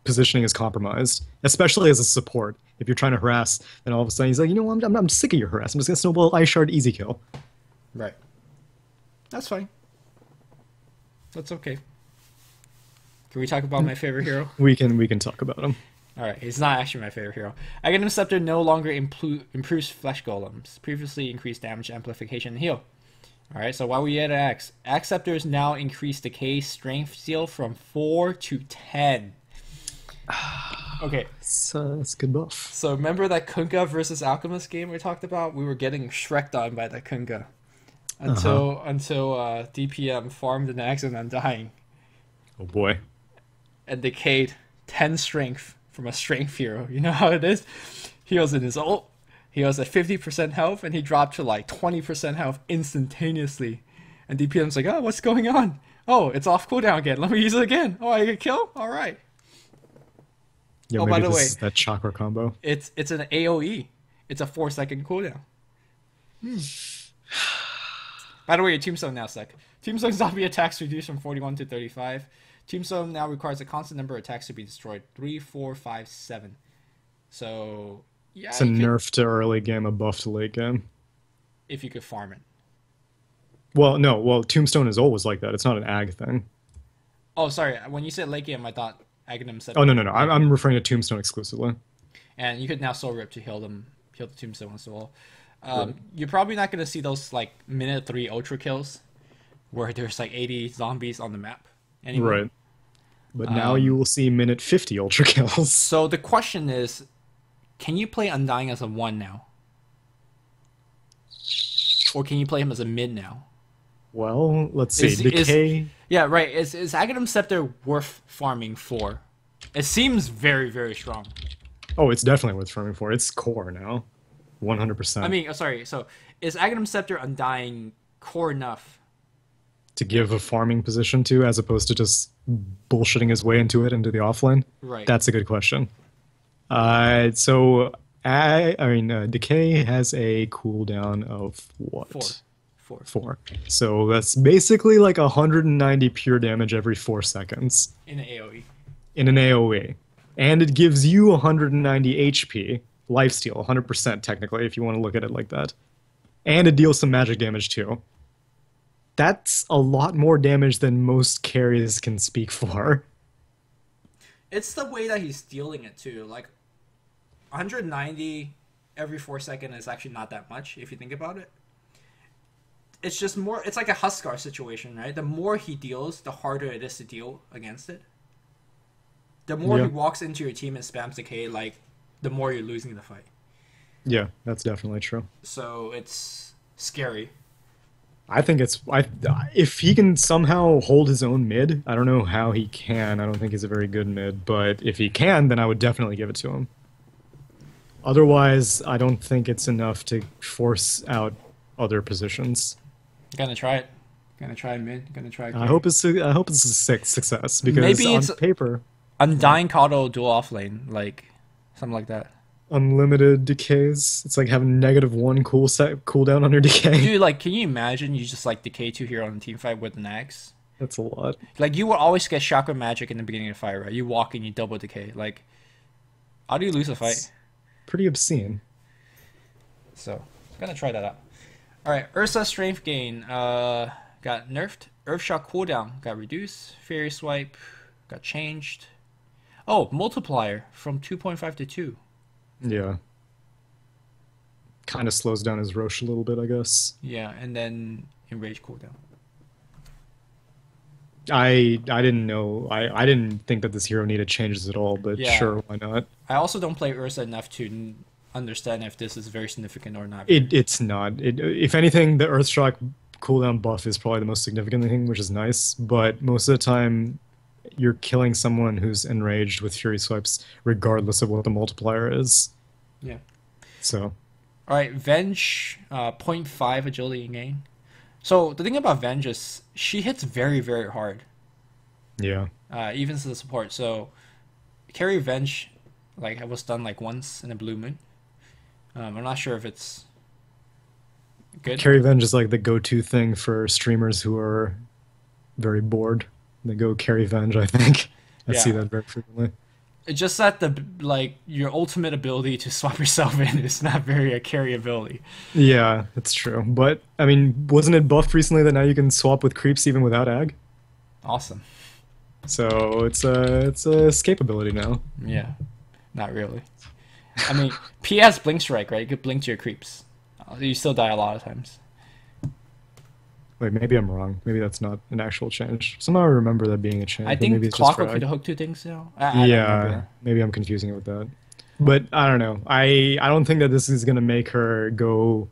positioning is compromised. Especially as a support, if you're trying to harass, then all of a sudden he's like, you know what, I'm sick of your harass. I'm just gonna snowball Ice Shard easy kill. Right. That's fine. That's okay. Can we talk about my favorite hero? We can talk about him. Alright, he's not actually my favorite hero. Aghanim Scepter no longer improves flesh golems. Previously increased damage, amplification, and heal. Alright, so while we at Axe Scepters now increase decay strength seal from 4 to 10. Okay, It's a good buff. so remember that Kunkka versus Alchemist game we talked about? We were getting shreked on by that Kunkka. Until DPM farmed an axe and Undying. Oh boy. And decayed 10 strength from a strength hero. You know how it is? He was in his ult. He was at 50% health and he dropped to like 20% health instantaneously. And DPM's like, oh, what's going on? Oh, it's off cooldown again. Let me use it again. Oh, I get killed? Alright. Yeah, Oh, maybe by the this way, is that chakra combo. It's an AoE. It's a 4-second cooldown. By the way, your Tombstone now suck. Tombstone zombie attacks reduced from 41 to 35. Tombstone now requires a constant number of attacks to be destroyed. 3, 4, 5, 7. So, yeah, It's a you could- nerf to early game, a buff to late game. if you could farm it. Well, no, well, Tombstone is always like that. It's not an ag thing. Oh, sorry. When you said late game, I thought Aghanim said. Oh, no. I'm referring to Tombstone exclusively. And you could now soul rip to heal the Tombstone as well. You're probably not going to see those like minute 3 ultra kills where there's like 80 zombies on the map anymore. Right. But now you will see minute 50 ultra kills. So the question is, can you play Undying as a 1 now? Or can you play him as a mid now? Well, let's see. Is- Decay. Yeah, right. Is Aghanim Scepter worth farming for? It seems very, very strong. Oh, it's definitely worth farming for. It's core now. 100%. I mean, sorry. So is Aghanim Scepter Undying core enough? to give a farming position to, as opposed to just bullshitting his way into it into the offlane? Right. That's a good question. Decay has a cooldown of what? 4. 4. So that's basically like 190 pure damage every 4 seconds In an AoE. in an AoE. And it gives you 190 HP, lifesteal, 100% technically, if you want to look at it like that. And it deals some magic damage too. That's a lot more damage than most carries can speak for. It's the way that he's dealing it too. Like 190 every 4 seconds is actually not that much if you think about it. It's just more. It's like a Huskar situation, right? The more he deals, the harder it is to deal against it. The more Yeah. he walks into your team and spams decay, like the more you're losing the fight. Yeah, that's definitely true. So it's scary. I think if he can somehow hold his own mid, I don't know how he can. I don't think he's a very good mid, but if he can, then I would definitely give it to him. Otherwise, I don't think it's enough to force out other positions. Gonna try it. Gonna try mid. Gonna try. I hope it's a success because Maybe on it's- paper, Undying Kato dual offlane, like something like that. unlimited decays. It's like having -1 cooldown on your decay. Dude, like, can you imagine you just like decay 2 here on a team fight with an axe? That's a lot. Like, you will always get chakra magic in the beginning of the fight, right? You walk and you double decay. Like, how do you lose a fight? Pretty obscene. So, gonna try that out. Alright, Ursa strength gain got nerfed. Earthshock cooldown got reduced. Fairy swipe got changed. Oh, multiplier from 2.5 to 2. Yeah. Kind of slows down his Roche a little bit, I guess. Yeah, and then enrage cooldown. I didn't know. I didn't think that this hero needed changes at all, but Yeah. sure, why not? I also don't play Ursa enough to understand if this is very significant or not. It's not. If anything, the Earthshock cooldown buff is probably the most significant thing, which is nice. But most of the time, you're killing someone who's enraged with Fury Swipes, regardless of what the multiplier is. Yeah. So, All right, Venge, 0.5 agility gain. So the thing about Venge is she hits very, very hard, yeah. even as a support. So carry Venge, like, was done like once in a blue moon. I'm not sure if it's good. Carry Venge is like the go-to thing for streamers who are very bored. They go carry Venge, I think. I see Yeah. that very frequently. It's just that the like your ultimate ability to swap yourself in is not very a carry ability. Yeah, that's true. But, I mean, wasn't it buffed recently that now you can swap with creeps even without ag? Awesome. So it's a escape ability now. Yeah, not really. I mean, P has Blink Strike, right? You could blink to your creeps. You still die a lot of times. Wait, maybe I'm wrong. Maybe that's not an actual change. Somehow I remember that being a change. I but maybe think it's just for Clockwork could ag. hook two things now. I don't Yeah, remember. maybe I'm confusing it with that. But I don't know. I don't think that this is gonna make her go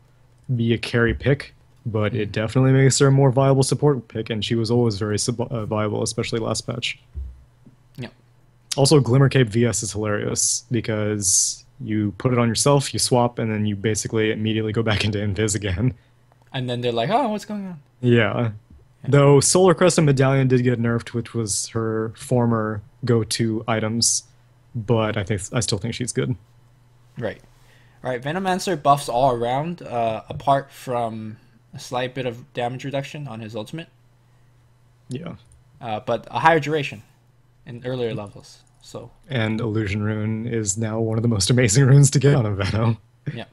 be a carry pick, but it definitely makes her a more viable support pick, and she was always very viable, especially last patch. Yeah. Also, Glimmer Cape VS is hilarious because you put it on yourself, you swap, and then you basically immediately go back into Invis again. And then they're like, "Oh, what's going on?" Yeah. Though Solar Crest and Medallion did get nerfed, which was her former go-to items, but I still think she's good. Right. All right. Venomancer buffs all around, apart from a slight bit of damage reduction on his ultimate, Yeah. but a higher duration in earlier levels. So And Illusion Rune is now one of the most amazing runes to get on a Venom. yeah.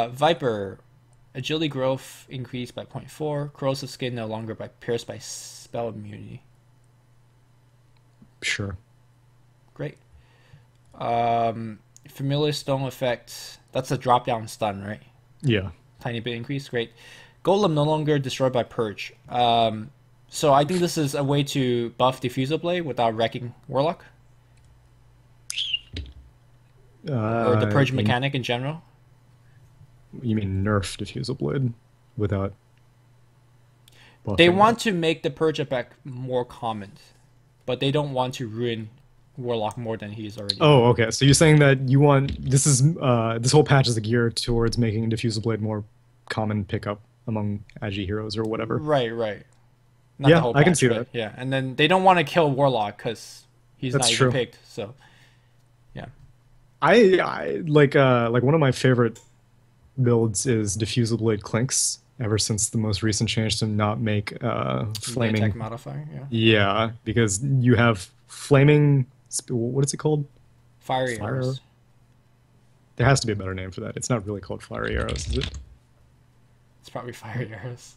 Viper, agility growth increased by 0.4. Corrosive skin no longer pierced by spell immunity. Sure. Great. Familiar stone effect. That's a drop down stun, right? Yeah. Tiny bit increase. Great. Golem no longer destroyed by purge. So I think this is a way to buff Diffusal Blade without wrecking Warlock or the purge mechanic in general. You mean nerf Diffusal Blade without They buffing want to make the purge effect more common, but they don't want to ruin Warlock more than he's already. Oh, okay. So you're saying that you want this whole patch is geared towards making Diffusal Blade more common pickup among Agi heroes or whatever. Right, right. Not Yeah, the whole I can patch, see right? that. Yeah, and then they don't want to kill Warlock because he's That's not true. even picked. So, yeah. I like one of my favorite builds is Diffusal Blade Clinks. Ever since the most recent change to not make flaming. Attack modifier, yeah. Yeah, because you have flaming. What is it called? Fiery Fire- arrows. There has to be a better name for that. It's not really called fiery arrows, is it? It's probably fiery arrows.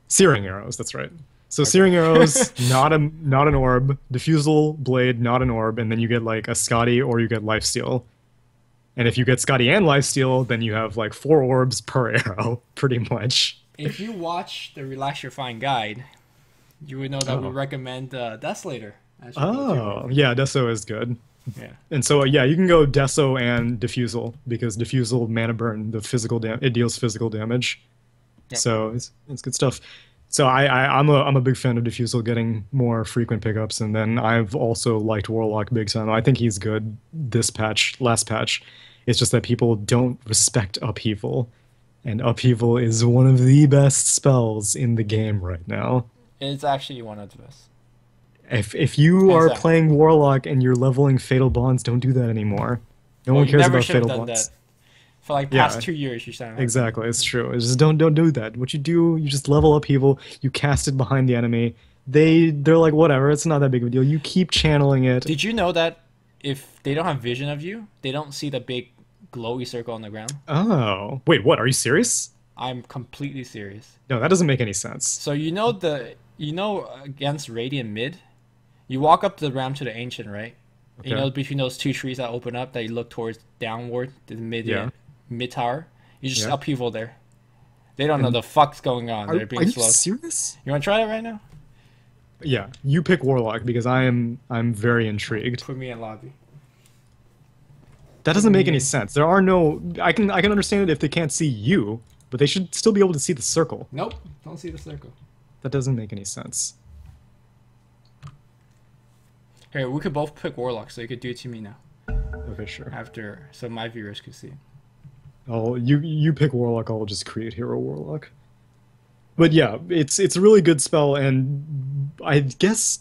Searing arrows. That's right. So searing arrows, not an orb. Diffusal blade, not an orb, and then you get like a Scotty or you get lifesteal. And if you get Scotty and lifesteal, then you have like 4 orbs per arrow, pretty much. If you watch the Relax Your Fine guide, you would know that we recommend Desolator. as your go-to. Oh, yeah, Deso is good. Yeah. And so, yeah, you can go Deso and Diffusal, because Diffusal, Mana Burn, it deals physical damage. Yep. So it's good stuff. So I'm a big fan of Diffusal getting more frequent pickups, and then I've also liked Warlock big time. I think he's good this patch, last patch. It's just that people don't respect Upheaval, and Upheaval is one of the best spells in the game right now. It's actually one of the best. If you are Exactly. playing Warlock and you're leveling Fatal Bonds, don't do that anymore. No Well, one you cares never about should have Fatal done Bonds. that. For like Yeah. past 2 years, you sound like Exactly, it's true. It's just don't do that. What you do, you just level Upheaval, you cast it behind the enemy. They're like, whatever, it's not that big of a deal. You keep channeling it. Did you know that if they don't have vision of you, they don't see the big glowy circle on the ground? Oh, wait, what? Are you serious? I'm completely serious. No, that doesn't make any sense. So against Radiant mid, you walk up the ramp to the Ancient, right? Okay. You know, between those 2 trees that open up that you look towards downward, the mid tower, you just Yeah. Upheaval there. They don't know the fuck's going on. They're Are being you slow. serious? You want to try it right now? Yeah, you pick Warlock because I'm very intrigued. Put me in lobby. That doesn't make any sense. There are no. I can understand it if they can't see you, but they should still be able to see the circle. Nope. Don't see the circle. That doesn't make any sense. Here, we could both pick Warlock, so you could do it to me now. Okay, sure. After, so my viewers could see. You pick Warlock. I'll just create Hero Warlock. But yeah, it's a really good spell, and I guess.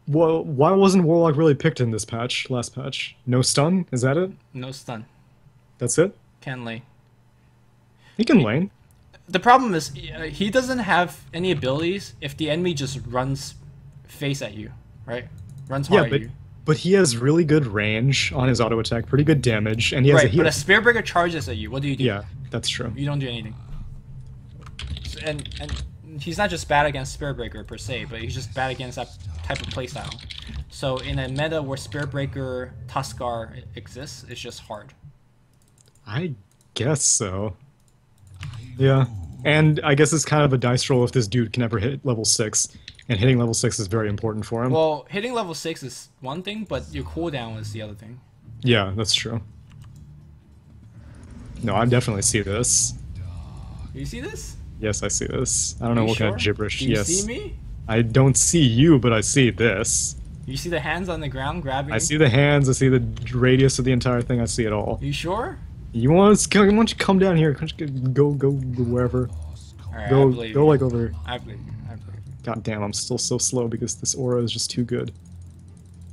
Well, why wasn't Warlock really picked in this patch? Last patch, no stun. Is that it? No stun. That's it. Can lane. He can lane. The problem is he doesn't have any abilities if the enemy just runs face at you, right? Runs hard at you. But he has really good range on his auto attack, pretty good damage, and he has a heal. But a Spearbreaker charges at you. What do you do? Yeah, that's true. You don't do anything. And he's not just bad against Spearbreaker per se, but he's just bad against that type of playstyle. So in a meta where Spearbreaker Tuskar exists, it's just hard. I guess so. Yeah. And I guess it's kind of a dice roll if this dude can ever hit level 6. And hitting level 6 is very important for him. Well, hitting level 6 is one thing, but your cooldown is the other thing. Yeah, that's true. No, I definitely see this. You see this? Yes, I see this. I don't know what kind of gibberish. Do you yes. see me? I don't see you, but I see this. You see the hands on the ground grabbing? I see the hands. I see the radius of the entire thing. I see it all. You sure? You want to? Why don't you come down here? Go wherever. Alright, go like over. I believe you. I believe you. God damn, I'm still so slow because this aura is just too good.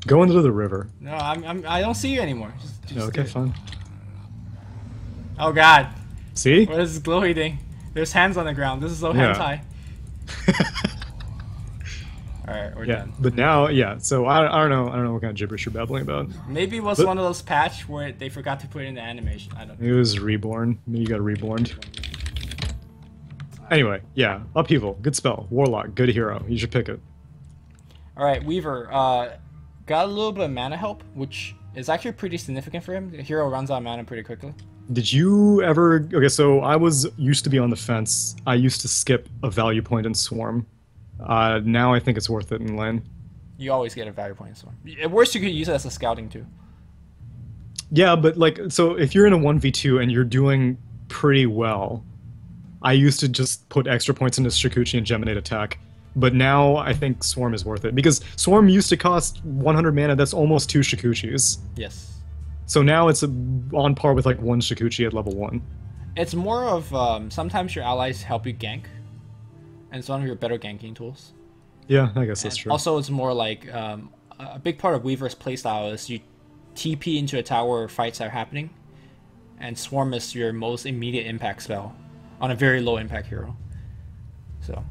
Go into the river. No, I don't see you anymore. Just Okay, fine. Oh God. See? What is this glowy thing? There's hands on the ground. This is so hentai. Alright, we're done. But now, yeah. So I don't know what kind of gibberish you're babbling about. Maybe it was one of those patch where they forgot to put in the animation. I don't know. It was reborn. Maybe you got reborn. Anyway, yeah. Upheaval. Good spell. Warlock. Good hero. You should pick it. Alright, Weaver. Got a little bit of mana help, which is actually pretty significant for him. The hero runs out of mana pretty quickly. Did you ever... Okay, so I used to be on the fence. I used to skip a value point in Swarm. Now I think it's worth it in lane. You always get a value point in Swarm. At worst, you could use it as a scouting too. Yeah, but like, so if you're in a 1v2 and you're doing pretty well, I used to just put extra points into Shikuchi and Geminate attack. But now I think Swarm is worth it. Because Swarm used to cost 100 mana, that's almost 2 Shikuchis. Yes. So now it's on par with like 1 Shikuchi at level 1. It's more of, sometimes your allies help you gank. And it's one of your better ganking tools. Yeah, I guess that's true. Also, it's more like, a big part of Weaver's playstyle is you TP into a tower where fights are happening. And Swarm is your most immediate impact spell on a very low impact hero. So,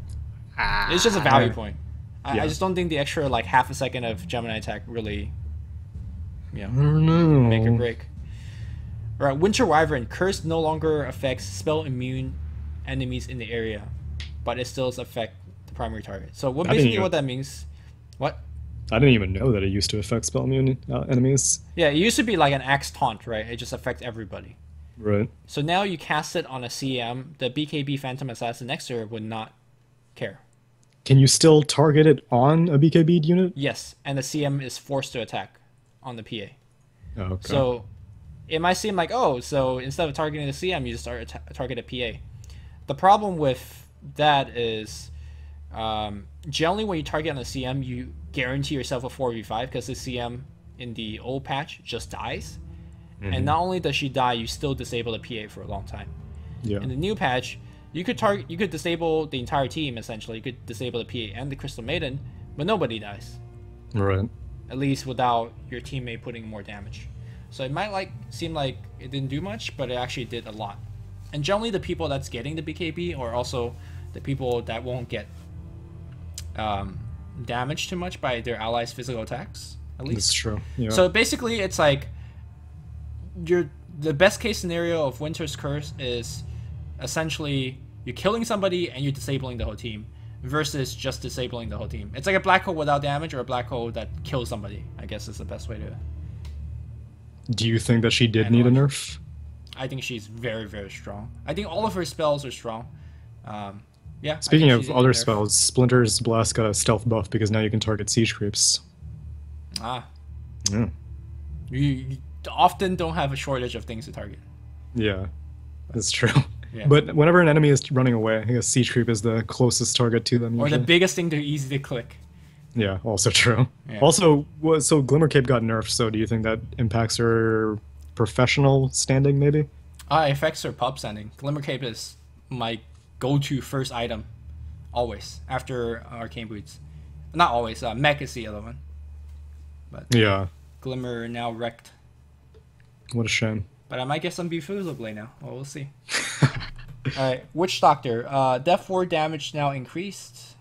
it's just a value point. I just don't think the extra like half a second of Gemini attack really, you know, make or break. Alright, Winter Wyvern. Curse no longer affects spell immune enemies in the area, but it still affects the primary target. So what that means? What? I didn't even know that it used to affect spell immune enemies. Yeah, it used to be like an axe taunt, right? It just affects everybody. Right. So now you cast it on a CM, the BKB Phantom Assassin next to her would not care. Can you still target it on a BKB unit? Yes, and the CM is forced to attack on the PA. Oh, okay. So it might seem like, oh, so instead of targeting the CM, you just target a PA. The problem with that is generally when you target on the CM, you guarantee yourself a 4v5 because the CM in the old patch just dies. Mm-hmm. And not only does she die, you still disable the PA for a long time. Yeah. In the new patch, you could disable the entire team essentially. You could disable the PA and the Crystal Maiden, but nobody dies. Right. At least without your teammate putting more damage. So it might seem like it didn't do much, but it actually did a lot. And generally the people that's getting the BKB are also the people that won't get damaged too much by their allies' physical attacks, at least. That's true. Yeah. So basically it's like the best case scenario of Winter's Curse is essentially you're killing somebody and you're disabling the whole team versus just disabling the whole team. It's like a black hole without damage or a black hole that kills somebody, I guess is the best way to... Do you think that she did need a nerf? I think she's very, very strong. I think all of her spells are strong. Yeah. Speaking of other spells, Splinter's Blast got a stealth buff because now you can target siege creeps. Ah. Yeah. You often don't have a shortage of things to target. Yeah, that's true. Yeah. But whenever an enemy is running away, I guess siege creep is the closest target to them. Or usually. the biggest thing they're easy to click. Yeah, also true. Yeah. Also, so Glimmer Cape got nerfed, so do you think that impacts her professional standing, maybe? It affects her pub standing. Glimmer Cape is my go-to first item, always, after Arcane Boots. Not always, Mech is the other one. But Yeah, Glimmer now wrecked. what a shame. But I might get some Befusil Blade now. Well, we'll see. Alright, Witch Doctor. Death 4 damage now increased,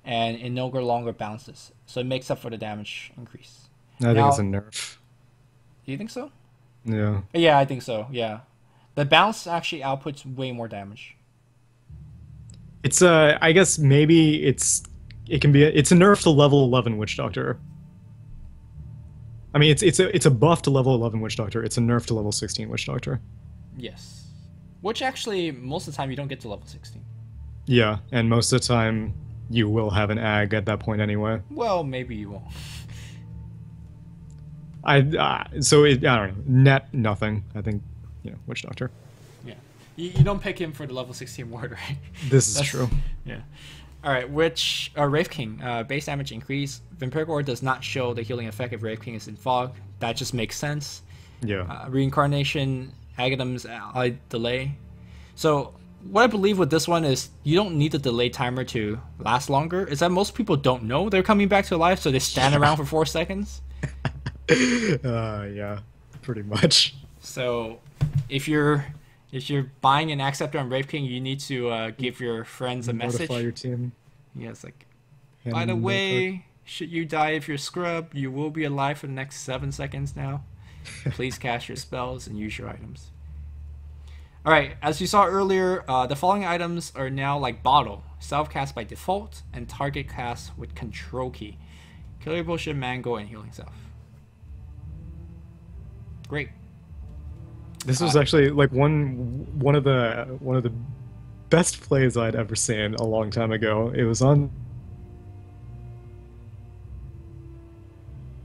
and it no longer bounces. So it makes up for the damage increase. I think Now- it's a nerf. Do you think so? Yeah. Yeah, I think so, yeah. The bounce actually outputs way more damage. It's I guess maybe it's a nerf to level 11 Witch Doctor. I mean, it's a buff to level 11 Witch Doctor. It's a nerf to level 16 Witch Doctor. Yes. Which actually, most of the time, you don't get to level 16. Yeah, and most of the time you will have an ag at that point anyway. Well, maybe you won't. I don't know. Net nothing. I think, Witch Doctor. Yeah. You don't pick him for the level 16 ward, right? This is That's- true. Yeah. Alright, Wraith King, base damage increase. Vampiric does not show the healing effect if Wraith King is in fog. That just makes sense. Yeah. Reincarnation, Agadam's delay. So, what I believe with this one is you don't need the delay timer to last longer. Is that most people don't know they're coming back to life, so they stand around for 4 seconds. Yeah, pretty much. So, if you're buying an Acceptor on Wraith King, you need to give your friends a message. Notify your team. Yeah, it's like, Hand by the them the way, should you die if you're scrub, you will be alive for the next 7 seconds now. Please cast your spells and use your items. Alright, as you saw earlier, the following items are now like Bottle, self-cast by default, and target cast with Control Key. Killer Bullshit, Mango, and Healing Self. Great. This was actually like one of the best plays I'd ever seen a long time ago. It was on.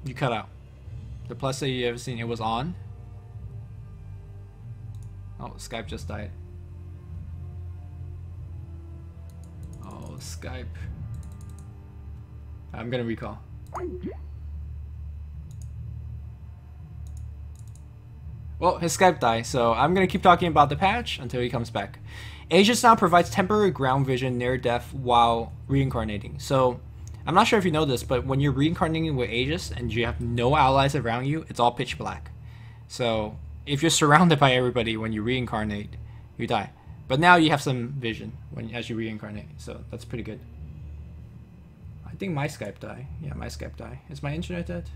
You cut out. The plus that you ever seen, it was on. Oh, Skype just died. Oh, Skype. I'm gonna recall. Well, his Skype died, so I'm gonna keep talking about the patch until he comes back. Aegis now provides temporary ground vision near death while reincarnating. So, I'm not sure if you know this, but when you're reincarnating with Aegis and you have no allies around you, it's all pitch black. So, if you're surrounded by everybody when you reincarnate, you die. But now you have some vision as you reincarnate, so that's pretty good. I think my Skype died. Yeah, my Skype died. Is my internet dead?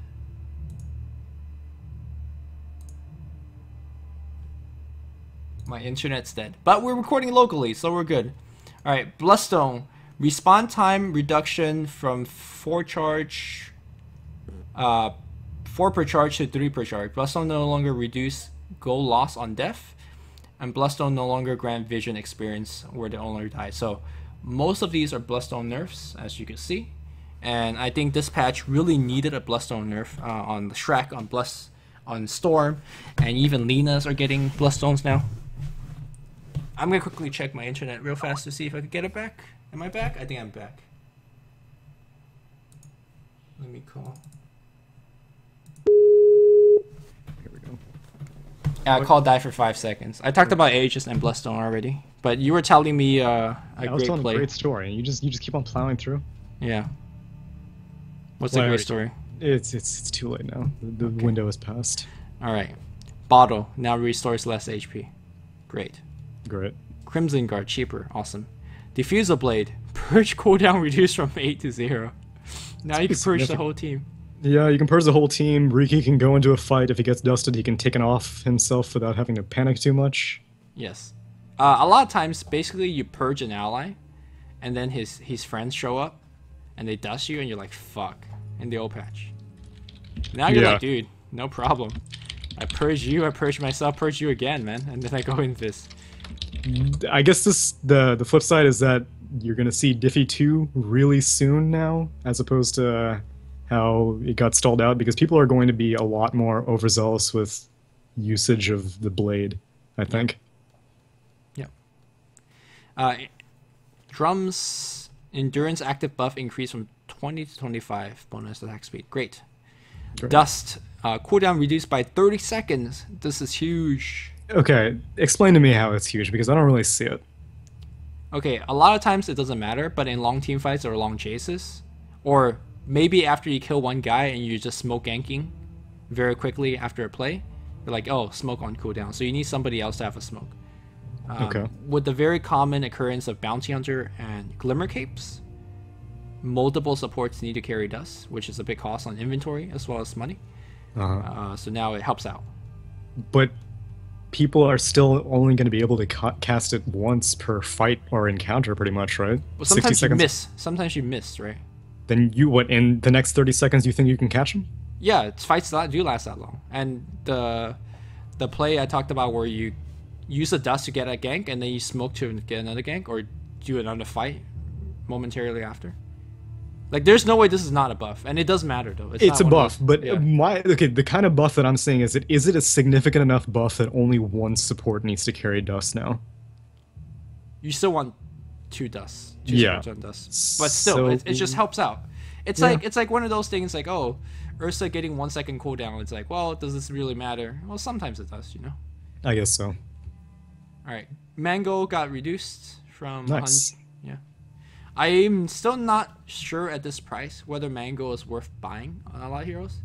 My internet's dead. But we're recording locally, so we're good. Alright, Bloodstone. Respawn time reduction from 4 charge... 4 per charge to 3 per charge. Bloodstone no longer reduce gold loss on death. And Bloodstone no longer grant vision experience where the owner dies. So, most of these are Bloodstone nerfs, as you can see. And I think this patch really needed a Bloodstone nerf on Leshrac, on Storm. And even Lina's are getting Bloodstones now. I'm gonna quickly check my internet real fast to see if I can get it back. Am I back? I think I'm back. Let me call. Here we go. Call died for 5 seconds. I talked about Aegis and Bloodstone already, but you were telling me a I was great telling play. a great story. You just keep on plowing through. Yeah. What's Well, the I great already- story? It's too late now. The window is past. All right. Bottle now restores less HP. Great. Great. Crimson Guard cheaper. Awesome. Diffusal Blade purge cooldown reduced from 8 to 0. Now you can pretty purge the significant. whole team. Yeah, you can purge the whole team. Riki can go into a fight. If he gets dusted, he can take it off himself without having to panic too much. Yes. A lot of times, basically, you purge an ally, and then his friends show up, and they dust you, and you're like, fuck, in the old patch. Now you're Yeah. like, dude, no problem. I purge you, I purge myself, purge you again, man. And then I go in this. I guess the flip side is that you're gonna see Diffie 2 really soon now, as opposed to how it got stalled out, because people are going to be a lot more overzealous with usage of the blade, I think. Drum's endurance active buff increased from 20 to 25 bonus attack speed. Great. Great. Dust. Cooldown reduced by 30 seconds. This is huge. Okay, explain to me how it's huge because I don't really see it. Okay, a lot of times it doesn't matter, but in long team fights or long chases, or maybe after you kill one guy and you just smoke ganking very quickly after a play, you're like, oh, smoke on cooldown. So you need somebody else to have a smoke. Okay. With the very common occurrence of Bounty Hunter and Glimmer Capes, multiple supports need to carry dust, which is a big cost on inventory as well as money. So now it helps out. But people are still only going to be able to cast it once per fight or encounter, pretty much, right? Well, sometimes you miss. Sometimes you miss, right? Then you, what, in the next 30 seconds you think you can catch him? Yeah, it's fights that do last that long. And the play I talked about where you use the dust to get a gank and then you smoke to get another gank or do another fight momentarily after. Like, there's no way this is not a buff, and it does matter though. It's a buff, but yeah. the kind of buff that I'm saying is it a significant enough buff that only one support needs to carry dust now? You still want two dusts, two Yeah. supports on dust, but still, So- it just helps out. It's Yeah. like one of those things like, oh, Ursa getting 1 second cooldown. It's like, well, does this really matter? Well, sometimes it does, you know. I guess so. All right, Mango got reduced from Nice. yeah. I'm still not sure at this price whether Mango is worth buying on a lot of heroes.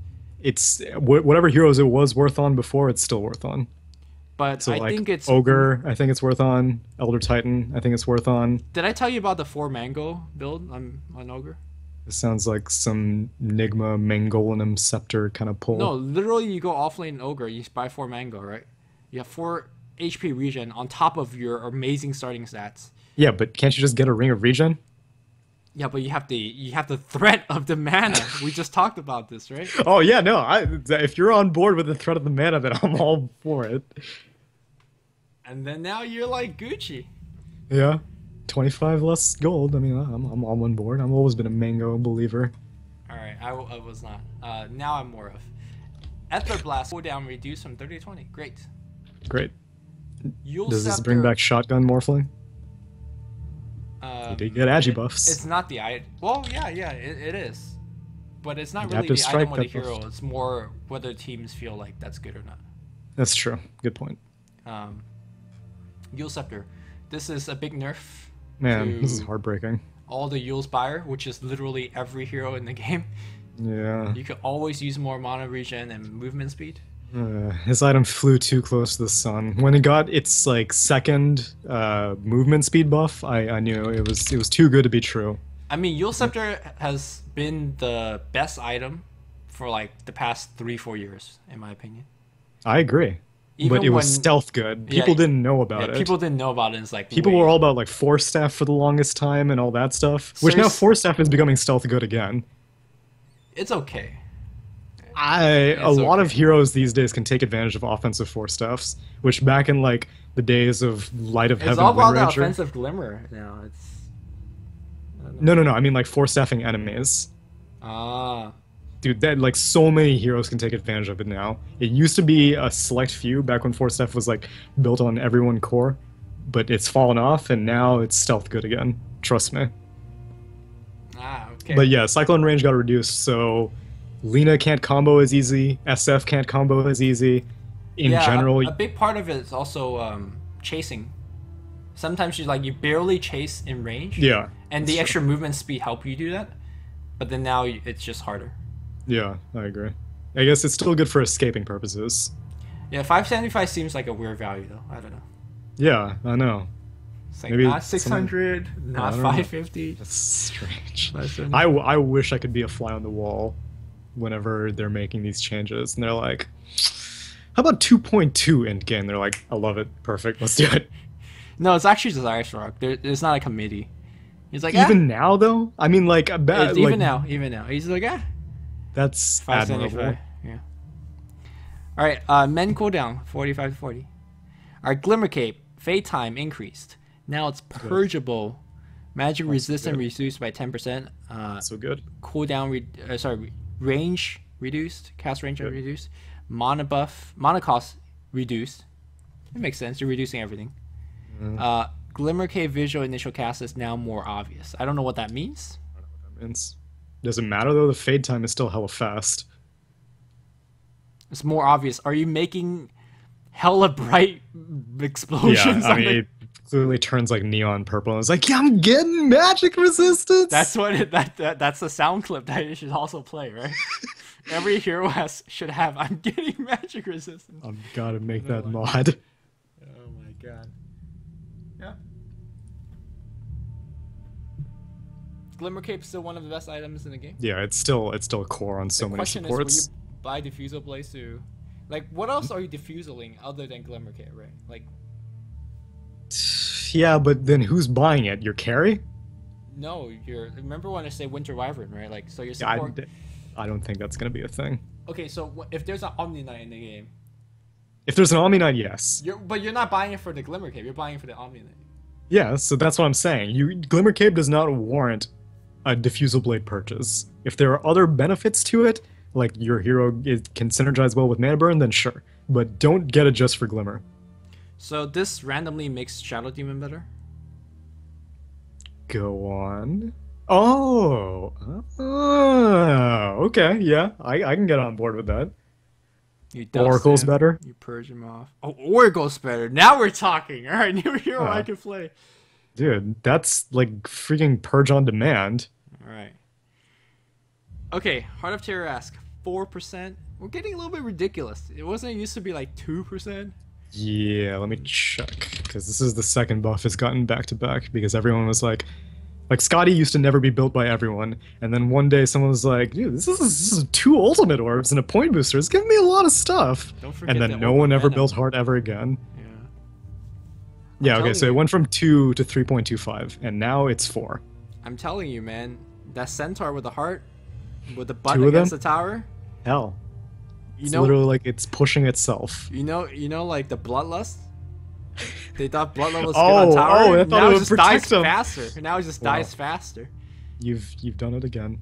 It's whatever heroes it was worth on before, it's still worth on. But So I like think it's Ogre, I think it's worth on. Elder Titan, I think it's worth on. Did I tell you about the 4 Mango build on Ogre? It sounds like some Nigma Mangolinum Scepter kind of pull. No, literally you go offlane Ogre, you buy 4 Mango, right? You have 4 HP regen on top of your amazing starting stats. Yeah, but can't you just get a Ring of Regen? Yeah, but you have the threat of the mana. We just talked about this, right? Oh yeah, no. If you're on board with the threat of the mana, then I'm all for it. And then now you're like Gucci. Yeah, 25 less gold. I mean, I'm all on board. I've always been a Mango believer. All right, I was not. Now I'm more of. Ether Blast cooldown reduced from 30 to 20. Great. Great. Yule Does this Scepter, bring back Shotgun Morphling? You did get Agi buffs. It's not the item. Well, yeah, it is. But it's not really Adaptive the strike item or the that buff. hero. It's more whether teams feel like that's good or not. That's true. Good point. Yule Scepter. This is a big nerf. Man, this is to heartbreaking. all the Yule Spire, which is literally every hero in the game. Yeah. You can always use more mana regen and movement speed. His item flew too close to the sun. When it got its like second movement speed buff, I knew it was too good to be true. I mean, Yule Scepter has been the best item for like the past 3-4 years, in my opinion. I agree. Even but it was when- stealth good. Yeah, People didn't know about it. People didn't know about it. It's like People wait. were all about like Force Staff for the longest time and all that stuff. Which now Serious- Force Staff is becoming stealth good again. It's okay. A lot of okay. heroes these days can take advantage of offensive Force Staffs, which back in like the days of Light of It's Heaven, all about the Windranger- offensive glimmer now. It's No, I mean like Force Staffing enemies. ah. Dude, that like so many heroes can take advantage of it now. It used to be a select few back when Force Staff was like built on everyone core, but it's fallen off and now it's stealth good again. Trust me. Okay. But yeah, Cyclone range got reduced, so Lina can't combo as easy, SF can't combo as easy. In yeah, general, a big part of it is also chasing. Sometimes you barely chase in range. yeah. And that's the true. extra movement speed help you do that. But then now it's just harder. Yeah, I agree. I guess it's still good for escaping purposes. Yeah, 575 seems like a weird value though. I don't know. Yeah, I know. It's like Maybe not some- 600, I not don't know. 550. That's strange. 570. I wish I could be a fly on the wall whenever they're making these changes. And they're like, how about 2.2 end game? They're like, I love it. Perfect. Let's do it. No, it's actually just Leshrac. There's not a committee. He's like, Even now, though? I mean, like, even now. He's like, That's 575. admirable. Yeah. All right, men cooldown 45 to 40. Our Glimmer Cape fade time increased. Now it's purgeable. Magic resistance good. reduced by 10%. So good. Cooldown, range reduced. Cast range reduced. Mana cost reduced. It makes sense. You're reducing everything. Glimmer Cape visual initial cast is now more obvious. I don't know what that means. Means Does it matter though? The fade time is still hella fast. It's more obvious. Are you making hella bright Yeah, explosions? I mean, it clearly turns like neon purple. And it's like, yeah, I'm getting magic resistance. That's what that's the sound clip that you should also play, right? Every hero should have. I'm getting magic resistance. I've got to make that mod. Oh my god. Yeah. Glimmer Cape's still one of the best items in the game. Yeah, it's still a core on so The many question supports. is, will you buy Diffusal Blaze to, like, what else are you diffusaling other than Glimmer Cape, right? Like, Yeah, but then who's buying it? Your carry? no, remember when I say Winter Wyvern, right? Like, so your Yeah, support. I don't think that's gonna be a thing. Okay, so if there's an Omniknight in the game, If there's an Omniknight, yes. but you're not buying it for the Glimmer Cape. You're buying it for the Omniknight. Yeah, so that's what I'm saying. Glimmer Cape does not warrant a Diffusal Blade purchase. If there are other benefits to it, like your hero can synergize well with Mana Burn, then sure. But don't get it just for Glimmer. So this randomly makes Shadow Demon better. Go on. Oh, okay, yeah, I can get on board with that. You dust Oracle's him, better. You purge him off. Oh, Oracle's better. Now we're talking. All right, new hero I can play. Dude, that's like freaking Purge on demand. All right. Okay, Heart of Terror ask 4%. We're getting a little bit ridiculous. It used to be like 2%. Yeah, let me check, because this is the second buff it's gotten back to back, because everyone was like Scotty used to never be built by everyone, and then one day someone was like, dude, this is 2 ultimate orbs and a point booster. It's giving me a lot of stuff. Don't forget And that then no one ever Venom. built Heart ever again. Yeah. Yeah, okay, telling so you. it went from 2 to 3.25, and now it's 4. I'm telling you, man. That centaur with the heart, with the button 2 of against them? the tower. Hell. You It's know, literally like it's pushing itself. you know, like the Bloodlust. They thought Bloodlust was good Oh, on tower. I thought Now it it would just protect dies him. faster. Now it just Wow. dies faster. You've done it again.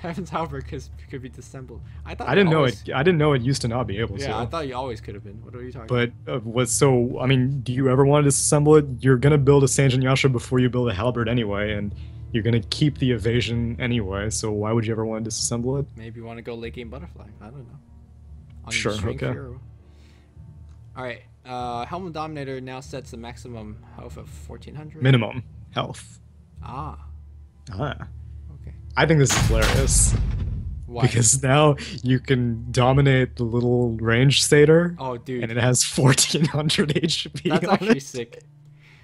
Heaven's Hover could be disassembled. I thought I didn't you know always- it. I didn't know it used to not be able Yeah, to. I thought you always could have been. What are you talking about? But I mean, do you ever want to disassemble it? You're gonna build a Sanjin Yasha before you build a Halberd anyway, and you're gonna keep the evasion anyway. So why would you ever want to disassemble it? Maybe you want to go late game butterfly. I don't know. On your Sure, strength okay. hero. All right. Helm of Dominator now sets the maximum health of 1400. Minimum health. Ah. Ah, Okay. I think this is hilarious Why? because now you can dominate the little range satyr, Oh, dude. and it has 1400 HP. That's on actually it. sick.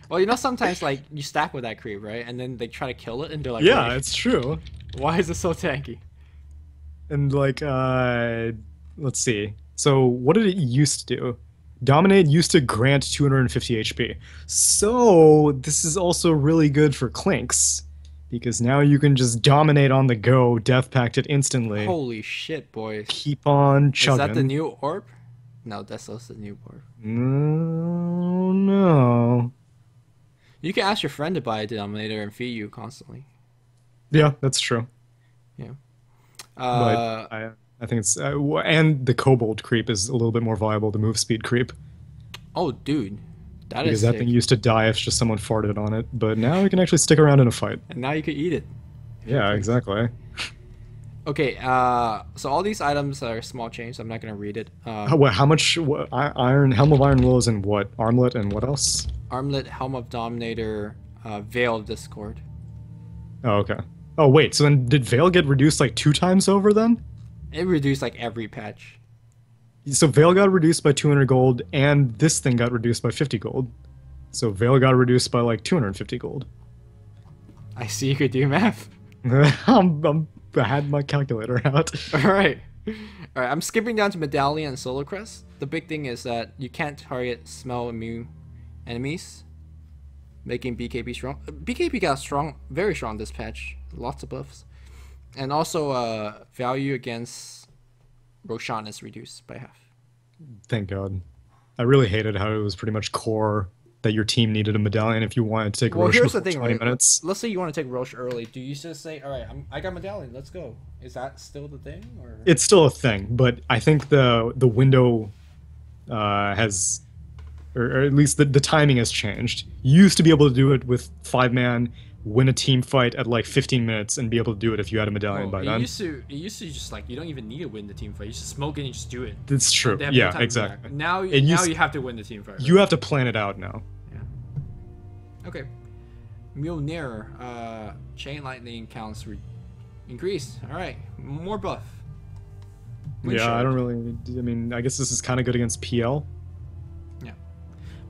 Well, you know, sometimes like you stack with that creep, right? And then they try to kill it, and they're like, Yeah, "Wait, it's true. why is it so tanky?" And like, let's see. So what did it used to do? Dominate used to grant 250 HP. So this is also really good for Clinks, because now you can just dominate on the go, death pact it instantly, Holy shit, boys! keep on Is chugging. that the new orb? No, that's also the new orb. No. You can ask your friend to buy a Denominator and feed you constantly. Yeah, that's true. Yeah. But I think it's and the kobold creep is a little bit more viable. The move speed creep, Oh, dude, that because is that sick. thing used to die if just someone farted on it, but now it can actually stick around in a fight. And now you can eat it. Yeah, exactly. Okay, so all these items are small change, so I'm not gonna read it. How much iron? Helm of Iron Willows and what? Armlet and what else? Armlet, Helm of Dominator, Veil of Discord. Oh, okay. Oh, wait. So then, did Veil get reduced like 2 times over then? It reduced like every patch. So Veil got reduced by 200 gold, and this thing got reduced by 50 gold. So Veil got reduced by like 250 gold. I see you could do math. I had my calculator out. Alright. Alright, I'm skipping down to Medallion and Solar Crest. The big thing is that you can't target smell immune enemies, making BKB strong. BKB got strong, very strong this patch. Lots of buffs. And also, value against Roshan is reduced by half. Thank God. I really hated how it was pretty much core that your team needed a medallion if you wanted to take Well, Roche here's the before thing, 20 right? minutes. Let's say you want to take Roche early. Do you just say, all right, I got Medallion, let's go? Is that still the thing? Or? It's still a thing, but I think the window or at least the timing has changed. You used to be able to do it with 5-man win a team fight at like 15 minutes and be able to do it if you had a medallion Oh, by it then. used to just like you don't even need to win the team fight. You just smoke it and you just do it. That's true. They have no Yeah, time to exactly. react. Now, It now used- you have to win the team fight. Right? You have to plan it out now. Yeah. Okay. Mjolnir, chain lightning counts increased. All right, more buff. Yeah, I Windshard. don't really. I mean, I guess this is kind of good against PL. Yeah.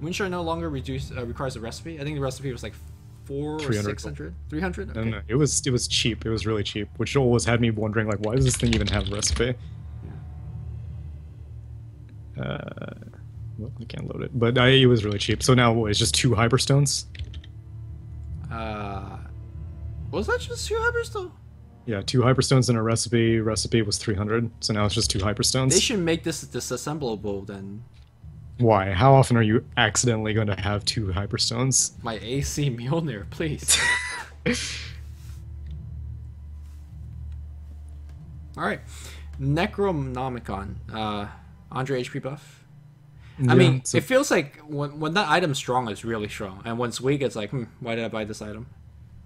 Windshard no longer requires a recipe. I think the recipe was like 400 or 300. 600, 300. Okay. And it was cheap. It was really cheap, which always had me wondering like, why does this thing even have a recipe? Well, I can't load it, but it was really cheap. So now what, it's just 2 hyperstones. Was that just 2 Hyperstone? Yeah, 2 hyperstones and a recipe. Recipe was 300, so now it's just 2 hyperstones. They should make this disassemblable then. Why? How often are you accidentally going to have 2 hyperstones? My AC Mjolnir, please. Alright. Necronomicon. 100 HP buff. I mean, so it feels like when that item's strong, it's really strong. And when it's weak, it's like, why did I buy this item?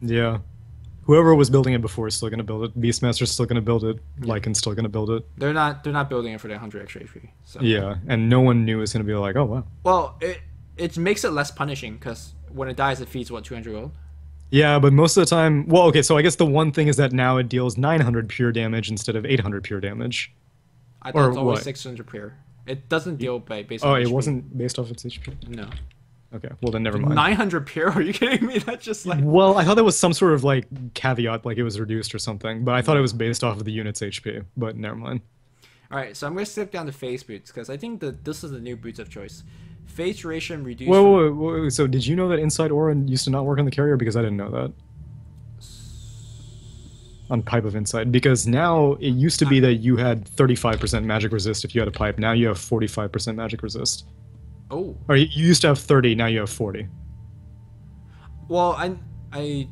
yeah. Whoever was building it before is still going to build it. Beastmaster's still going to build it. Lycan's still going to build it. They're not building it for the 100 extra HP. So. Yeah, and no one knew it was going to be like, oh wow. Well, it makes it less punishing because when it dies, it feeds what 200 gold. Yeah, but most of the time, well, okay, so I guess the one thing is that now it deals 900 pure damage instead of 800 pure damage. I thought Or it's always what? 600 pure. It doesn't deal based Oh, on it HP. wasn't based off its HP? No. Okay, well then never mind. 900 pure? Are you kidding me? That's just like. Well, I thought that was some sort of like caveat, like it was reduced or something, but I thought it was based off of the unit's HP, but never mind. Alright, so I'm going to skip down to phase boots because I think that this is the new boots of choice. Phase duration reduced. Whoa, so did you know that Inside Aura used to not work on the carrier? Because I didn't know that. On Pipe of Insight. Because now, it used to be that you had 35% magic resist if you had a pipe, now you have 45% magic resist. Oh. Or you used to have 30, now you have 40. Well, I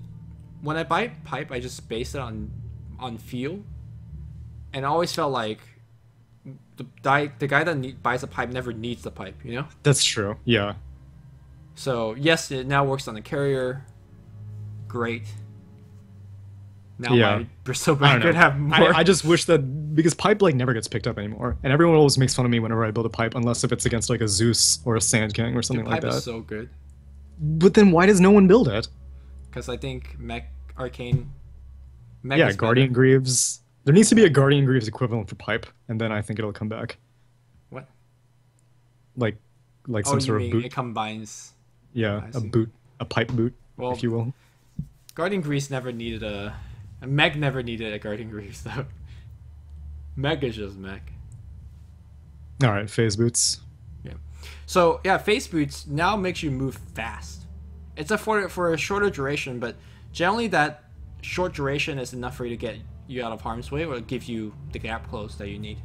when I buy pipe, I just base it on feel, and I always felt like the guy that buys a pipe never needs the pipe, you know. That's true, yeah. So yes, it now works on the carrier. Great. Now Yeah. my Bristol I back don't could know. have more. I just wish that, because pipe like never gets picked up anymore, and everyone always makes fun of me whenever I build a pipe, unless if it's against like a Zeus or a Sand King or something Dude, like pipe that. is so good But then why does no one build it? because I think Mech Arcane. Mech Yeah, is Guardian better. Greaves. There needs to be a Guardian Greaves equivalent for pipe, and then I think it'll come back. What? Like Oh, some you sort of mean boot. it combines? Yeah, I a see. boot, a pipe boot, Well, if you will. Guardian Grease never needed a Meg never needed a Guardian Grease though. Meg is just Meg. All right, phase boots. Yeah. So yeah, face boots now makes you move fast. It's for a shorter duration, but generally that short duration is enough for you to get you out of harm's way or give you the gap close that you need.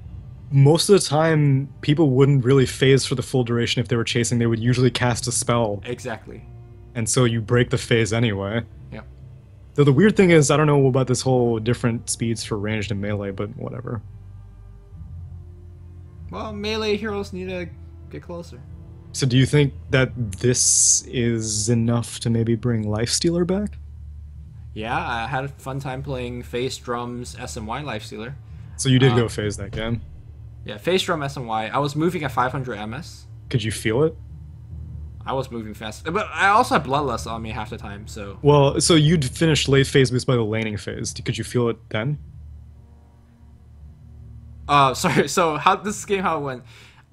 Most of the time, people wouldn't really phase for the full duration if they were chasing. They would usually cast a spell, Exactly. and so you break the phase anyway. Yep. Though the weird thing is, I don't know about this whole different speeds for ranged and melee, but whatever. Well, melee heroes need to get closer. So do you think that this is enough to maybe bring Lifestealer back? Yeah, I had a fun time playing Face Drums SMY Lifestealer. So you did go phase that game. Yeah, Face Drum SMY. I was moving at 500 MS. Could you feel it? I was moving fast. But I also had Bloodlust on me half the time, so... Well, so you'd finished late phase boost by the laning phase. Could you feel it then? Sorry, so how this game, how it went.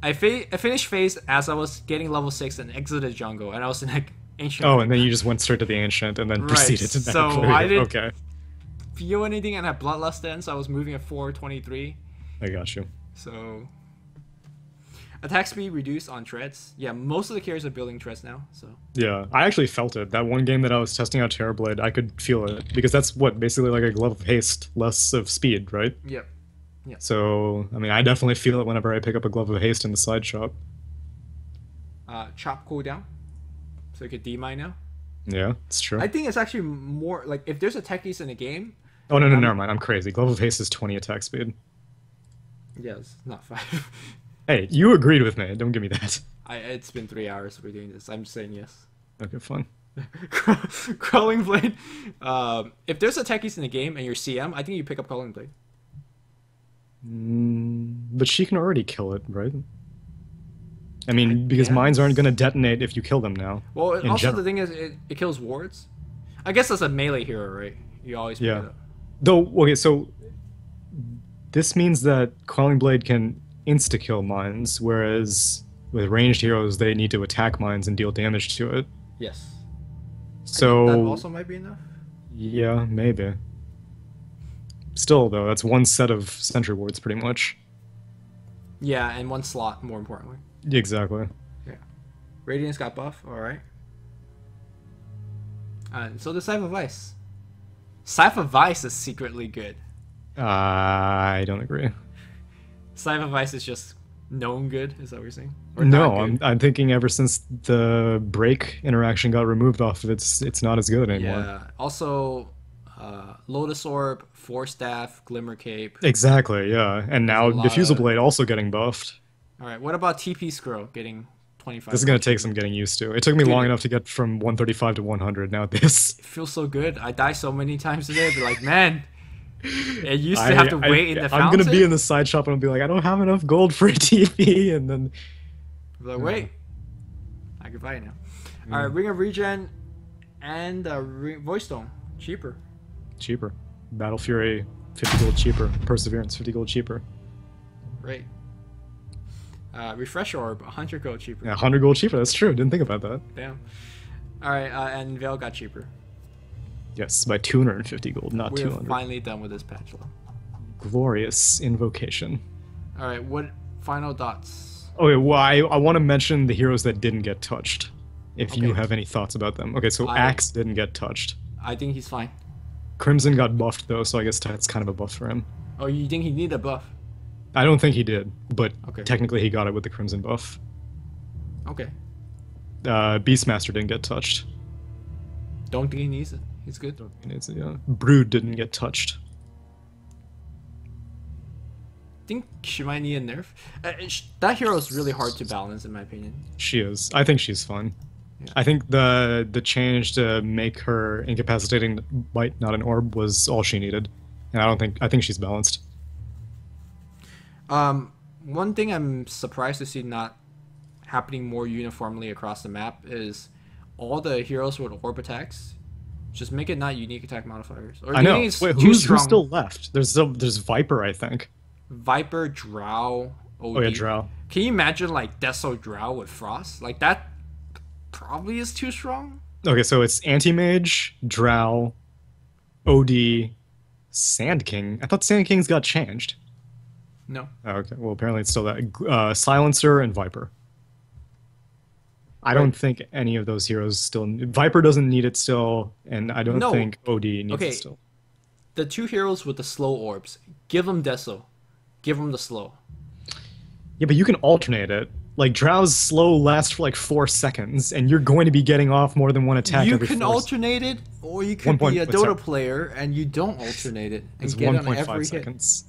I finished phase as I was getting level 6 and exited jungle, and I was in like ancient. Oh, and then you just went straight to the ancient and then Right, proceeded to so that. I didn't- Okay, feel anything and I had Bloodlust then, so I was moving at 423. I got you. So... Attack speed reduced on treads. Yeah, most of the carriers are building treads now, so... Yeah, I actually felt it. That one game that I was testing out Terrorblade, I could feel it. Because that's what, basically like a glove of haste, less of speed, right? Yep. So, I mean, I definitely feel it whenever I pick up a glove of haste in the side shop. Chop cooldown. So you could D-mine now. Yeah, it's true. I think it's actually more... Like, if there's a Techies in the game... Oh, no, never mind. I'm crazy. Glove of haste is 20 attack speed. Yes, not 5. Hey, you agreed with me. Don't give me that. It's been 3 hours we're doing this. I'm just saying yes. Okay, fine. Crawling Blade. If there's a Techies in the game and you're CM, I think you pick up Crawling Blade. But she can already kill it, right? I mean, because mines aren't going to detonate if you kill them now. Well, in also general. the thing is, it kills wards. I guess that's a melee hero, right? You always pick it up. Though, okay, so this means that Crawling Blade can insta-kill mines, whereas with ranged heroes, they need to attack mines and deal damage to it. Yes. So That also might be enough. yeah, maybe. Still, though, that's one set of sentry wards, pretty much. Yeah, and one slot, more importantly. Exactly. Yeah. Radiance got buff, alright. So the Scythe of Vice. Scythe of Vice is secretly good. I don't agree. Scythe of Vice is just known good, is that what you're saying? Or No, not good? I'm thinking ever since the break interaction got removed off of it, it's not as good anymore. Yeah. Also, Lotus Orb, Force Staff, Glimmer Cape. Exactly, yeah. And now There's a lot Diffusal of- Blade also getting buffed. Alright, what about TP Scroll getting 25? This is going to take some getting used to. It took me Dude, long enough to get from 135 to 100. Now this. It feels so good. I die so many times today, but like, man, it used to have to wait in the fountain. I'm going to be in the side shop and I'll be like, I don't have enough gold for a TP. And then... Be like, wait, I can buy it now. Alright, Ring of Regen and Voice Stone. Cheaper. Cheaper. Battle Fury, 50 gold cheaper. Perseverance, 50 gold cheaper. Great. Refresh Orb, 100 gold cheaper. Yeah, 100 gold cheaper. That's true. Didn't think about that. Damn. Alright, and Veil got cheaper. Yes, by 250 gold, not We're 200. finally done with this patch though. Glorious Invocation. Alright, what final thoughts? Okay, well, I want to mention the heroes that didn't get touched. If you Okay. have any thoughts about them. Okay, so I- Axe didn't get touched. I think he's fine. Crimson got buffed, though, so I guess that's kind of a buff for him. Oh, you think he need a buff? I don't think he did, but Okay. technically he got it with the Crimson buff. Okay. Beastmaster didn't get touched. Don't think he needs it. He's good. Brood didn't get touched. Think she might need a nerf. That hero is really hard to balance, in my opinion. She is. I think she's fine. Yeah. I think the change to make her incapacitating bite, not an orb, was all she needed. And I think she's balanced. One thing I'm surprised to see not happening more uniformly across the map is all the heroes with orb attacks. Just make it not unique attack modifiers. Or do I you know. think it's Wait, too who's strong? still left? There's Viper, I think. Viper, Drow, OD. Oh yeah, Drow. Can you imagine like Deso Drow with Frost? Like that probably is too strong. Okay, so it's Anti-Mage, Drow, OD, Sand King. I thought Sand King's got changed. No. Oh, okay, well apparently it's still that. Silencer and Viper. I don't think any of those heroes still... Viper doesn't need it still, and I don't No. think OD needs Okay. it still. The two heroes with the slow orbs. Give them Deso. Give them the slow. Yeah, but you can alternate it. Like, Drow's slow lasts for like 4 seconds, and you're going to be getting off more than one attack You every can 4 alternate it, or you could be a what's that? Dota player and you don't alternate it and It's get on 1.5 every hit. seconds.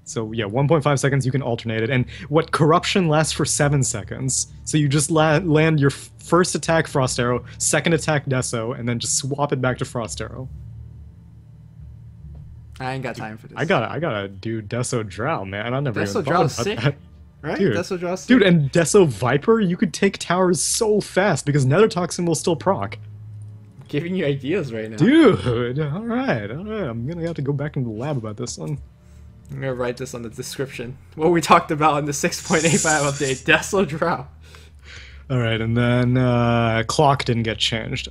So yeah, 1.5 seconds you can alternate it, and what corruption lasts for 7 seconds. So you just land your first attack Frost Arrow, second attack Deso, and then just swap it back to Frost Arrow. I ain't got time for this. I gotta do Deso Drow, man. I never Deso even Drow thought is about sick. that. Right? Dude. Deso Drow is sick. Dude, and Deso Viper, you could take towers so fast because Nether Toxin will still proc. Giving you ideas right now. Dude, alright. I'm gonna have to go back into the lab about this one. I'm gonna write this on the description. What we talked about in the 6.85 update. Deso Drow. Alright, and then Clock didn't get changed.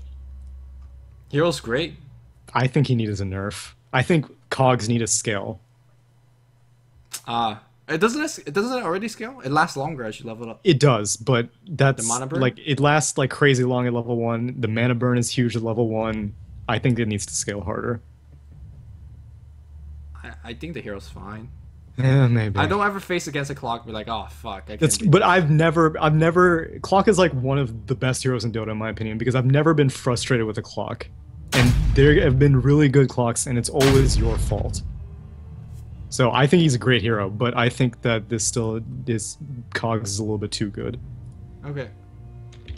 Hero's great. I think he needs a nerf. I think cogs need a scale. It doesn't already scale? It lasts longer as you level it up. It does, but that's The mana burn? like it lasts like crazy long at level 1. The mana burn is huge at level 1. I think it needs to scale harder. I think the hero's fine. Yeah, maybe. I don't ever face against a clock and be like, oh fuck, I That's, can't. but I've never. Clock is like one of the best heroes in Dota, in my opinion, because I've never been frustrated with a clock, and there have been really good clocks, and it's always your fault. So I think he's a great hero, but I think that this cogs is a little bit too good. Okay.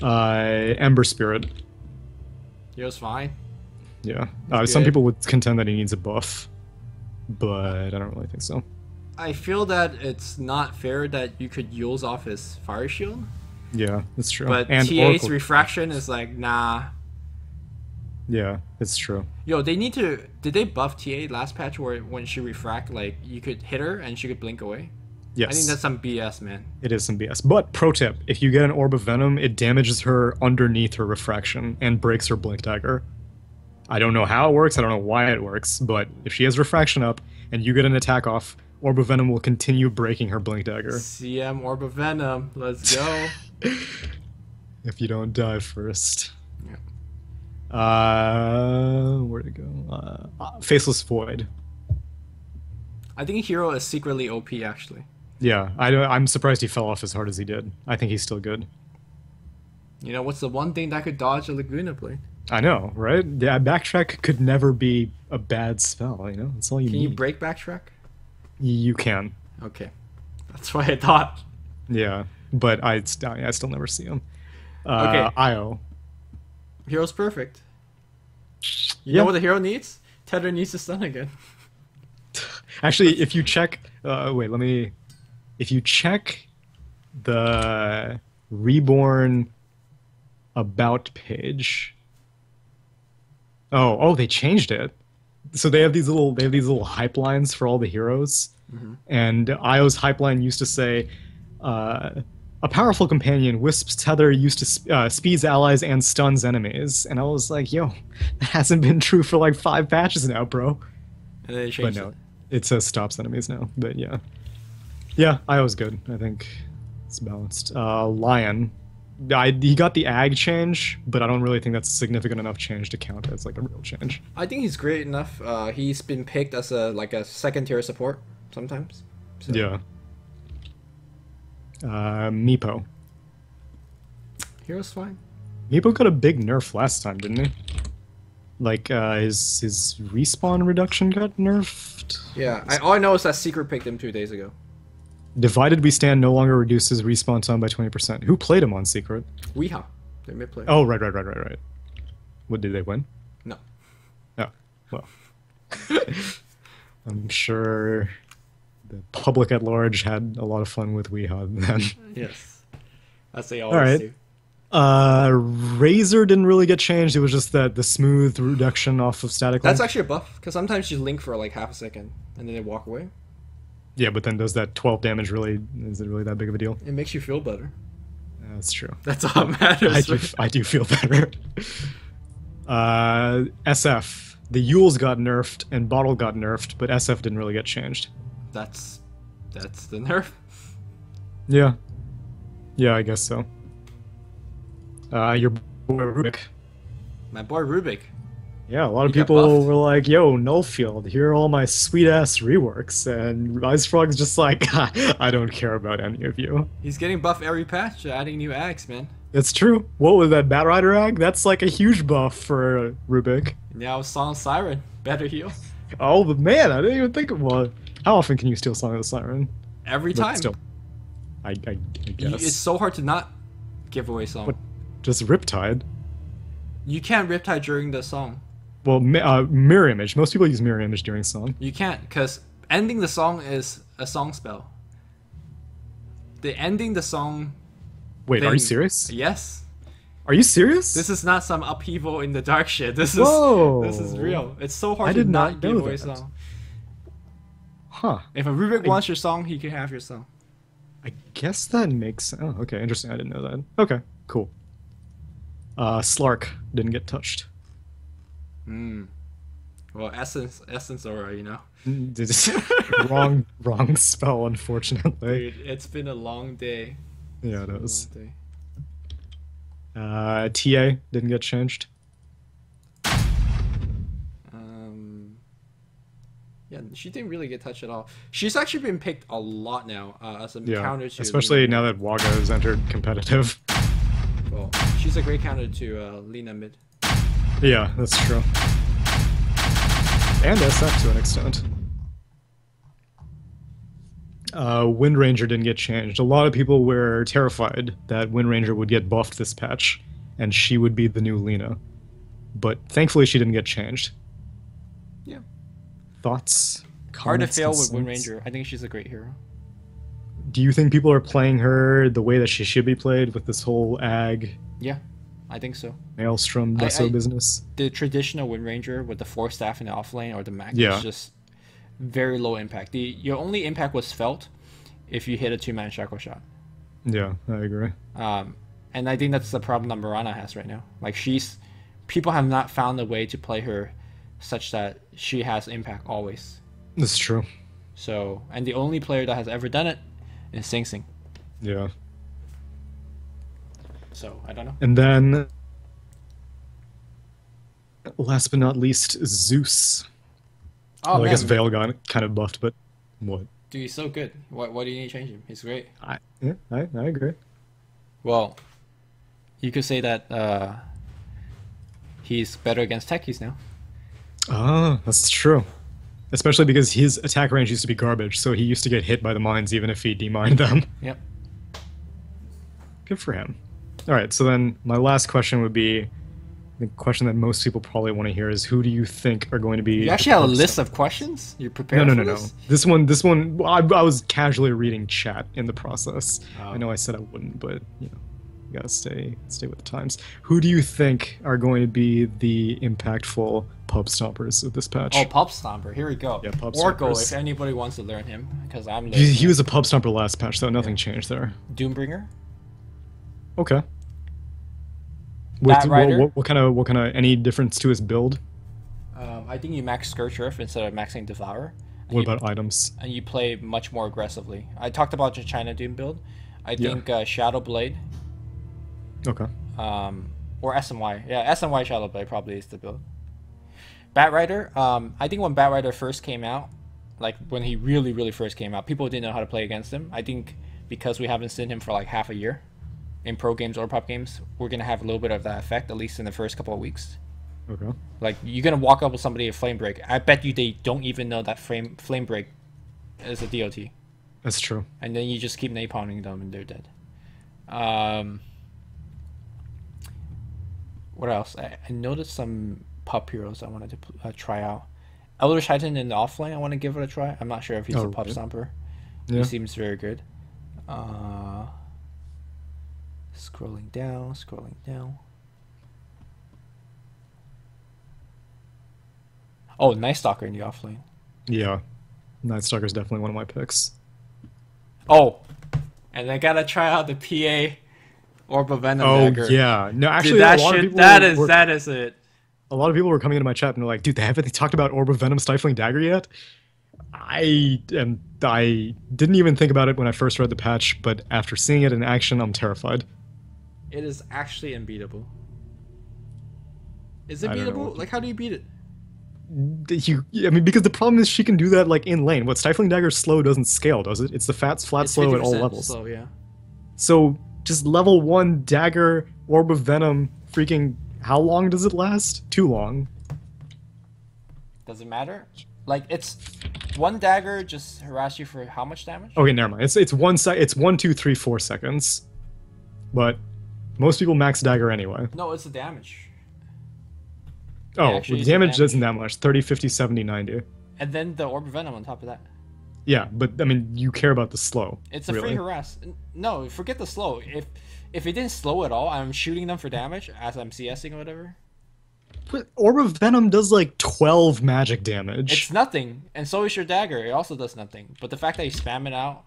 Ember Spirit. Hero's fine. Yeah. He's Some good. people would contend that he needs a buff, but I don't really think so. I feel that it's not fair that you could use off his fire shield, Yeah, that's true. but and TA's Oracle. refraction is like, nah. Yeah, it's true. Yo, they need to. Did they buff TA last patch where when she refract, like you could hit her and she could blink away? Yes. I think that's some BS, man. It is some BS. But pro tip, if you get an Orb of Venom, it damages her underneath her refraction and breaks her Blink Dagger. I don't know how it works, I don't know why it works, but if she has refraction up and you get an attack off, Orb of Venom will continue breaking her Blink Dagger. CM Orb of Venom, let's go. If you don't die first. Yeah. Where'd it go? Faceless Void. I think Hero is secretly OP actually. Yeah, I'm surprised he fell off as hard as he did. I think he's still good. You know what's the one thing that could dodge a Laguna Blade? I know, right? Yeah, Backtrack could never be a bad spell, you know? That's all you Can need. you break backtrack? You can. Okay, that's what I thought. Yeah, but I still never see him. Okay. Io. Hero's perfect. You Yeah. know what the hero needs? Tether needs to stun again. Actually, if you check... If you check the Reborn About page... Oh, they changed it. So they have these little hype lines for all the heroes. And Io's hype line used to say... a powerful companion, Wisp's tether used to speeds allies and stuns enemies. And I was like, yo, that hasn't been true for like 5 patches now, bro. And then they But changed no, it. it says stops enemies now. But yeah. Yeah, Io's good. I think it's balanced. Lion. He got the ag change, but I don't really think that's a significant enough change to count as like a real change. I think he's great enough. He's been picked as a second tier support sometimes. So. Yeah. Meepo. Hero's fine. Meepo got a big nerf last time, didn't he? Like, his respawn reduction got nerfed? Yeah, all I know is that Secret picked him 2 days ago. Divided We Stand no longer reduces respawn time by 20%. Who played him on Secret? Weeha. They're mid player. Oh, right. What, did they win? No. Oh, well. I'm sure the public at large had a lot of fun with Weeha then. Yes. As they Alright. always do. Razor didn't really get changed. It was just that the smooth reduction off of static That's link. actually a buff, because sometimes you link for like half a second, and then they walk away. Yeah, but then does that 12 damage really... Is it really that big of a deal? It makes you feel better. That's true. That's all that matters. I do feel better. SF. The Yules got nerfed and Bottle got nerfed, but SF didn't really get changed. That's the nerf. Yeah. Yeah, I guess so. Your boy Rubik. My boy Rubik. Yeah, a lot of He got people buffed. were like, yo, Nullfield, here are all my sweet-ass reworks. And Ice Frog's just like, I don't care about any of you. He's getting buff every patch, adding new ags, man. It's true. What was that, Batrider Ag? That's like a huge buff for Rubik. Now Song of Siren, better heal. Oh, but man, I didn't even think of one. How often can you steal Song of the Siren? Every But time. still, I guess. It's so hard to not give away song. What? Just Riptide. You can't Riptide during the song. Well, mirror image. Most people use mirror image during song. You can't, because ending the song is a song spell. The ending the song... Wait, are you thing- serious? Yes. Are you serious? This is not some upheaval in the dark shit. This Whoa. is real. It's so hard I to did not not give know away that. song. Huh. If a Rubik wants your song, he can have your song. I guess that makes... Oh, okay, interesting. I didn't know that. Okay, cool. Slark didn't get touched. Well, Essence Aura, you know. wrong spell, unfortunately. Dude, it's been a long day. Yeah, it It's is. been a long day. TA didn't get changed. Yeah, she didn't really get touched at all. She's actually been picked a lot now as a Yeah, counter to... especially Lina. now that Waga has entered competitive. Well, she's a great counter to Lina mid. Yeah, that's true. And SF to an extent. Wind Ranger didn't get changed. A lot of people were terrified that Wind Ranger would get buffed this patch, and she would be the new Lina. but thankfully she didn't get changed. Yeah. Thoughts? Hard to Comments, fail with Wind concerns? Ranger. I think she's a great hero. Do you think people are playing her the way that she should be played with this whole ag Yeah, I think so. maelstrom Deso business? The traditional Wind Ranger with the 4 staff in the offlane or the Mac Yeah. is just very low impact. Your only impact was felt if you hit a 2-man shackle shot. Yeah, I agree. And I think that's the problem that Mirana has right now. Like people have not found a way to play her such that she has impact always. That's true. So, and the only player that has ever done it is Sing Sing. Yeah. So, I don't know. And then, last but not least, Zeus. Oh, well, man. I guess Vale got kind of buffed, but what? Dude, he's so good. What do you need to change him? He's great. I agree. Well, you could say that he's better against Techies now. Ah, that's true. Especially because his attack range used to be garbage, so he used to get hit by the mines even if he demined them. Yep. Good for him. Alright, so then my last question would be the question that most people probably want to hear is who do you think are going to be... You actually have a list of questions? You prepared No. for this? This one, I was casually reading chat in the process. Oh. I know I said I wouldn't, but, you know, you gotta stay with the times. Who do you think are going to be the impactful pub stompers of this patch? Oh, Pub Stomper. Here we go. Yeah, Pub Orko, Stompers. if anybody wants to learn him, because I'm learning He him. was a pub stomper last patch, though. Nothing changed there. Doombringer. Okay. With, Batrider. what kind of any difference to his build? I think you max Scourge Earth instead of maxing Devour. What about items? And you play much more aggressively. I talked about your China Doom build. I Yeah. think Shadow Blade. Okay. Or SMY. Yeah, SMY Shadow Blade probably is the build. Batrider. I think when Batrider first came out, like when he really first came out, people didn't know how to play against him. I think because we haven't seen him for like half a year in pro games or pop games, we're gonna have a little bit of that effect, at least in the first couple of weeks. Okay. Like you're gonna walk up with somebody at Flame Break. I bet you they don't even know that Flame Break is a DOT. That's true. And then you just keep napalming them and they're dead. What else? I noticed some pup heroes I wanted to try out. Elder Titan in the offlane, I want to give it a try. I'm not sure if he's a pup really? stomper. Yeah. He seems very good. Scrolling down. Oh, Nightstalker in the offlane. Yeah. Nightstalker is definitely one of my picks. Oh, and I gotta try out the PA Orb of Venom dagger. Yeah. No, actually, Dude, that a lot of shit. people That is it. A lot of people were coming into my chat and they're like, "Dude, haven't they talked about Orb of Venom Stifling Dagger yet?" I didn't even think about it when I first read the patch, but after seeing it in action, I'm terrified. It is actually unbeatable. Is it I don't know beatable? what- Like, how do you beat it? I mean, because the problem is she can do that like in lane. What Stifling Dagger slow doesn't scale, does it? It's the flat It's slow at all 50% levels. slow, yeah. So just level 1 dagger, Orb of Venom, freaking how long does it last? Too long. Does it matter? Like, it's one dagger just harass you for how much damage? Okay, never mind. It's 1, 2, 3, 4 seconds. But most people max dagger anyway. No, it's the damage. Oh, actually, well, it's the damage damage. doesn't that much. 30, 50, 70, 90. And then the Orb of Venom on top of that. Yeah, but I mean, you care about the slow. It's a really. free harass. No, forget the slow. If it didn't slow at all, I'm shooting them for damage as I'm CSing or whatever. But Orb of Venom does like 12 magic damage. It's nothing. And so is your dagger. It also does nothing. But the fact that you spam it out...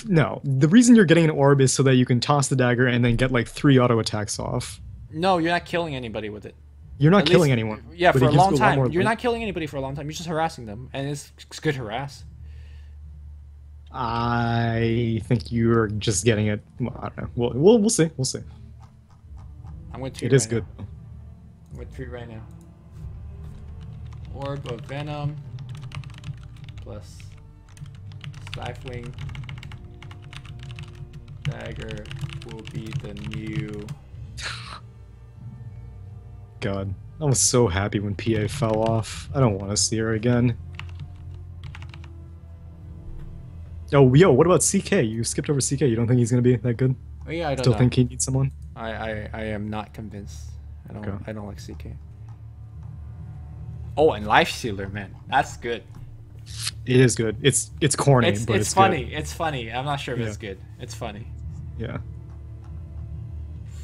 No, the reason you're getting an orb is so that you can toss the dagger and then get like 3 auto attacks off. No, you're not killing anybody with it. You're not At killing least- anyone. Yeah, but for it a gives long you lot time. more You're life. not killing anybody for a long time. You're just harassing them. And it's good harass. I think you're just getting it. Well, I don't know. We'll see. We'll see. I'm going to treat It is right good. now. I'm going to treat right now. Orb of Venom plus Stifling Dagger will be the new... God, I was so happy when PA fell off. I don't want to see her again. Oh, yo, what about CK? You skipped over CK. You don't think he's gonna be that good? Oh yeah, I don't Still know. think he needs someone? I am not convinced. I don't Okay. I don't like CK. Oh, and Lifestealer, man, that's good. It is good. It's corny, It's but it's it's funny. good. It's funny. I'm not sure if Yeah. it's good. It's funny. Yeah.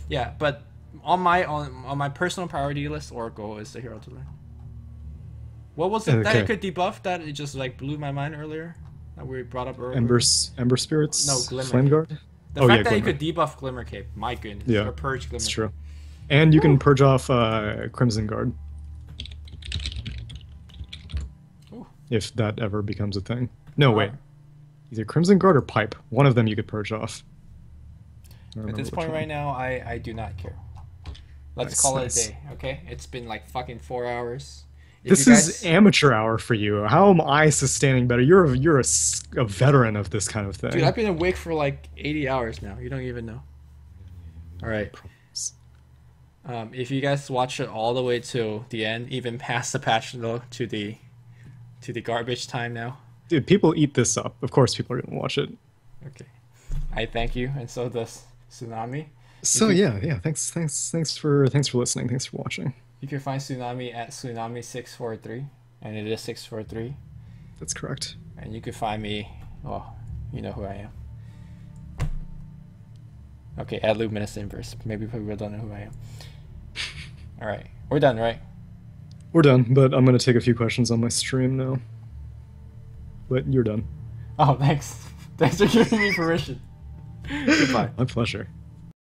Yeah, but on my personal priority list, Oracle is the hero to learn. What was it that Okay. it could debuff that it just like blew my mind earlier? That we brought up earlier. Ember spirits. No, Glimmer. Flame guard. The Oh, fact yeah, that you Glimmer. could debuff Glimmer Cape, my goodness. Yeah, Or purge Glimmer It's Cape. true. And you can purge off Crimson Guard. Ooh. If that ever becomes a thing. No, wait. Alright. Either Crimson Guard or Pipe. One of them you could purge off. At this point right now, I do not care. Let's Nice, call nice. it a day, okay? It's been like fucking 4 hours. If This you is guys- amateur hour for you. How am I sustaining better? You're a veteran of this kind of thing. Dude, I've been awake for like 80 hours now. You don't even know. Alright. If you guys watch it all the way to the end, even past the patch note to the garbage time now. Dude, people eat this up. Of course people are gonna watch it. Okay. I thank you, and so does Tsunami. So yeah. Thanks for listening. Thanks for watching. You can find Tsunami at Tsunami643, and it is 643. That's correct. And you can find me, well, you know who I am. Okay, at LuminousInverse. Maybe people don't know who I am. Alright, we're done, right? We're done, but I'm gonna take a few questions on my stream now. But you're done. Oh, thanks. Thanks for giving me permission. Goodbye. My pleasure.